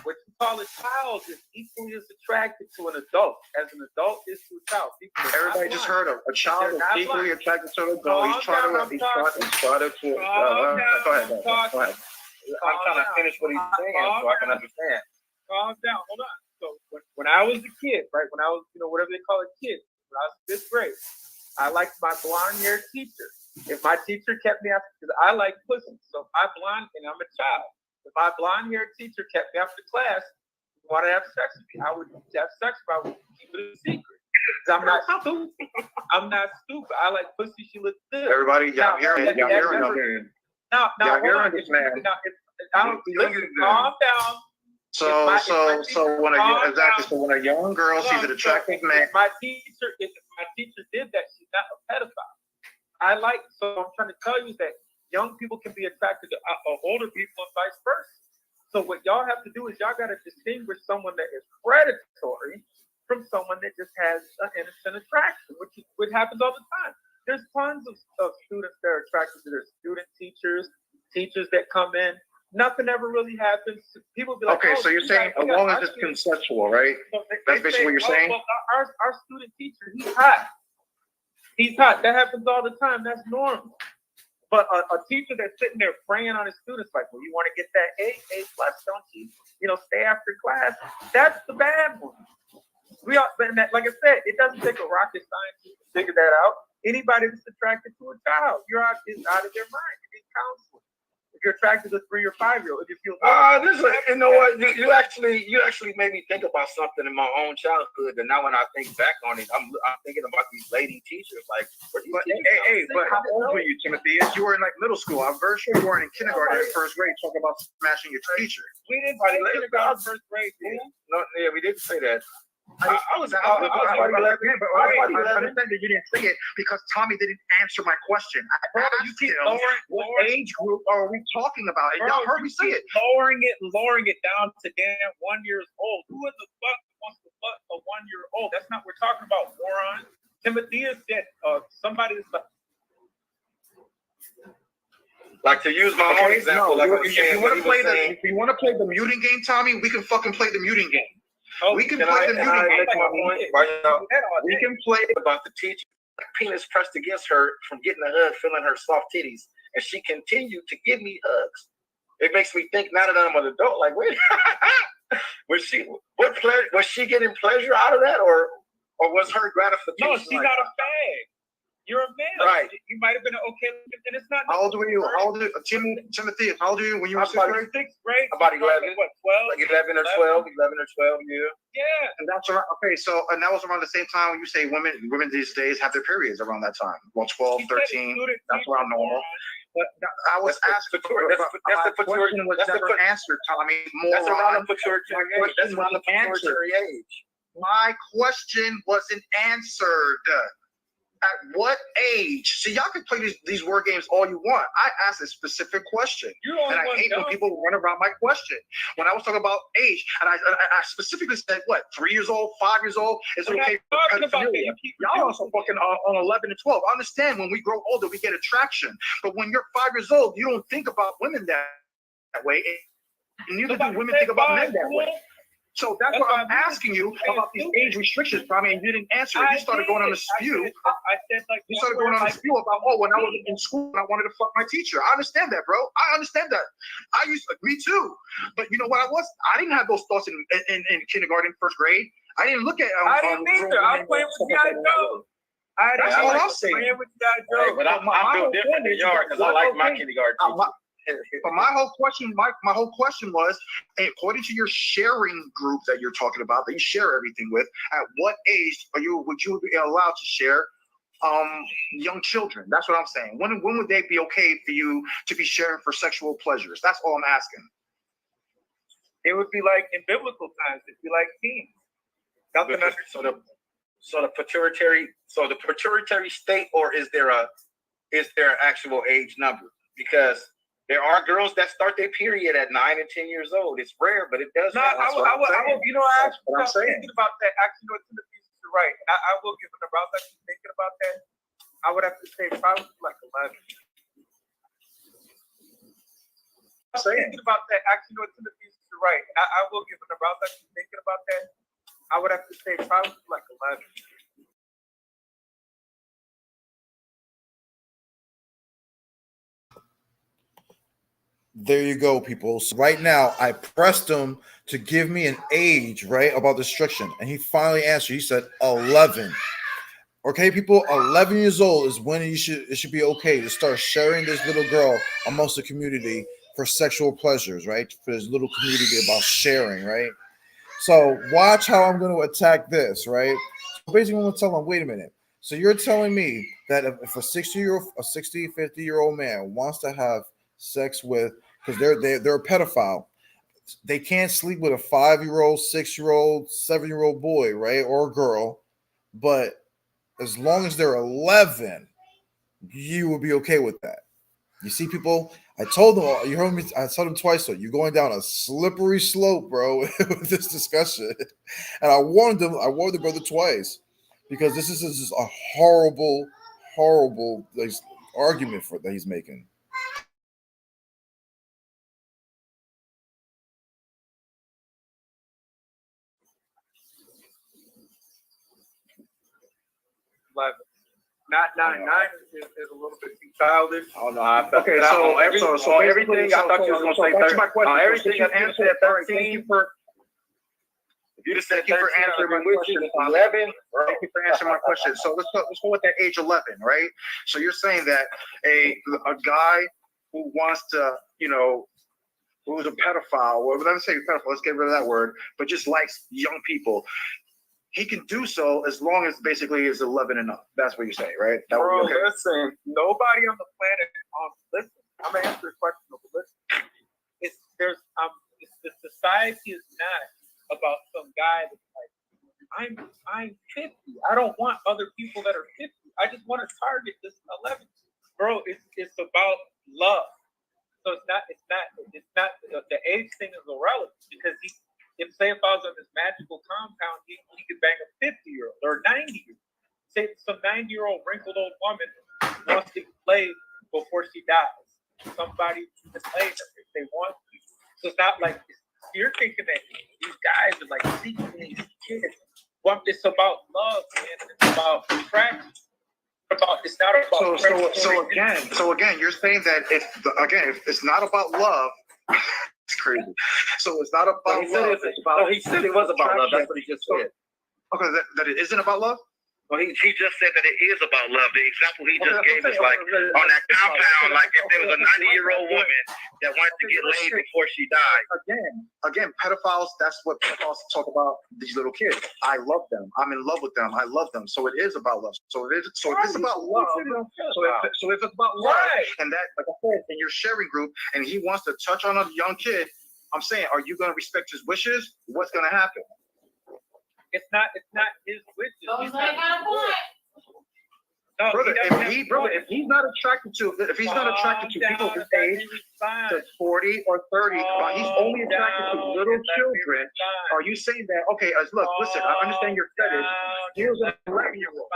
What you call a child is equally as attracted to an adult as an adult is to a child.
Everybody just heard a child is equally attracted to an adult. He's trying to. Go ahead.
I'm trying to finish what he's saying so I can understand.
Calm down. Hold on. So when I was a kid, right? When I was, whatever they call a kid, when I was in 5th grade, I liked my blonde-haired teacher. If my teacher kept me after, because I like pussy, so if I blonde and I'm a child. If my blonde-haired teacher kept me after class, wanted to have sex with me, I would have sex with her. I would keep it a secret. Because I'm not stupid. I'm not stupid. I like pussy. She looks good.
Everybody, y'all hearing
Now,
this man.
Calm down.
So when a young girl sees an attractive man,
if my teacher did that, she's not a pedophile. So I'm trying to tell you that young people can be attracted to older people and vice versa. So what y'all have to do is y'all got to distinguish someone that is predatory from someone that just has an innocent attraction, which happens all the time. There's tons of students that are attracted to their student teachers that come in. Nothing ever really happens. People be like,
okay, so you're saying as long as it's consensual, right? So that's basically what you're saying?
Well, our student teacher, he's hot. He's hot. That happens all the time. That's normal. But a teacher that's sitting there preying on his students, like, well, you want to get that A+, don't you? Stay after class. That's the bad one. Like I said, it doesn't take a rocket scientist to figure that out. Anybody that's attracted to a child, is out of their mind. You need counseling. If you're attracted to a 3 or 5-year-old, if you feel
you know what? You actually made me think about something in my own childhood, and now when I think back on it, I'm thinking about these lady teachers. Like,
but how old were you, Timothy? If you were in like middle school, I'm very sure you weren't in kindergarten or 1st grade talking about smashing your teacher.
We didn't say kindergarten, 1st grade.
No, yeah, we didn't say that.
I understand that you didn't say it because Tommy didn't answer my question. I asked him, what age group are we talking about? And y'all heard me say it.
Lowering it down to damn 1 year old. Who in the fuck wants to fuck a 1-year-old? That's not what we're talking about, moron. Timothy said, somebody is
like to use my own example.
No,
like
if you want to play the muting game, Tommy, we can fucking play the muting game. We can play the muting game.
We can play about the teacher penis pressed against her from getting a hug, feeling her soft titties, and she continued to give me hugs. It makes me think now that I'm an adult, like, wait, was she getting pleasure out of that, or was her gratification?
No, she's not a fag. You're a male.
Right.
You might have been okay, and it's not.
How old were you? How old are Timothy? How old are you when you were
sixth grade?
About 11.
What, 12?
Like 11 or 12, 11 or 12, yeah.
Yeah.
And that's around, okay. So, and that was around the same time when you say women these days have their periods around that time. Well, 12, 13. That's around normal. But I was asking.
That's the question
was never answered, Tommy.
That's around the pituitary age. That's around the pituitary age.
My question wasn't answered. At what age? See, y'all can play these word games all you want. I asked a specific question, and I hate when people run around my question. When I was talking about age, and I specifically said, what, 3 years old, 5 years old? Is it okay for pedophilia? Y'all also fucking on 11 and 12. I understand when we grow older, we get attraction. But when you're 5 years old, you don't think about women that way. And neither do women think about men that way. So that's what I'm asking you about these age restrictions, Tommy, and you didn't answer it. You started going on a spew. You started going on a spew about, when I was in school and I wanted to fuck my teacher. I understand that, bro. I understand that. Me too. But you know what I didn't have those thoughts in kindergarten, first grade. I didn't look at.
I didn't either. I was playing with G.I. Joe.
That's what I'm saying.
Playing with G.I. Joe.
But I'm built different than yours because I like my kindergarten teacher.
But my whole question was, according to your sharing group that you're talking about, that you share everything with, at what age would you be allowed to share young children? That's what I'm saying. When would they be okay for you to be sharing for sexual pleasures? That's all I'm asking.
It would be like in biblical times. It'd be like teens. Nothing under.
So the pituitary state, or is there an actual age number? Because there are girls that start their period at 9 and 10 years old. It's rare, but it does.
No, I will. I was thinking about that. Actually, no, Timothy, you're right. I will give it a route. Actually thinking about that. I would have to say probably like 11. Thinking about that. Actually, no, Timothy, you're right. I will give it a route. Actually thinking about that. I would have to say probably like 11.
There you go, people. So right now, I pressed him to give me an age, right, about restriction, and he finally answered. He said 11. Okay, people, 11 years old is when it should be okay to start sharing this little girl amongst the community for sexual pleasures, right? For this little community about sharing, right? So watch how I'm going to attack this, right? So basically, I'm going to tell them, wait a minute. So you're telling me that if a 50-year-old man wants to have sex with, because they're a pedophile, they can't sleep with a 5-year-old, 6-year-old, 7-year-old boy, right, or girl, but as long as they're 11, you will be okay with that. You see, people, I told them, you heard me, I told them twice, so you're going down a slippery slope, bro, with this discussion. And I warned the brother twice, because this is just a horrible argument that he's making.
Not 9 is a little bit too childish.
Oh no! Okay, so everything. I thought you was gonna say 13. Everything you answered at 13. You just said 13 for answering my question. 11.
Thank you for answering my question. So let's go with that age 11, right? So you're saying that a guy who wants to, who's a pedophile, or let's say pedophile, let's get rid of that word, but just likes young people, he can do so as long as basically is 11 and up. That's what you say, right? That
Bro,
would be okay.
Listen, nobody on the planet. Listen, I'm gonna answer the question, but listen, the society is not about some guy that's like, I'm 50. I don't want other people that are 50. I just want to target this 11. Bro, it's about love. So it's not the age thing is irrelevant, because if I was on this magical compound, he could bang a 50-year-old or a 90-year-old. say some 90-year-old wrinkled old woman wants to play before she dies. Somebody can play her if they want to. So it's not like you're thinking that these guys are like seeking these kids. Well, it's about love, man. It's about attraction. It's not about
so again, you're saying that if it's not about love, it's crazy. So it's not about love.
He said it was about love. That's what he just said.
Okay, that it isn't about love.
Well, he just said that it is about love. The example he just gave is like on that compound, like if there was a 90-year-old woman that wanted to get laid before she died.
Again, pedophiles, that's what pedophiles talk about, these little kids. I love them. I'm in love with them. I love them. So it is about love. So if it's about love, so if it's about love, and that, like I said, in your sharing group, and he wants to touch on a young kid, I'm saying, are you going to respect his wishes? What's going to happen?
It's not his wishes.
Those ain't got a point.
No,
brother, if he's not attracted to people his age, to 40 or 30, he's only attracted to little children. Are you saying that? Okay, look, listen, I understand your fetish. Here's an 11-year-old.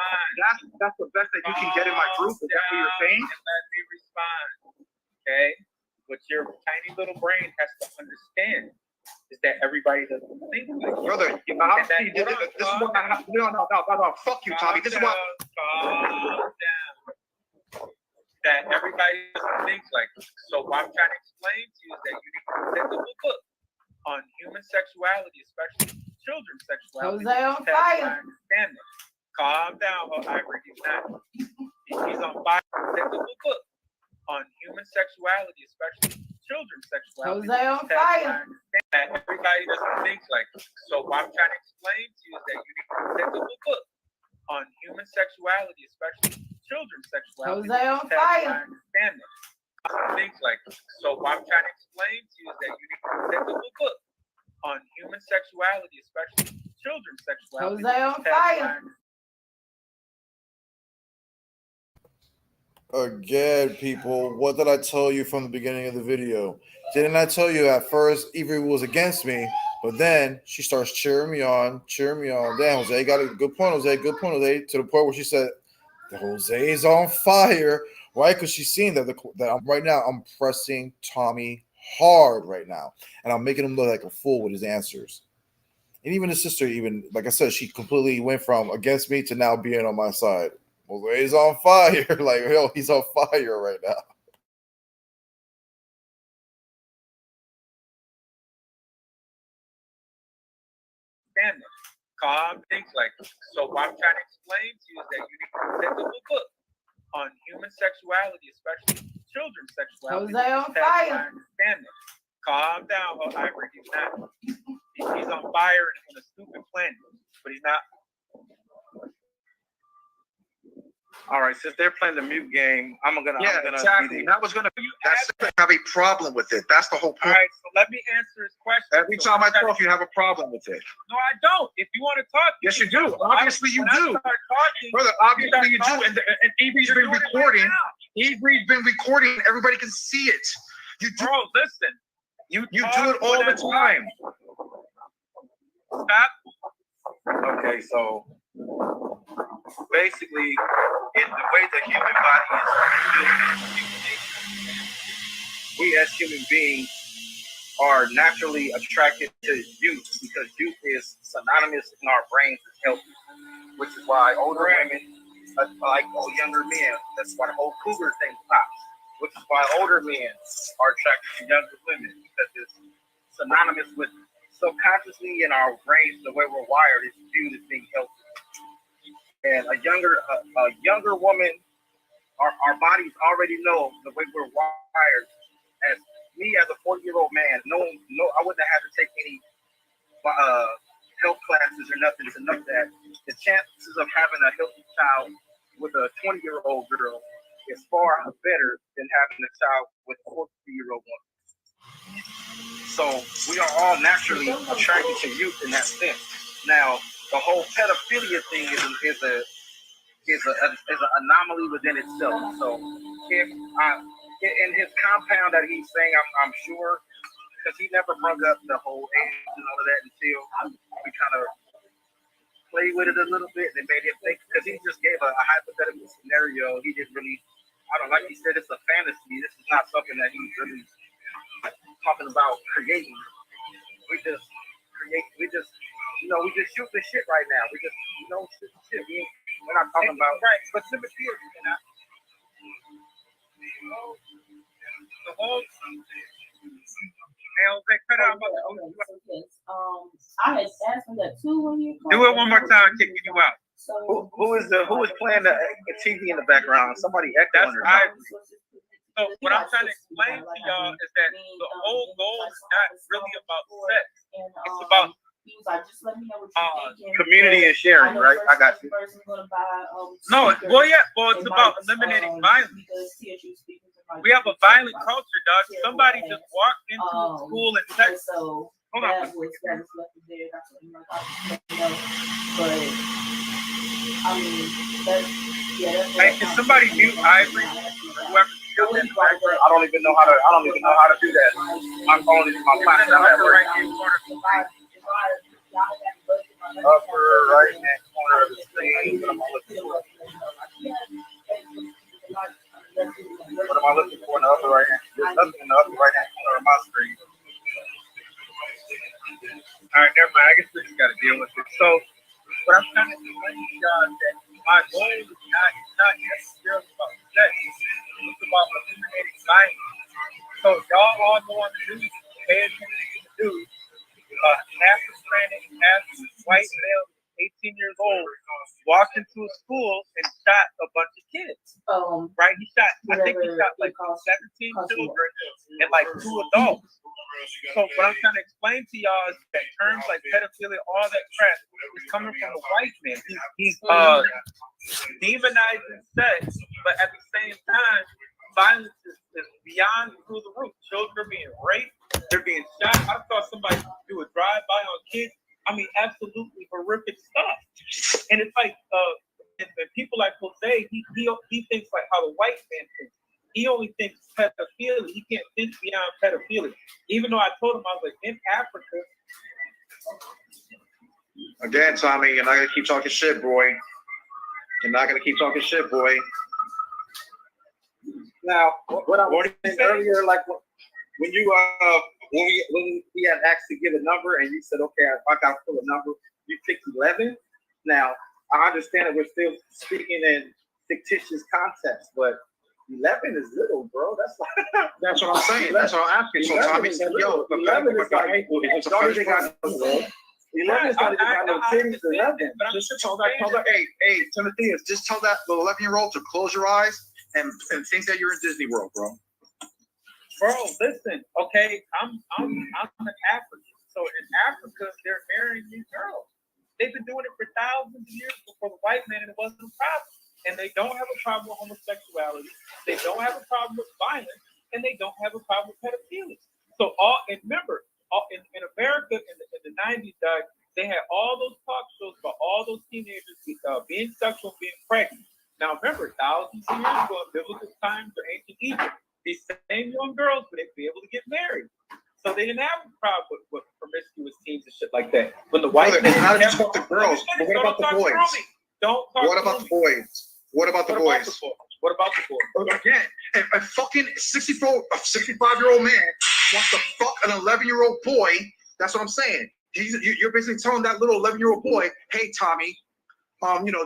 That's the best that you can get in my group. Is that what you're saying?
Let me respond. Okay, what your tiny little brain has to understand is that everybody doesn't think like you.
Brother, this is what I have. No, fuck you, Tommy. This is what.
That everybody doesn't think like you. So what I'm trying to explain to you is that you need to pick up a book on human sexuality, especially children's sexuality.
Jose on fire.
Understand that. Calm down, Ivory. He's not. He's on fire. Pick up a book on human sexuality, especially children's sexuality.
Jose on fire.
That everybody doesn't think like you. So what I'm trying to explain to you is that you need to pick up a book on human sexuality, especially children's sexuality.
Jose on fire.
Understand that. Things like you. So what I'm trying to explain to you is that you need to pick up a book on human sexuality, especially children's sexuality.
Jose on fire.
Again, people, what did I tell you from the beginning of the video? Didn't I tell you at first Avery was against me, but then she starts cheering me on. Damn, Jose got a good point, Jose, to the point where she said, Jose is on fire, right? Because she's seeing that I'm pressing Tommy hard right now, and I'm making him look like a fool with his answers. And even his sister, like I said, she completely went from against me to now being on my side. Jose's on fire. Like, yo, he's on fire right now.
Calm things like so. What I'm trying to explain to you is that you need to pick up a book on human sexuality, especially children's sexuality.
Jose on fire.
Understand that. Calm down, Ivory. He's not. He's on fire on a stupid planet, but he's not.
All right, since they're playing the mute game, I'm gonna
exactly. That was gonna be. I have a problem with it. That's the whole point.
All right, so let me answer his question.
Every time I talk, you have a problem with it.
No, I don't. If you want to talk,
yes, you do. Obviously, you do, brother. Obviously, you do. And Avery's been recording. Avery's been recording. Everybody can see it. You do.
Bro, listen.
You do it all the time.
Stop.
Okay, so basically, in the way the human body is built, we as human beings are naturally attracted to youth because youth is synonymous in our brains with healthy, which is why older women like younger men. That's why the whole cougar thing pops, which is why older men are attracted to younger women because it's synonymous with subconsciously in our brains, the way we're wired is viewed as being healthy. And a younger woman, our bodies already know the way we're wired. As me as a 40-year-old man, I wouldn't have had to take any health classes or nothing to know that the chances of having a healthy child with a 20-year-old girl is far better than having a child with a 40-year-old woman. So we are all naturally attracted to youth in that sense. Now, the whole pedophilia thing is an anomaly within itself. So if in his compound that he's saying, I'm sure, because he never brought up the whole age and all of that until we kind of play with
with it a little bit. They made him think because he just gave a hypothetical scenario. He didn't really. I don't like he said it's a fantasy. This is not something that he's really talking about creating. We just create. We just shoot the shit right now. We just shoot the shit. We're not talking about right. But Timothy,
the whole. Hey, cut out.
I had asked him that too when you
do it one more time, kicking you out.
So
who is playing the TV in the background? Somebody echoing.
So what I'm trying to explain to y'all is that the whole goal is not really about sex. It's about
community and sharing, right? I got you.
No, well, yeah, well, it's about eliminating violence. We have a violent culture, dog. Somebody just walked into a school and text. Hold on. Hey, can somebody mute Ivory? Whoever.
I don't even know how to do that. My phone is my phone. Upper right hand corner of the screen. What am I looking for in the upper right hand? There's nothing in the upper right hand corner of my screen.
All right, never mind. I guess we just got to deal with it. So, what I'm trying to explain to y'all is that my goal is not necessarily about sex. It's about eliminating violence. So, y'all all go on the news, pay attention to the news. Half Hispanic, half white male, 18 years old, walked into a school and shot a bunch of kids. Right? I think he shot like 17 children and like 2 adults. So what I'm trying to explain to y'all is that terms like pedophilia, all that crap is coming from the white man. He's demonizing sex, but at the same time, violence is beyond through the roof. Children are being raped, they're being shot. I saw somebody do a drive-by on kids. I mean, absolutely horrific stuff. And it's like, and people like Jose, he thinks like how the white man thinks. He only thinks pedophilia. He can't think beyond pedophilia. Even though I told him, I was like, in Africa.
Again, Tommy, you're not gonna keep talking shit, boy. You're not gonna keep talking shit, boy.
Now, what I was saying earlier, like when you when we had asked to give a number and you said, okay, if I got to pull a number, you picked 11. Now, I understand that we're still speaking in fictitious context, but 11 is little, bro. That's
what I'm saying. That's what I'm asking. So Tommy said, yo,
11 is like, don't even got no 11 is not even got no titties. 11.
Just tell that, hey, Timothy, just tell that the 11-year-old to close your eyes and think that you're in Disney World, bro.
Bro, listen, okay, I'm an African. So in Africa, they're marrying these girls. They've been doing it for thousands of years before the white man, and it wasn't a problem. And they don't have a problem with homosexuality. They don't have a problem with violence, and they don't have a problem with pedophilia. So remember, in America in the 90s, they had all those talk shows about all those teenagers being sexual, being pregnant. Now remember, thousands of years ago, in biblical times or ancient Egypt, these same young girls would be able to get married. So they didn't have a problem with promiscuous teens and shit like that. When the white
men not just about the girls, but what about the boys? What about the boys? What about the boys?
What about the boys?
Again, a fucking 65-year-old man wants to fuck an 11-year-old boy. That's what I'm saying. You're basically telling that little 11-year-old boy, hey, Tommy,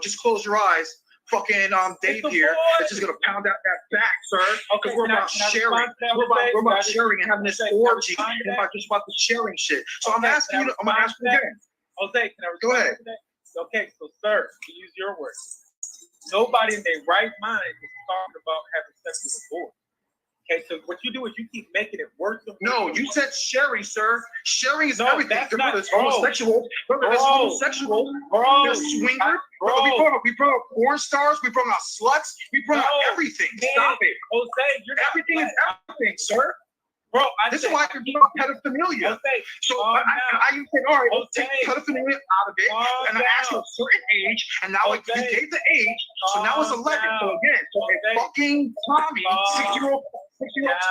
just close your eyes. Fucking Dave here is just gonna pound out that back, sir. Because we're about sharing. We're about sharing and having this orgy. And about the sharing shit. So I'm asking you. I'm gonna ask you again.
Jose, can I respond?
Go ahead.
Okay, so sir, to use your words, nobody in their right mind is talking about having sex with a boy. Okay, so what you do is you keep making it worse and worse.
No, you said sharing, sir. Sharing is everything. There's
homosexual.
There's homosexual. There's swinger. We brought up porn stars. We brought out sluts. We brought out everything. Stop it.
Jose,
everything is everything, sir.
Bro,
this is why I can talk pedophilia. So I can say, all right, let's take pedophilia out of it, and I asked you a certain age, and now you gave the age, so now it's 11. So again, so a fucking Tommy, 6-year-old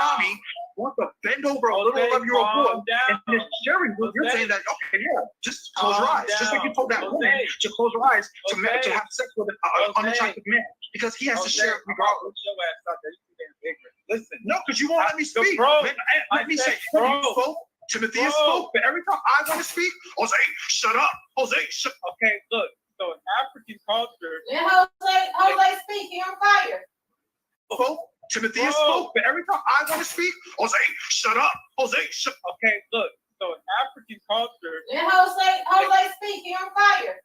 Tommy wants to bend over a little 11-year-old boy, and this sharing group, you're saying that, okay, yeah, just close your eyes. Just like you told that woman to close her eyes to have sex with an unattractive man, because he has to share regardless.
Listen,
no, because you won't let me speak. Let me say, Timothy has spoke, but every time I want to speak, Jose, shut up. Jose, shut up.
Okay, look, so in African culture.
Let Jose speak, he on fire.
Timothy has spoke, but every time I want to speak, Jose, shut up. Jose, shut up.
Okay, look, so in African culture.
Let Jose speak, he on fire.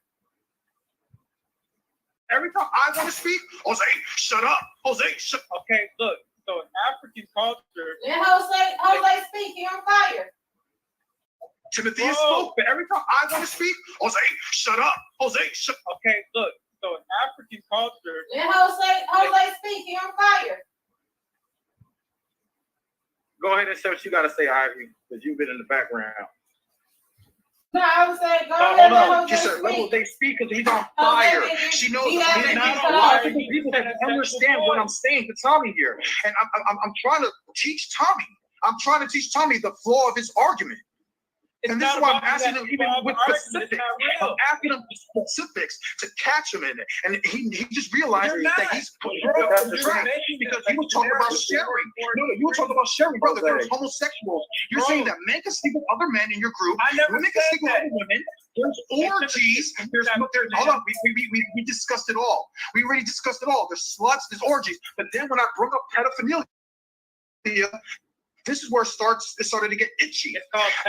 Every time I want to speak, Jose, shut up. Jose, shut up.
Okay, look, so in African culture.
Let Jose speak, he on fire.
Timothy has spoke, but every time I want to speak, Jose, shut up. Jose, shut up.
Okay, look, so in African culture.
Let Jose speak, he on fire.
Go ahead and say what you got to say, Ivy, because you've been in the background.
No, I was saying, go ahead, let Jose
let
speak.
Jose speak because he's on fire. She knows he's not on fire. People that understand what I'm saying to Tommy here. And I'm trying to teach Tommy. I'm trying to teach Tommy the flaw of his argument. And this is why I'm asking him even with specifics. I'm asking him specifics to catch him in it. And he just realizes that he's trapped because he was talking about sharing. No, you were talking about sharing, brother. There's homosexuals. You're saying that men can sleep with other men in your group. Women can sleep with other women. There's orgies. Hold on. We discussed it all. We already discussed it all. There's sluts, there's orgies. But then when I brought up pedophilia, this is where it started to get itchy.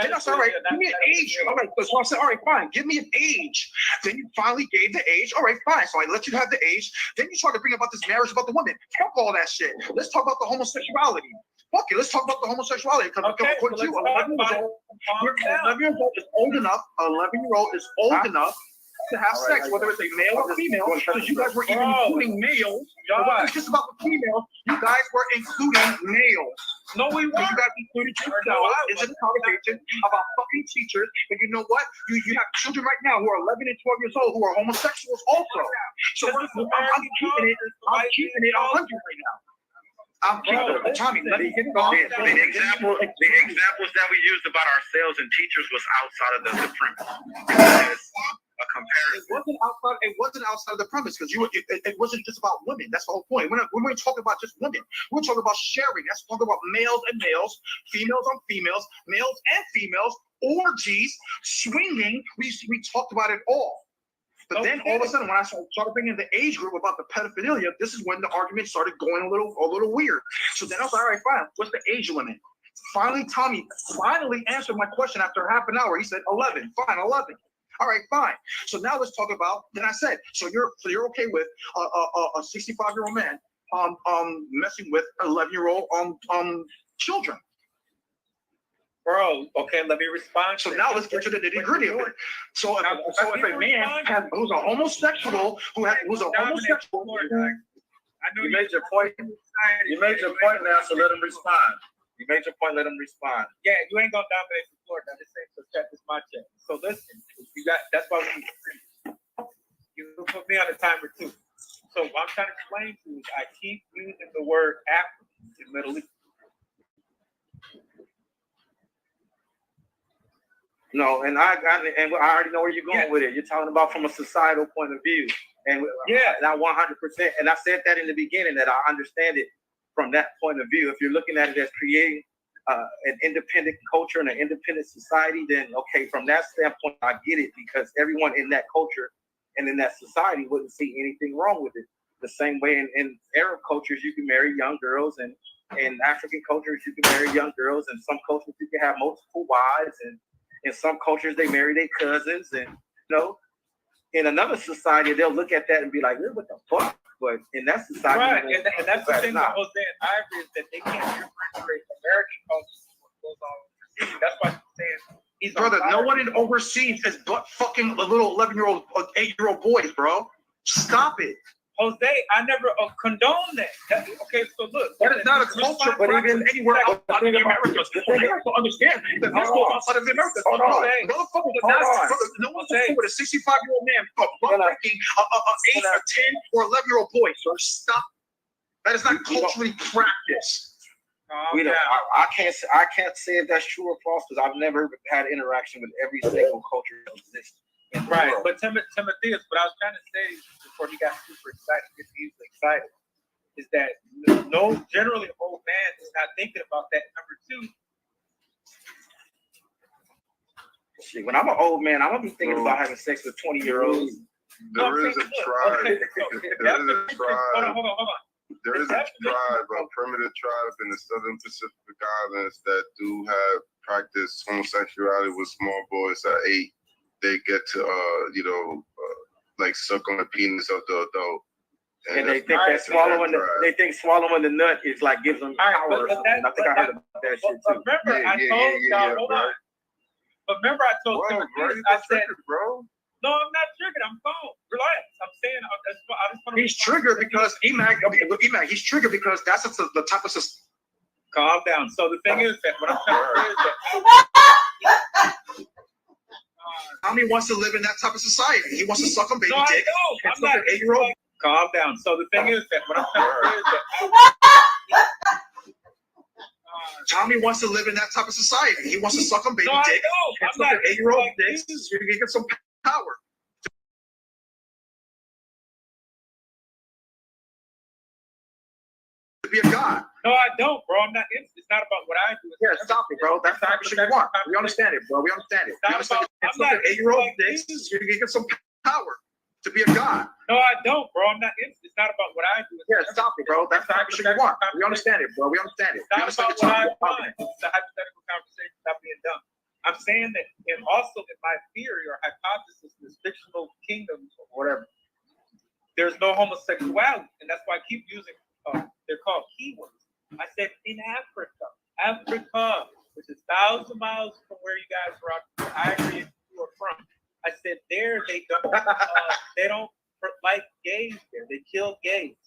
Then I said, all right, give me an age. All right, so I said, all right, fine, give me an age. Then you finally gave the age. All right, fine. So I let you have the age. Then you tried to bring about this marriage about the women. Fuck all that shit. Let's talk about the homosexuality. Fuck it, let's talk about the homosexuality. Because according to you, 11 years old is old enough. 11-year-old is old enough to have sex, whether it's a male or female, because you guys were even including males. It wasn't just about the females. You guys were including males.
No, we weren't.
You guys included yourselves into the conversation about fucking teachers. And you know what? You have children right now who are 11 and 12 years old who are homosexuals also. So I'm keeping it 100 right now. I'm keeping it. Tommy, let me get it on.
The examples that we used about ourselves and teachers was outside of the premise. A comparison.
It wasn't outside of the premise because it wasn't just about women. That's the whole point. We're not talking about just women. We're talking about sharing. That's talking about males and males, females on females, males and females, orgies, swinging. We talked about it all. But then all of a sudden, when I started bringing the age group about the pedophilia, this is when the argument started going a little weird. So then I was like, all right, fine. What's the age limit? Finally, Tommy answered my question after half an hour. He said 11. Fine, 11. All right, fine. So now let's talk about. Then I said, so you're okay with a 65-year-old man messing with 11-year-old children?
Bro, okay, let me respond.
So now let's get to the nitty-gritty of it. So if a man who's a homosexual who's a homosexual.
I know you made your point. You made your point now, so let him respond. You made your point, let him respond.
Yeah, you ain't gonna dominate the floor. Now this ain't so check, this my check. So listen, that's why you put me on a timer too. So what I'm trying to explain to you is I keep using the word African in Middle East.
No, and I already know where you're going with it. You're talking about from a societal point of view. And not 100%. And I said that in the beginning that I understand it from that point of view. If you're looking at it as creating an independent culture and an independent society, then okay, from that standpoint, I get it, because everyone in that culture and in that society wouldn't see anything wrong with it. The same way in Arab cultures, you can marry young girls, and in African cultures, you can marry young girls, and some cultures you can have multiple wives, and in some cultures they marry their cousins, and in another society they'll look at that and be like, what the fuck? But in that society,
right, and that's the thing with Jose and Ivory is that they can't differentiate American culture from what goes on overseas. That's why I'm saying,
brother, no one in overseas is but fucking a little 11-year-old, 8-year-old boys, bro. Stop it.
Jose, I never condone that. Okay, so look.
That is not a culture, but even anywhere outside of the Americas. You have to understand that this goes outside of the Americas. Hold on. No one's with a 65-year-old man breaking a 8 or 10 or 11-year-old boy. So stop. That is not culturally practiced.
We don't. I can't say if that's true or false because I've never had interaction with every single culture that exists.
Right, but Timotheus, what I was trying to say before he got super excited, gets easily excited, is that generally an old man is not thinking about that. Number two,
shit, when I'm an old man, I'm gonna be thinking about having sex with 20-year-olds.
There is a tribe. There is a tribe.
Hold on.
There is a tribe, a primitive tribe in the southern Pacific Islands that do have practice homosexuality with small boys at 8. They get to, like suck on the penis of the adult.
And they think that swallowing the nut is like gives them power. And I think I heard about that shit too.
Remember, I told y'all, hold on. But remember, I told Timotheus, I said,
bro.
No, I'm not triggered. I'm calm. Relax. I'm saying I just want to.
He's triggered because Emac. He's triggered because that's the type of system.
Calm down. So the thing is that what I'm trying to say is that
Tommy wants to live in that type of society. He wants to suck on baby dick.
No, I'm not.
8-year-old.
Calm down. So the thing is that what I'm trying to say is that
Tommy wants to live in that type of society. He wants to suck on baby dick.
I'm
suck
not.
on 8-year-old dicks. You can get some power. To be a god.
No, I don't, bro. I'm not. It's not about what I do.
Yeah, stop it, bro. That's not what you want. We understand it, bro. We understand it. We understand it.
I'm not.
8-year-old dicks. You can get some power. To be a god.
No, I don't, bro. I'm not. It's not about what I do.
Yeah, stop it, bro. That's not what you want. We understand it, bro. We understand it.
It's not about what I want. It's a hypothetical conversation. Stop being dumb. I'm saying that, and also in my theory or hypothesis, this fictional kingdoms or whatever, there's no homosexuality, and that's why I keep using. They're called keywords. I said in Africa, which is 1,000 miles from where you guys are. I agree you are from. I said there they don't like gays there. They kill gays.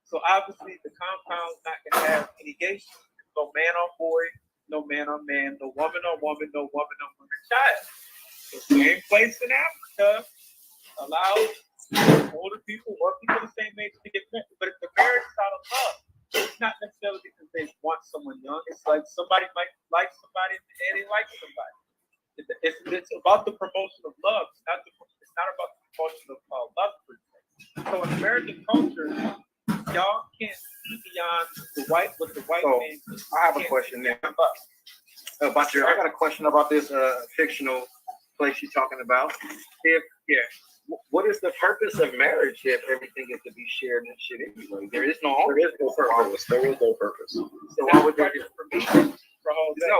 So obviously the compound's not gonna have any gays. No man on boy, no man on man, no woman on woman, no woman on woman child. The same place in Africa allows older people or people the same age to get married. But if the marriage is out of love, it's not necessarily because they want someone young. It's like somebody might like somebody and they like somebody. It's about the promotion of love. It's not about the promotion of love. So in American culture, y'all can't see beyond what the white man.
I have a question there I got a question about this fictional place you're talking about. What is the purpose of marriage if everything is to be shared and shit anyway? There is no purpose.
There is no purpose.
So why would there be? No.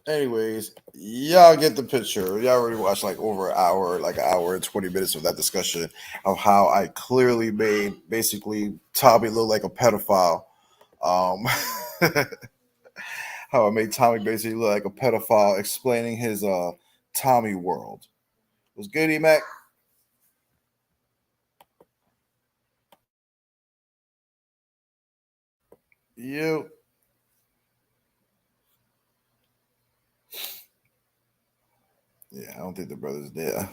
Anyways, y'all get the picture. Y'all already watched like over an hour and 20 minutes of that discussion of how I clearly made basically Tommy look like a pedophile. How I made Tommy basically look like a pedophile, explaining his Tommy world. Was good, E-Mac? You. Yeah, I don't think the brother's there.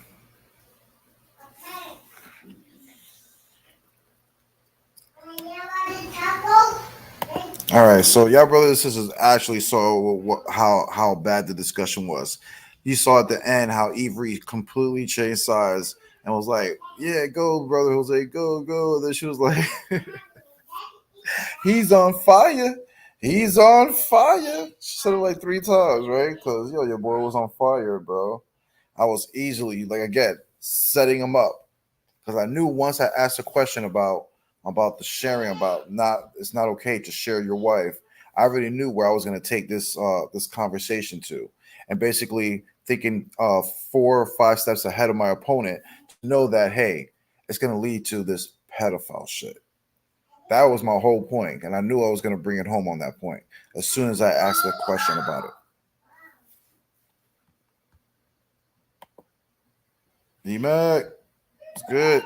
All right, so y'all brothers and sisters actually saw how bad the discussion was. You saw at the end how Avery completely changed sides and was like, "Yeah, go, brother Jose, go." Then she was like, "He's on fire. He's on fire." She said it like 3 times, right? Because your boy was on fire, bro. I was easily setting him up because I knew once I asked a question about the sharing, it's not okay to share your wife. I already knew where I was going to take this conversation to, and basically thinking 4 or 5 steps ahead of my opponent to know that, hey, it's going to lead to this pedophile shit. That was my whole point, and I knew I was going to bring it home on that point as soon as I asked a question about it. D-Mac, it's good.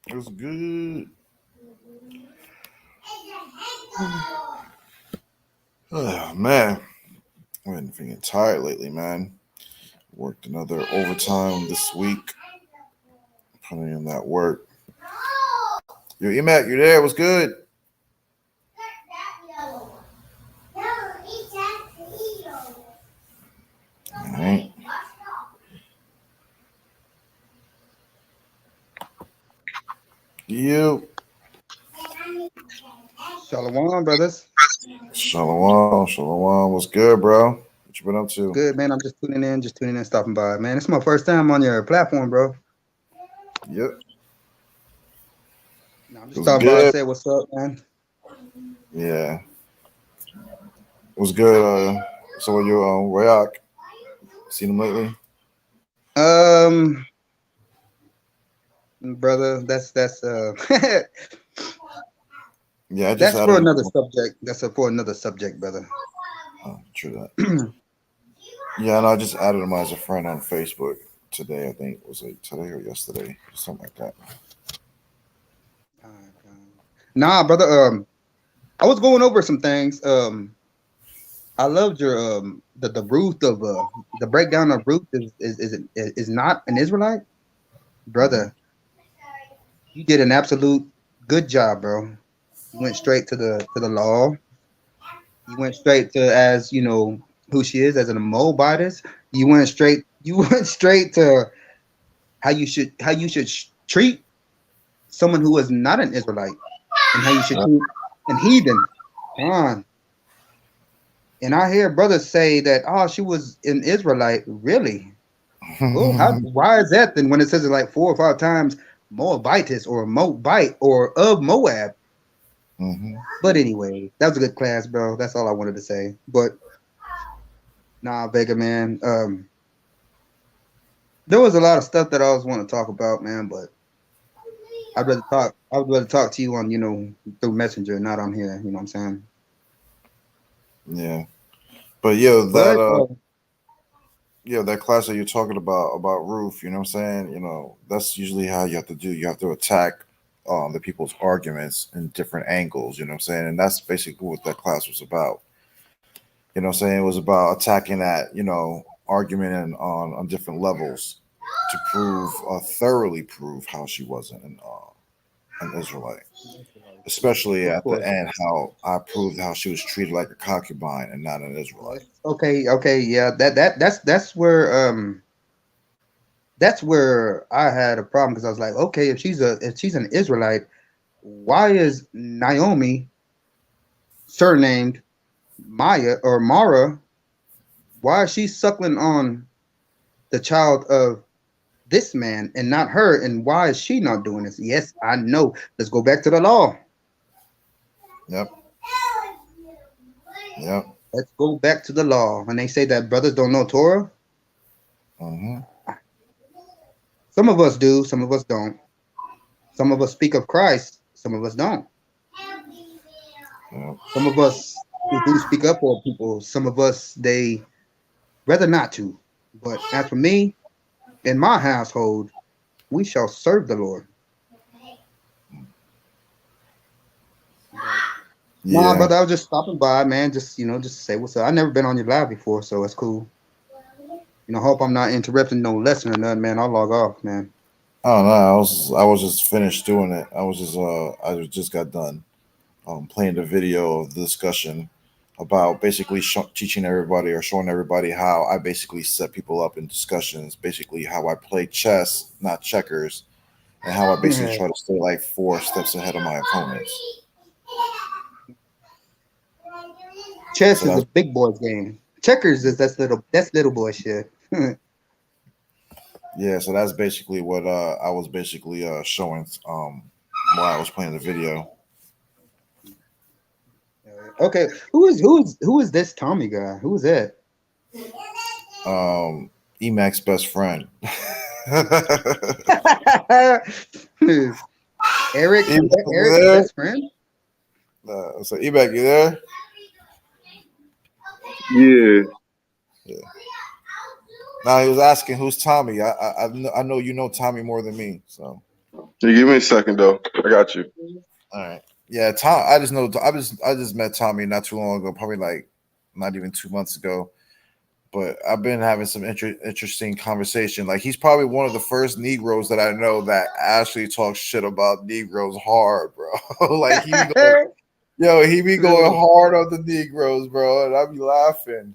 It was good. Oh, man. I've been feeling tired lately, man. Worked another overtime this week. Putting in that work. Yo, Emac, you there? What's good? All right. You.
Shalom, brothers.
Shalom, shalom. What's good, bro? What you been up to?
Good, man. I'm just tuning in, stopping by, man. It's my first time on your platform, bro.
Yep.
No, I'm just stopping by to say what's up, man.
Yeah. What's good? So you Rayak? Seen him lately?
Brother, that's
yeah,
that's for another subject. That's for another subject, brother.
Oh, true that. Yeah, and I just added him as a friend on Facebook today. I think was it today or yesterday, something like that.
Nah, brother. I was going over some things. I loved your the Ruth of the breakdown of Ruth is not an Israelite, brother. You did an absolute good job, bro. You went straight to the law. You went straight to, as you know, who she is as a Moabitess. You went straight to how you should treat someone who is not an Israelite, and how you should treat an heathen. Come on. And I hear brothers say that, oh, she was an Israelite. Really? Well, why is that then when it says it like 4 or 5 times, Moabitess or Moabite or of Moab? But anyway, that was a good class, bro. That's all I wanted to say. But nah, Vega, man. There was a lot of stuff that I always want to talk about, man, but I would rather talk to you on, through Messenger, not on here, you know what I'm saying?
Yeah. But that class that you're talking about Ruth, you know what I'm saying? That's usually how you have to do. You have to attack the people's arguments in different angles, you know what I'm saying? And that's basically what that class was about. You know what I'm saying? It was about attacking that, argument and on different levels to thoroughly prove how she wasn't an Israelite. Especially at the end, how I proved how she was treated like a concubine and not an Israelite.
Okay, yeah. That's where I had a problem, because I was like, okay, if she's an Israelite, why is Naomi surnamed Maya or Mara? Why is she suckling on the child of this man and not her? And why is she not doing this? Yes, I know. Let's go back to the law.
Yep.
Let's go back to the law. And they say that brothers don't know Torah. Some of us do, some of us don't. Some of us speak of Christ, some of us don't. Some of us do speak up for people. Some of us, they rather not to. But as for me, in my household, we shall serve the Lord.
Yeah.
Nah, brother, I was just stopping by, man. Just to say what's up. I've never been on your live before, so it's cool. Hope I'm not interrupting no lesson or nothing, man. I'll log off, man.
Oh no, I was just finished doing it. I just got done playing the video of the discussion about basically teaching everybody or showing everybody how I basically set people up in discussions, basically how I play chess, not checkers, and how I basically try to stay like 4 steps ahead of my opponents.
Chess is a big boy's game. Checkers is that's little boy shit.
Yeah, so that's basically what I was basically showing while I was playing the video.
Okay, who is this Tommy guy? Who is that?
Emac's best friend.
Eric's best friend.
So Emac, you there?
Yeah.
Now he was asking who's Tommy. I know you know Tommy more than me, so.
Yeah, give me a second though. I got you.
All right. Yeah, Tom. I just met Tommy not too long ago, probably like not even 2 months ago. but I've been having some interesting conversation. Like he's probably one of the first Negroes that I know that actually talks shit about Negroes hard, bro. Like he be going, he be going hard on the Negroes, bro, and I be laughing.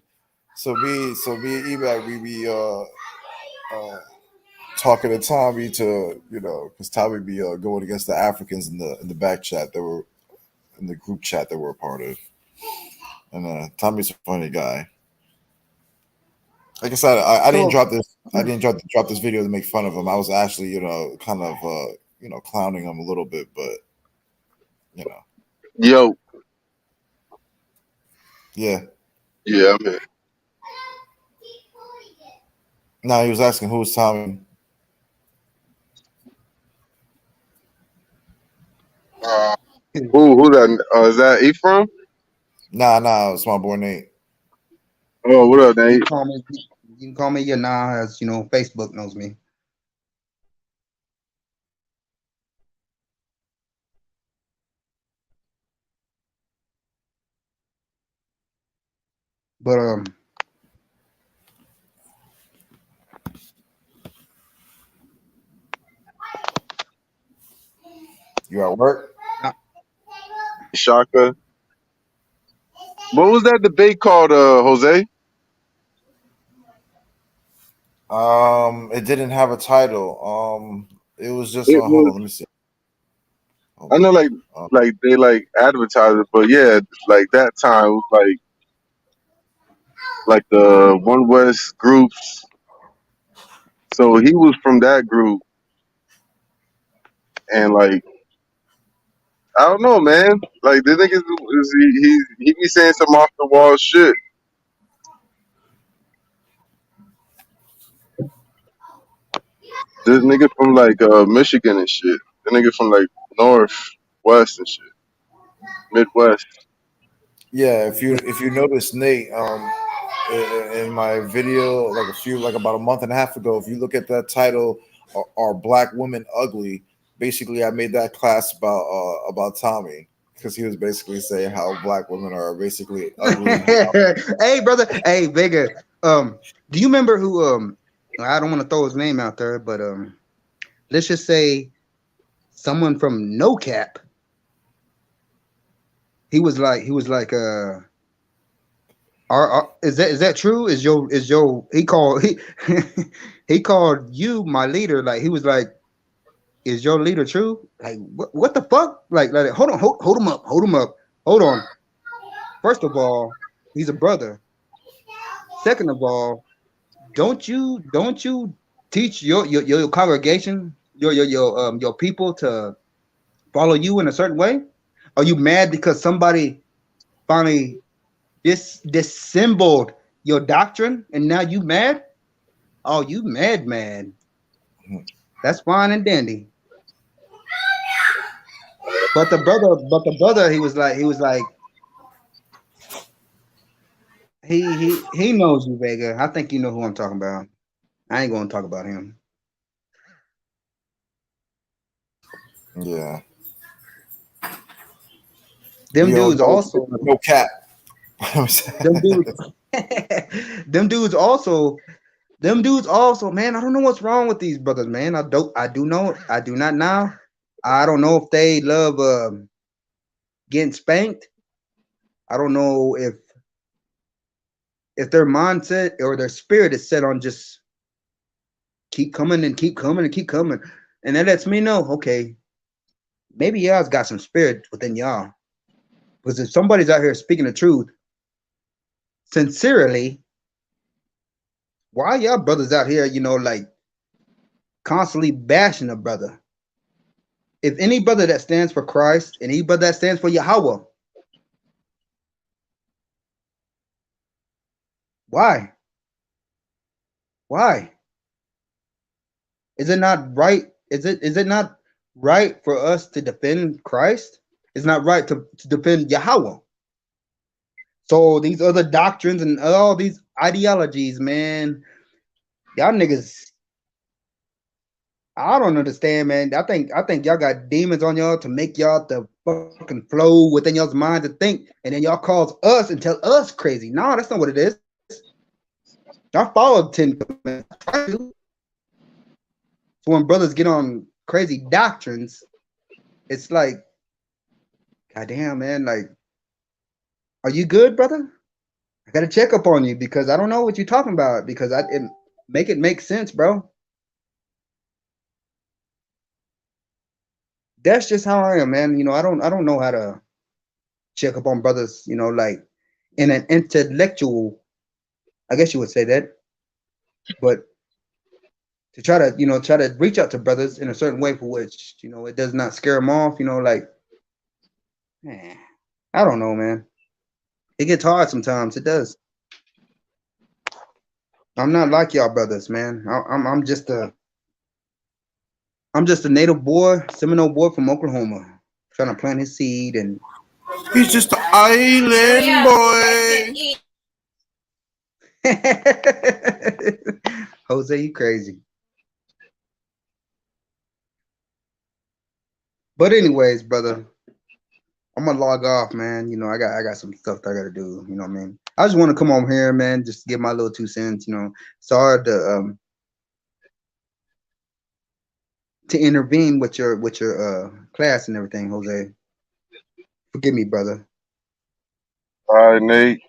So me and E-Mac, we be talking to Tommy to, because Tommy be going against the Africans in the back chat that were in the group chat that we're a part of. And Tommy's a funny guy. Like I said, I didn't drop this. I didn't drop this video to make fun of him. I was actually, kind of, clowning him a little bit, but,
Yo.
Yeah.
Yeah, I'm in.
No, he was asking who's Tommy.
Who that? Is that Ephraim?
Nah, it's my boy Nate.
Oh, what up, Nate?
You can call me Yana, as Facebook knows me. But
you at work?
Shaka. What was that debate called, Jose?
It didn't have a title. It was just hold on, let me see.
I know, like they advertised it, but yeah, like that time it was like the One West groups. So he was from that group, and like I don't know, man. Like this nigga he be saying some off the wall shit. This nigga from Michigan and shit. The nigga from North, West and shit. Midwest.
Yeah, if you notice, Nate, in my video, about a month and a half ago, if you look at that title, "Are Black Women Ugly?" Basically, I made that class about Tommy, because he was basically saying how Black women are basically ugly.
Hey, brother. Hey, Vega. Do you remember who? I don't want to throw his name out there, but let's just say someone from No Cap. He was like, is that true? He called you my leader. Like he was like, is your leader true? Like what the fuck? Like hold him up. Hold on. First of all, he's a brother. Second of all, don't you teach your congregation, your people to follow you in a certain way? Are you mad because somebody finally dissembled your doctrine and now you mad? Oh, you mad, man. That's fine and dandy. But the brother, he was like, he knows you, Vega. I think you know who I'm talking about. I ain't gonna talk about him.
Yeah.
Them dudes also
No cap.
them dudes also, man. I don't know what's wrong with these brothers, man. I do not know. I don't know if they love getting spanked. I don't know if their mindset or their spirit is set on just keep coming and keep coming and keep coming. And that lets me know, okay, maybe y'all's got some spirit within y'all. Because if somebody's out here speaking the truth sincerely, why y'all brothers out here, constantly bashing a brother? If any brother that stands for Christ, any brother that stands for Yahweh, why? Is it not right? Is it not right for us to defend Christ? It's not right to defend Yahweh. So these other doctrines and all these ideologies, man, y'all niggas, I don't understand, man. I think y'all got demons on y'all to make y'all the fucking flow within y'all's mind to think, and then y'all calls us and tell us crazy. No, that's not what it is. I follow 10 Commandments. I do. So when brothers get on crazy doctrines, it's like, goddamn, man, like, are you good, brother? I gotta check up on you because I don't know what you're talking about because make it make sense, bro. That's just how I am, man. You know, I don't know how to check up on brothers, you know, like in an intellectual, I guess you would say that, but to try to reach out to brothers in a certain way for which, you know, it does not scare them off, you know, like, man, I don't know, man. It gets hard sometimes. It does. I'm not like y'all brothers, man. I'm just a native boy, Seminole boy from Oklahoma, trying to plant his seed, and
he's just an island boy.
Jose, you crazy. But anyways, brother, I'm gonna log off, man. You know, I got some stuff that I gotta do. You know what I mean? I just want to come over here, man, just give my little 2 cents. You know, sorry to intervene with your class and everything, Jose. Forgive me, brother.
All right, Nate.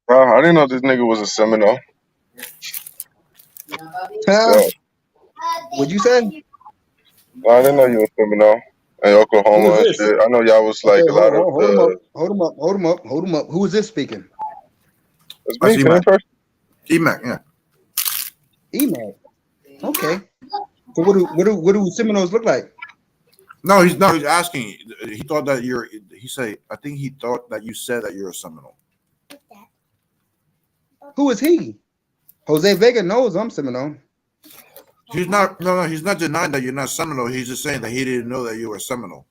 I didn't know this nigga was a Seminole.
What'd you say?
I didn't know you were Seminole in Oklahoma and shit. I know y'all was like a lot of.
Hold him up. Who is this speaking?
It's me, same person.
Emac, yeah.
Emac. Okay. So what do Seminoles look like?
No, he's asking. He thought that I think he thought that you said that you're a Seminole.
Who is he? Jose Vega knows I'm Seminole.
He's not. No, he's not denying that you're not Seminole. He's just saying that he didn't know that you were Seminole.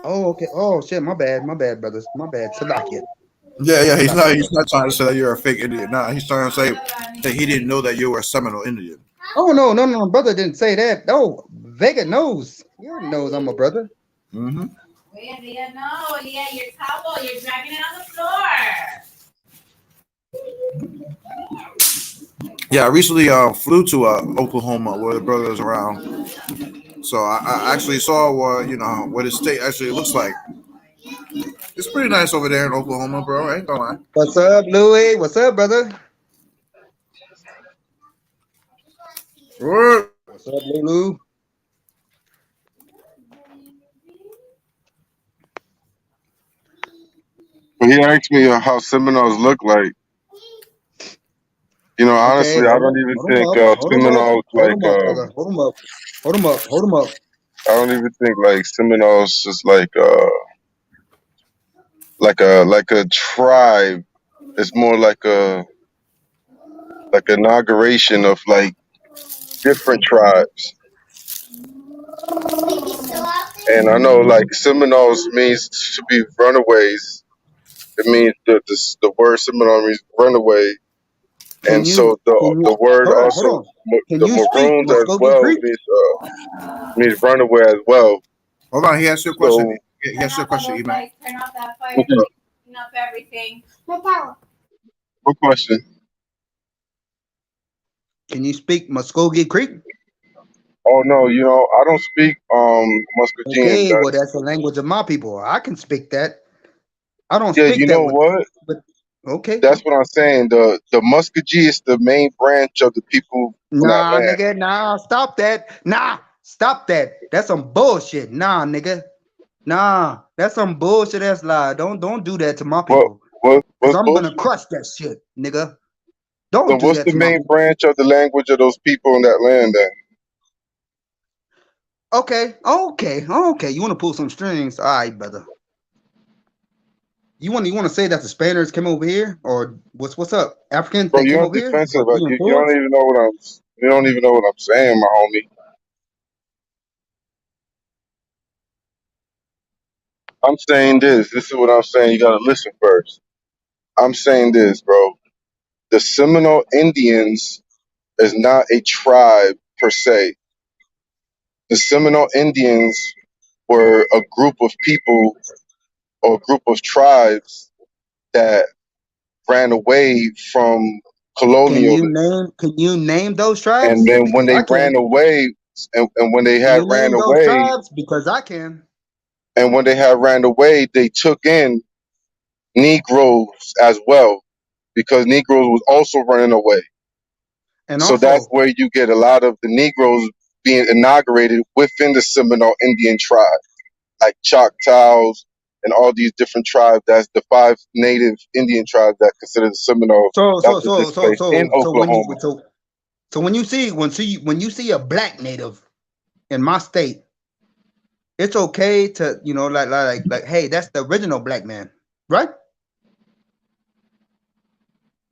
Oh, okay. Oh shit, my bad, brothers. My bad. Salakia.
Yeah. He's not trying to say that you're a fake Indian. Nah, he's trying to say that he didn't know that you were a Seminole Indian.
Oh no, brother didn't say that. No, Vega knows. He already knows I'm a brother.
Mm-hmm. Leah, no, Leah, your towel, you're dragging it on the floor.
Yeah, I recently flew to Oklahoma where the brother is around. So I actually saw what the state actually looks like. It's pretty nice over there in Oklahoma, bro. I ain't gonna lie.
What's up, Louis? What's up, brother? What's up, Lulu?
He asked me how Seminoles look like. You know, honestly, I don't even think Seminoles like.
Hold him up.
I don't even think like Seminoles is like a tribe. It's more like inauguration of like different tribes. And I know like Seminoles means to be runaways. It means the word Seminole means runaway. And so the word also the maroons as well means runaway as well.
Hold on, he asked you a question. He asked you a question, Emac.
Turn off that fire. Clean up everything.
What question?
Can you speak Muskogee Creek?
Oh no, I don't speak Muscogee.
Okay, well that's the language of my people. I can speak that. I don't
speak
that.
You know what?
But okay.
That's what I'm saying. The Muscogee is the main branch of the people.
Nah, nigga, nah, stop that. Nah, stop that. That's some bullshit. Nah, nigga. Nah, that's some bullshit ass lie. Don't do that to my people. Cause I'm gonna crush that shit, nigga. Don't do that.
What's the main branch of the language of those people in that land then?
Okay. You want to pull some strings? All right, brother. You want to say that the Spaniards came over here, or what's up? Africans
Bro, you're defensive. You don't even know what I'm saying, my homie. I'm saying this. This is what I'm saying. You gotta listen first. I'm saying this, bro. The Seminole Indians is not a tribe per se. The Seminole Indians were a group of people or a group of tribes that ran away from colonialism.
Can you name those tribes?
And then when they ran away, and when they had ran away,
tribes? Because I can.
And when they had ran away, they took in Negroes as well, because Negroes was also running away.
And
so
also,
that's where you get a lot of the Negroes being inaugurated within the Seminole Indian tribe, like Choctaws and all these different tribes. That's the 5 native Indian tribes that consider the Seminole.
So
in Oklahoma.
when you see a black native in my state, it's okay to, you know, like, hey, that's the original black man, right?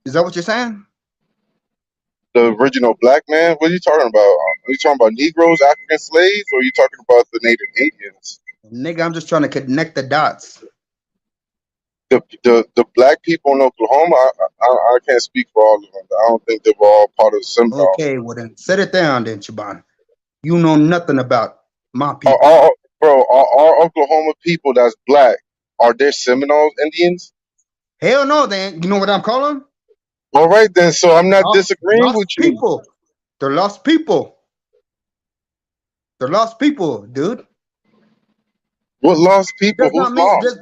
Is that what you're saying?
The original black man? What are you talking about? Are you talking about Negroes, African slaves, or are you talking about the native Indians?
Nigga, I'm just trying to connect the dots.
The black people in Oklahoma, I can't speak for all of them. I don't think they were all part of the Seminole.
Okay, well then set it down then, Shaban. You know nothing about my people.
Are Oklahoma people that's black, are they Seminoles Indians?
Hell no, then. You know what I'm calling them?
All right, then. So I'm not disagreeing with you.
People. They're lost people. They're lost people, dude.
What lost people? Who's lost?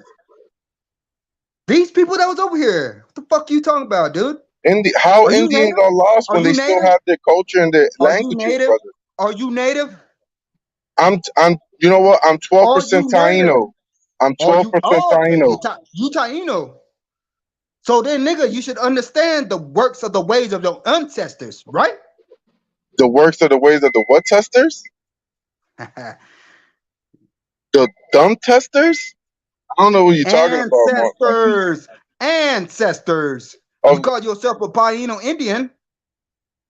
These people that was over here. What the fuck are you talking about, dude?
How Indians are lost when they still have their culture and their languages, brother?
Are you native?
I'm. You know what? I'm 12% Taino. I'm 12% Taino.
You Taino. So then, nigga, you should understand the works of the ways of your ancestors, right?
The works of the ways of the what testers? The dumb testers? I don't know what you're talking about.
Ancestors. You call yourself a Taino Indian.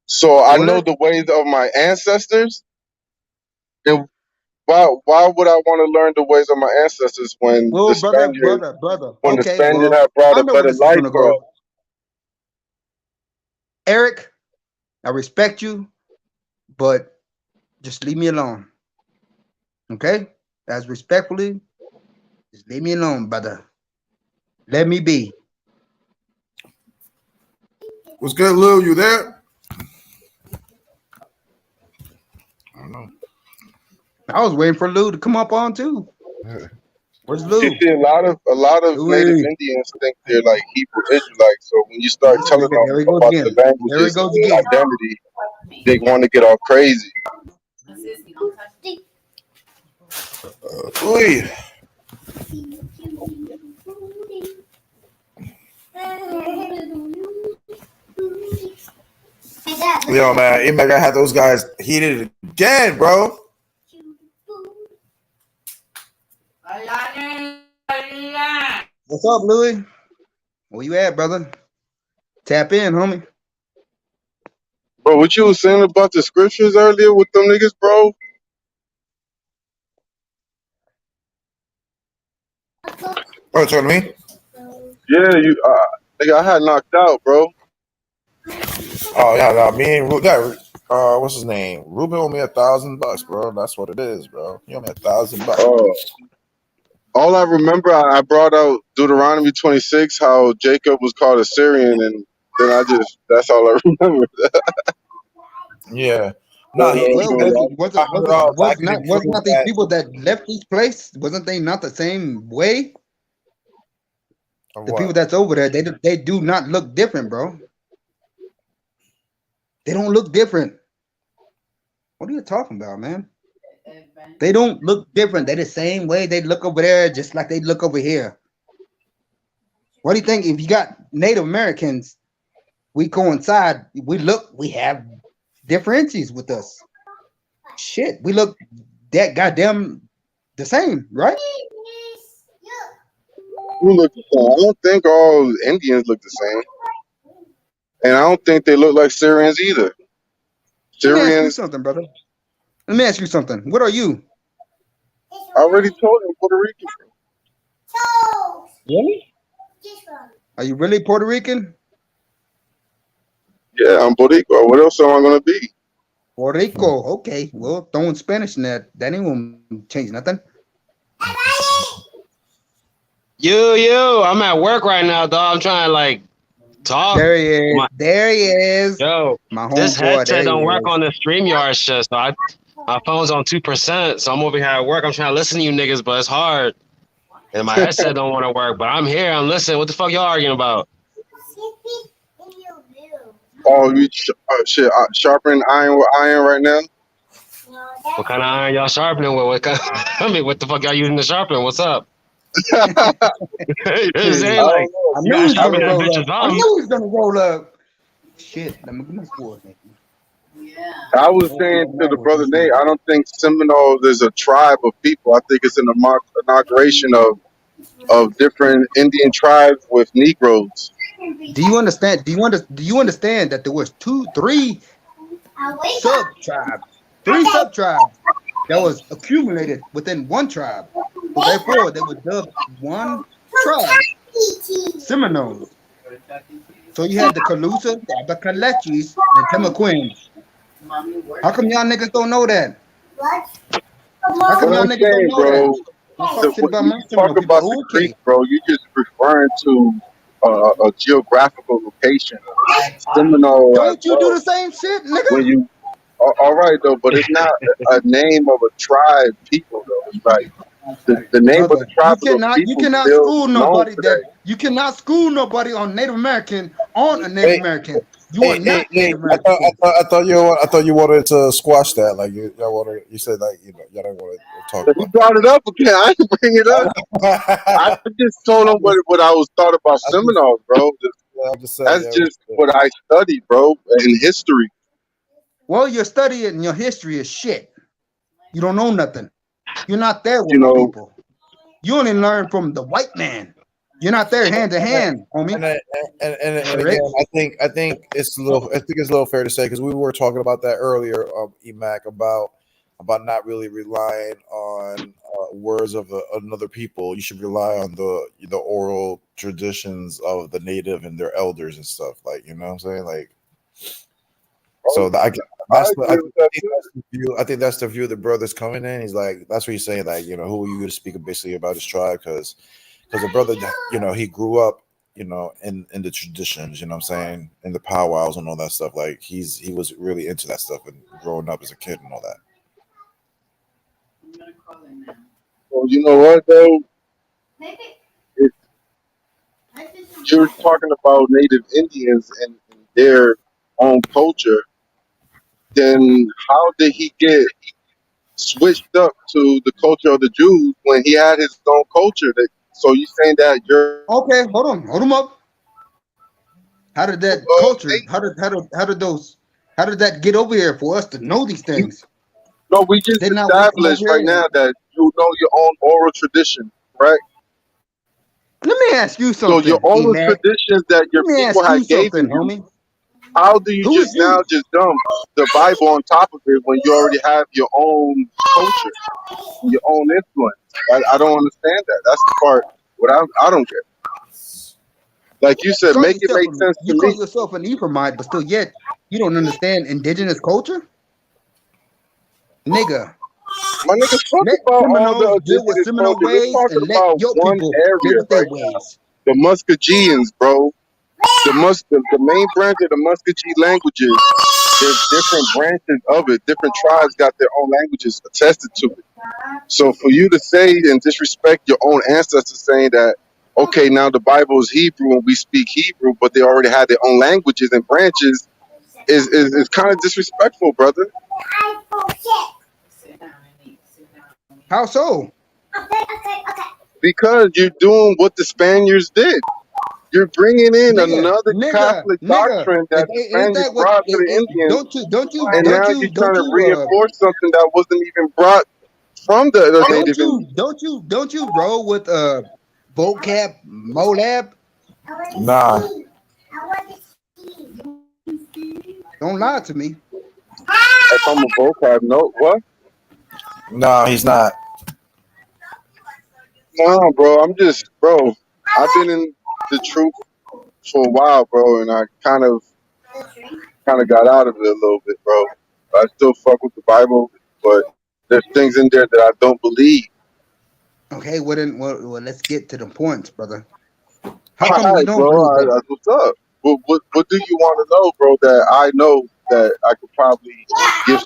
So I know the ways of my ancestors. And why would I want to learn the ways of my ancestors when the Spaniard had brought a better life for us?
Eric, I respect you, but just leave me alone. Okay? As respectfully, just leave me alone, brother. Let me be.
What's good, Lou? You there? I don't know.
I was waiting for Lou to come up on too. Where's Lou?
You see, a lot of native Indians think they're like Hebrew Israelites. So when you start telling them about the languages and the identity, they want to get all crazy.
Yo, man, you gotta have those guys heated again, bro.
What's up, Louis? Where you at, brother? Tap in, homie.
Bro, what you was saying about the scriptures earlier with them niggas, bro?
Oh, talking to me?
Yeah, nigga, I had knocked out, bro.
Oh yeah, no, me and what's his name? Ruben owe me $1,000, bro. That's what it is, bro. He owe me $1,000.
All I remember, I brought out Deuteronomy 26, how Jacob was called a Syrian, and then that's all I remember.
Yeah. No, wasn't not these people that left this place? Wasn't they not the same way? The people that's over there, they do not look different, bro. They don't look different. What are you talking about, man? They don't look different. They're the same way they look over there, just like they look over here. What do you think? If you got Native Americans, we coincide. We have differences with us. Shit, we look that goddamn the same, right?
We look the same. I don't think all Indians look the same. And I don't think they look like Syrians either.
Let me ask you something, brother. Let me ask you something. What are you?
I already told you, Puerto Rican.
Really? Are you really Puerto Rican?
Yeah, I'm Boricua. What else am I gonna be?
Puerto Rico. Okay. Well, throwing Spanish in that ain't gonna change nothing.
Yo, I'm at work right now, dog. I'm trying to Talk.
There he is. There he is.
Yo,
my
this
homeboy.
headset don't work on the StreamYard shit, so my phone's on 2%, so I'm over here at work. I'm trying to listen to you niggas, but it's hard. And my headset don't want to work, but I'm here. I'm listening. What the fuck y'all arguing about?
Oh, you sharpening iron with iron right now?
What kind of iron y'all sharpening with? What kind, I mean, what the fuck y'all using to sharpen? What's up?
I knew he was gonna roll up. I knew he was gonna roll up. Shit, let me get my sword, nigga.
I was saying to the brother Nate, I don't think Seminoles is a tribe of people. I think it's an inauguration of different Indian tribes with Negroes.
Do you understand? Do you understand that there was three sub tribes that was accumulated within one tribe? So therefore, they were dubbed one tribe, Seminoles. So you had the Calusa, the Abakalechis, the Temaquins. How come y'all niggas don't know that? How come y'all niggas don't know
bro,
that?
When you talk about the Greek, bro, you're just referring to a geographical location. Seminole.
Don't you do the same shit, nigga?
When you, all right though, but it's not a name of a tribe, people though. It's like the name of the tribe.
You cannot school nobody that. You cannot school nobody on Native American on a Native American. You are not Native American.
I thought you wanted to squash that. Like you said like y'all don't want to talk.
But you brought it up again. I didn't bring it up. I just told him what I was thought about Seminoles, bro. That's just what I studied, bro, in history.
Well, your study and your history is shit. You don't know nothing. You're not there with the people. You only learn from the white man. You're not there hand to hand, homie.
And again, I think it's a little fair to say because we were talking about that earlier, Emac, about not really relying on words of another people. You should rely on the oral traditions of the native and their elders and stuff. Like, you know what I'm saying? Like, so I think that's the view the brother's coming in. He's like, that's what he's saying. Like, who are you to speak basically about his tribe? Because the brother, he grew up, in the traditions, you know what I'm saying, in the powwows and all that stuff. Like he was really into that stuff and growing up as a kid and all that.
Well, you know what though? You're talking about Native Indians and their own culture. Then how did he get switched up to the culture of the Jews when he had his own culture? So you saying that you're
okay? Hold him up. How did that culture? How did that get over here for us to know these things?
No, we just established right now that you know your own oral tradition, right?
Let me ask you something.
So your oral traditions that your people had gave you, homie. How do you now just dump the Bible on top of it when you already have your own culture, your own influence? I don't understand that. That's the part what I don't get. Like you said, make it make sense to me.
You call yourself an Ephraimite, but still yet you don't understand indigenous culture? Nigga.
My niggas talk about all the indigenous culture. Let's talk about one area right now. The Muskegeans, bro. The main branch of the Muskogee languages, there's different branches of it. Different tribes got their own languages attested to it. So for you to say and disrespect your own ancestors saying that, okay, now the Bible is Hebrew and we speak Hebrew, but they already had their own languages and branches is kind of disrespectful, brother.
How so?
Because you're doing what the Spaniards did. You're bringing in another Catholic doctrine that the Spaniards brought to the Indians. And now you're trying to reinforce something that wasn't even brought from the native Indians.
Don't you roll with vocab, molab?
Nah.
Don't lie to me.
If I'm a vocab, no, what?
No, he's not.
No, bro. I've been in the truth for a while, bro, and I kind of got out of it a little bit, bro. I still fuck with the Bible, but there's things in there that I don't believe.
Okay, well let's get to the points, brother. How come you don't believe that?
What's up? What do you want to know, bro? That I know that I could probably give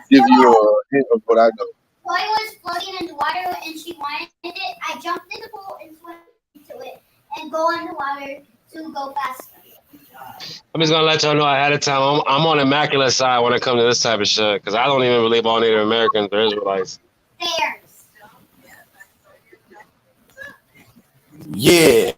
you a hint of what I know.
Chloe was floating in the water and she wanted it. I jumped in the pool and swam into it and go in the water to go faster.
I'm just gonna let y'all know ahead of time. I'm on the immaculate side when it comes to this type of shit because I don't even believe all Native Americans are Israelites.
Bears.
Yeah.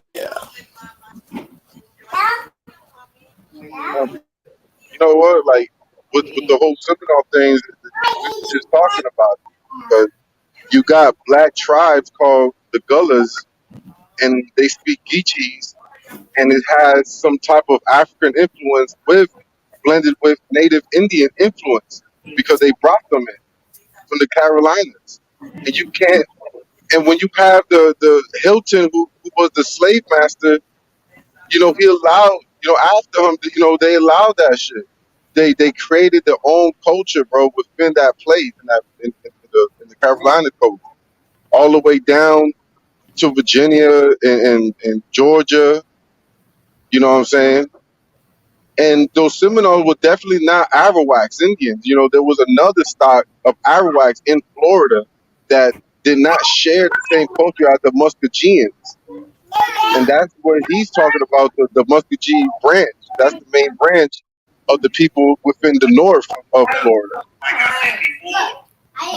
You know what? Like with the whole Seminole things, it's just talking about it. Because you got black tribes called the Gullahs, and they speak Geechees, and it has some type of African influence blended with Native Indian influence because they brought them in from the Carolinas, and you can't. And when you have the Hilton who was the slave master, he allowed, after him, they allowed that shit. They created their own culture, bro, within that place in the Carolina culture, all the way down to Virginia and Georgia. You know what I'm saying? And those Seminoles were definitely not Arawaks Indians. There was another stock of Arawaks in Florida that did not share the same culture as the Muskegeans. And that's what he's talking about, the Muskogee branch. That's the main branch of the people within the north of Florida.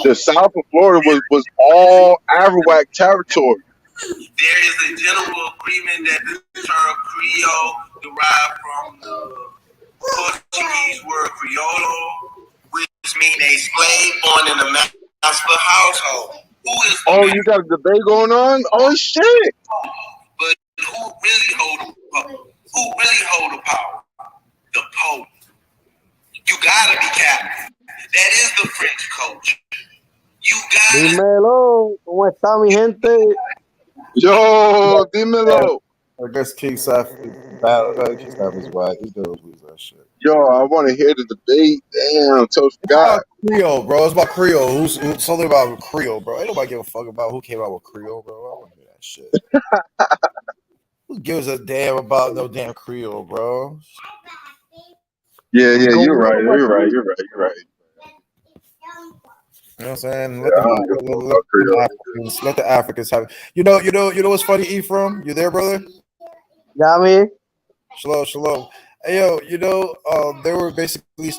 The south of Florida was all Arawak territory.
There is a general agreement that the term Creole derived from the Portuguese word criollo, which means a slave born in a master household.
You got a debate going on? Oh shit!
But who really hold the power? The Pope. You gotta be captain. That is the French culture. You gotta.
Dímelo, ¿cómo está mi gente?
Yo, dímelo.
I guess King Saf is white. He does lose that shit.
Yo, I want to hear the debate. Damn, totally forgot.
Creole, bro. It's about Creole. Who's something about Creole, bro? Ain't nobody give a fuck about who came out with Creole, bro. I want to hear that shit. Who gives a damn about no damn Creole, bro?
Yeah, you're right. You're right. You
know what I'm saying? Let the Africans have it. You know what's funny, Ephraim? You there, brother?
Yeah, me.
Shalom. Hey, yo, they were basically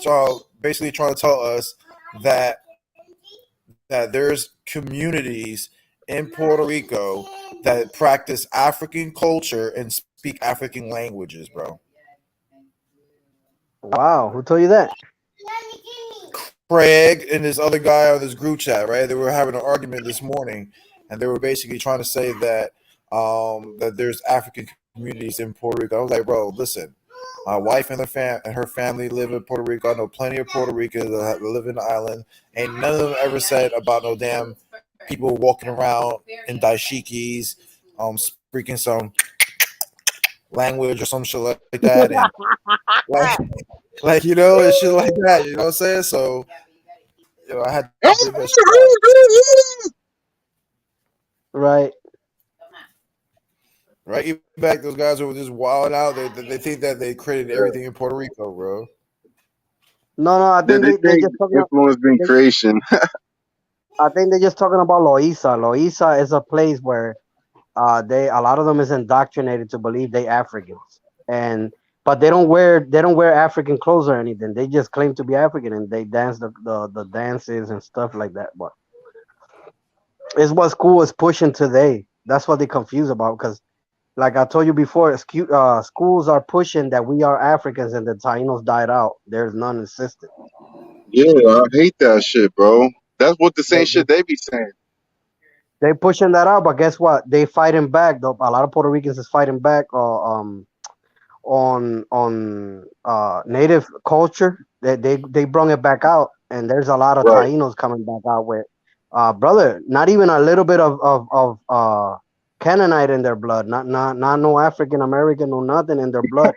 trying to tell us that there's communities in Puerto Rico that practice African culture and speak African languages, bro.
Wow, who told you that?
Craig and this other guy on this group chat, right? They were having an argument this morning, and they were basically trying to say that that there's African communities in Puerto Rico. I was like, bro, listen, my wife and her family live in Puerto Rico. I know plenty of Puerto Ricans that live in the island. Ain't none of them ever said about no damn people walking around in dashikis, speaking some language or some shit like that, and like and shit like that. You know what I'm saying? So, I had to bring that shit up.
Right.
Even back, those guys were just wild out. They think that they created everything in Puerto Rico, bro.
No, I think they just talking
influence being creation.
I think they're just talking about Loíza. Loíza is a place where a lot of them is indoctrinated to believe they Africans, but they don't wear African clothes or anything. They just claim to be African and they dance the dances and stuff like that. But it's what school is pushing today. That's what they confused about, because like I told you before, schools are pushing that we are Africans and the Tainos died out. There's none insistent.
Yeah, I hate that shit, bro. That's what the same shit they be saying.
They pushing that out, but guess what? They fighting back. Though a lot of Puerto Ricans is fighting back on native culture. They brought it back out, and there's a lot of Tainos coming back out with, brother. Not even a little bit of Canaanite in their blood. Not no African American, no nothing in their blood.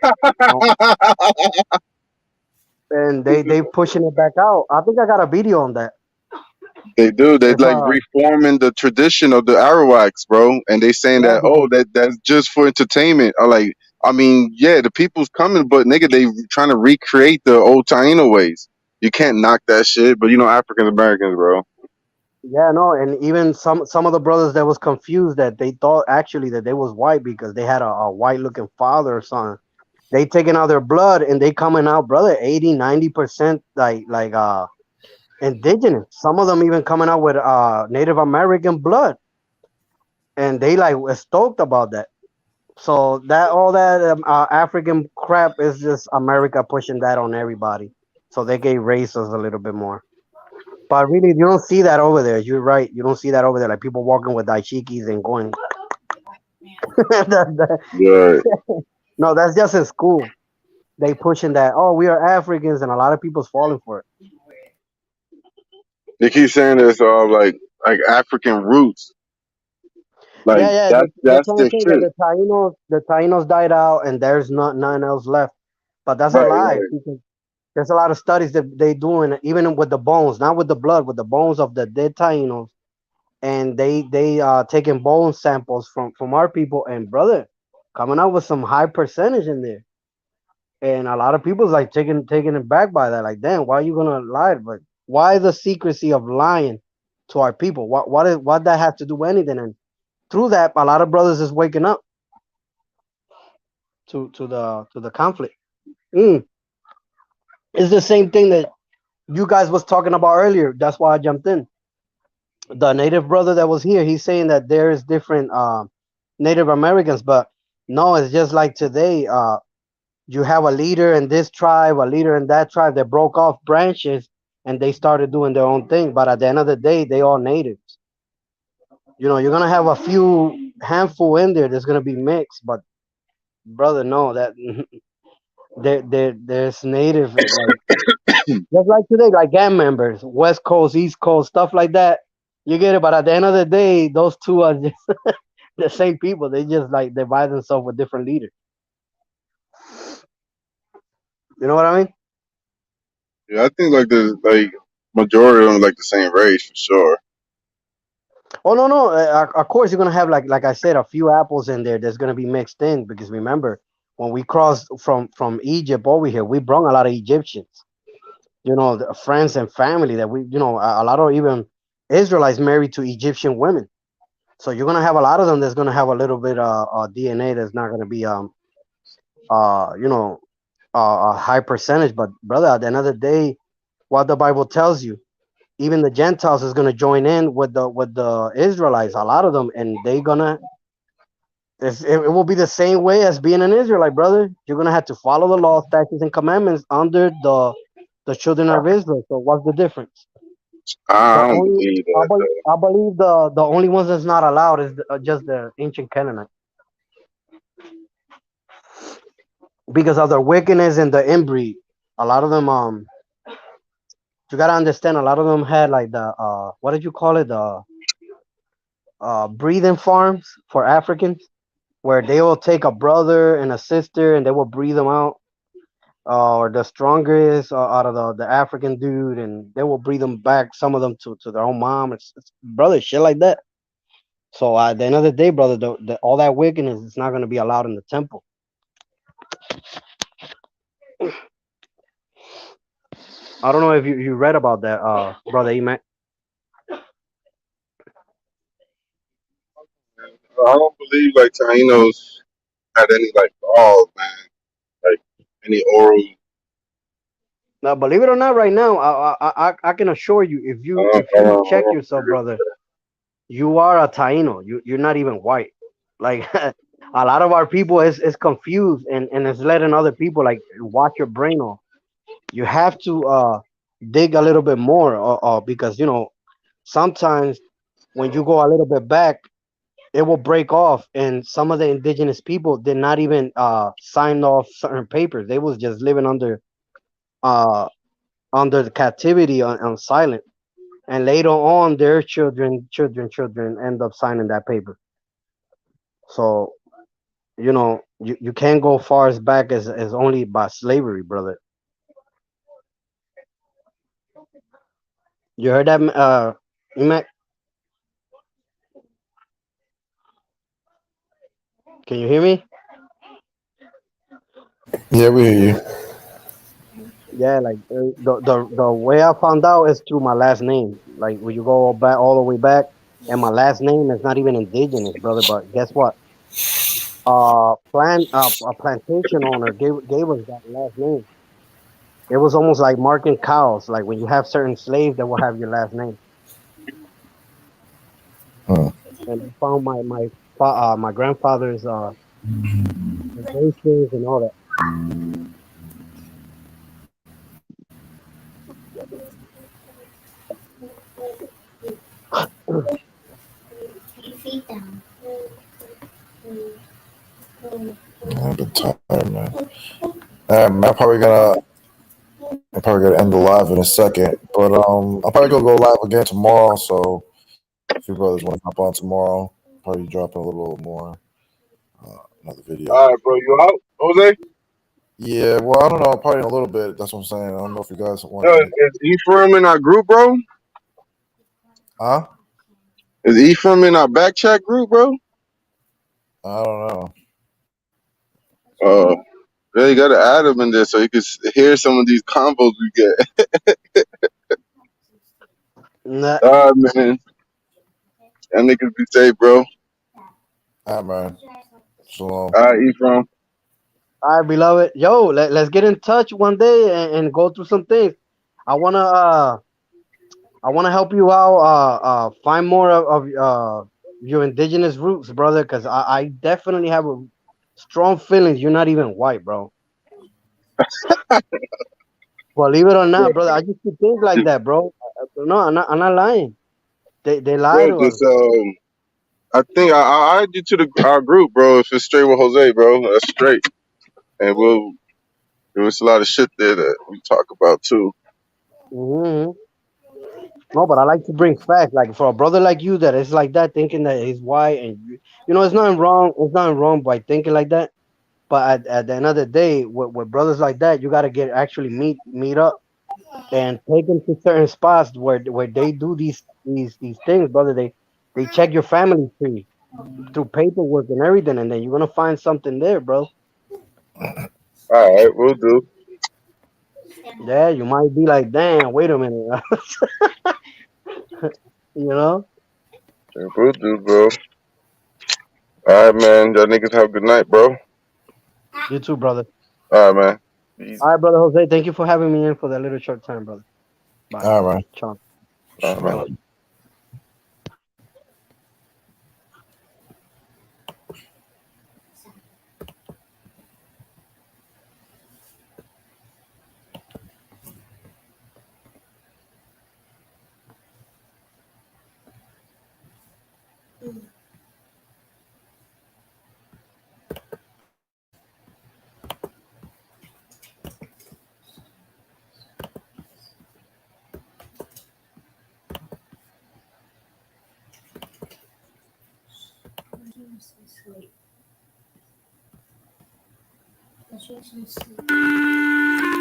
And they pushing it back out. I think I got a video on that.
They do. They reforming the tradition of the Arawaks, bro. And they saying that that's just for entertainment. Or like I mean, yeah, the people's coming, but nigga, they trying to recreate the old Taino ways. You can't knock that shit, but you know, African Americans, bro.
Yeah, no, and even some of the brothers that was confused that they thought actually that they was white because they had a white looking father or something. They taking out their blood and they coming out, brother, 80-90% like indigenous. Some of them even coming out with Native American blood, and they like were stoked about that. So that all that African crap is just America pushing that on everybody, so they can erase us a little bit more. But really, you don't see that over there. You're right. You don't see that over there. Like people walking with daichikis and going.
Yeah.
No, that's just in school. They pushing that. Oh, we are Africans, and a lot of people's falling for it.
They keep saying this like African roots. Like
Yeah, yeah. They're
that's
trying to
the
say that
shit.
the Tainos died out, and there's not none else left. But that's a
Right,
lie.
right.
Because there's a lot of studies that they doing, even with the bones, not with the blood, with the bones of the dead Tainos, and they taking bone samples from our people, and brother, coming out with some high percentage in there. And a lot of people's like taking it back by that. Like, damn, why are you gonna lie? But why the secrecy of lying to our people? What that have to do with anything? And through that, a lot of brothers is waking up to the conflict. Mm. It's the same thing that you guys was talking about earlier. That's why I jumped in. The native brother that was here, he's saying that there is different Native Americans, but no, it's just like today. You have a leader in this tribe, a leader in that tribe that broke off branches and they started doing their own thing. But at the end of the day, they all natives. You know, you're gonna have a few handful in there that's gonna be mixed, but brother, no, that there's native like just like today, like gang members, West Coast, East Coast, stuff like that. You get it, but at the end of the day, those two are just the same people. They just like divide themselves with different leaders. You know what I mean?
Yeah, I think like the majority of them like the same race for sure.
Oh no, no. Of course, you're gonna have like I said, a few apples in there that's gonna be mixed in because remember when we crossed from Egypt over here, we brought a lot of Egyptians. You know, the friends and family that we, you know, a lot of even Israelites married to Egyptian women. So you're gonna have a lot of them that's gonna have a little bit DNA that's not gonna be you know a high percentage. But brother, at the end of the day, what the Bible tells you, even the Gentiles is gonna join in with the Israelites, a lot of them, and they gonna it will be the same way as being an Israelite, brother. You're gonna have to follow the law, statutes, and commandments under the children of Israel. So what's the difference? The
I don't
only
believe that.
I believe the only ones that's not allowed is just the ancient Canaanite because of their wickedness and the inbreed. A lot of them you gotta understand. A lot of them had like the what did you call it, the breeding farms for Africans, where they will take a brother and a sister and they will breed them out, or the strongest out of the African dude, and they will breed them back. Some of them to their own mom. It's brother shit like that. So at the end of the day, brother, all that wickedness is not going to be allowed in the temple. I don't know if you read about that, brother Emac.
I don't believe like Tainos had any like laws, man. Like any oral.
Now, believe it or not, right now, I can assure you, if you check yourself, brother, you are a Taino. You're not even white. Like a lot of our people is confused and is letting other people like watch your brain off. You have to dig a little bit more, because you know sometimes when you go a little bit back, it will break off, and some of the indigenous people did not even sign off certain papers. They was just living uh under the captivity on silent, and later on their children end up signing that paper. So you know you can't go far as back as only by slavery, brother. You heard that, Emac? Can you hear me?
Yeah, we hear you.
Yeah, like the way I found out is through my last name. Like when you go back all the way back, and my last name is not even indigenous, brother. But guess what? A plantation owner gave us that last name. It was almost like marking cows. Like when you have certain slaves that will have your last name.
Hmm.
And I found my grandfather's relations and all that.
I've been tired, man. I'm probably gonna end the live in a second, but I'll probably go live again tomorrow. So if you brothers want to hop on tomorrow, probably dropping a little more another video.
All right, bro. You out, Jose?
Yeah, well, I don't know. Probably in a little bit. That's what I'm saying. I don't know if you guys want.
Yo, is Ephraim in our group, bro?
Huh?
Is Ephraim in our back chat group, bro?
I don't know.
Yeah, you gotta add him in there so you can hear some of these combos we get.
Nah.
All right, man. That niggas be safe, bro.
All right, man. Shalom.
All right, Ephraim.
All right, beloved. Yo, let's get in touch one day and go through some things. I wanna help you out. Find more of your indigenous roots, brother, because I definitely have a strong feelings you're not even white, bro. Believe it or not, brother, I used to think like that, bro. No, I'm not lying. They lie
Bro,
to us.
just I think I'll add you to our group, bro. If it's straight with Jose, bro, that's straight. And there was a lot of shit there that we talk about too.
Mm-hmm. No, but I like to bring facts. Like for a brother like you that is like that, thinking that he's white, and you know, it's nothing wrong. It's nothing wrong by thinking like that. But at the end of the day, with brothers like that, you gotta actually meet up and take them to certain spots where they do these things, brother. They check your family tree through paperwork and everything, and then you're gonna find something there, bro.
All right, we'll do.
Yeah, you might be like, damn, wait a minute, you know.
Yeah, we'll do, bro. All right, man. Y'all niggas have a good night, bro.
You too, brother.
All right, man. Peace.
All right, brother Jose. Thank you for having me in for that little short time, brother. Bye.
All right, man.
Ciao.
All right, man.
Sleep.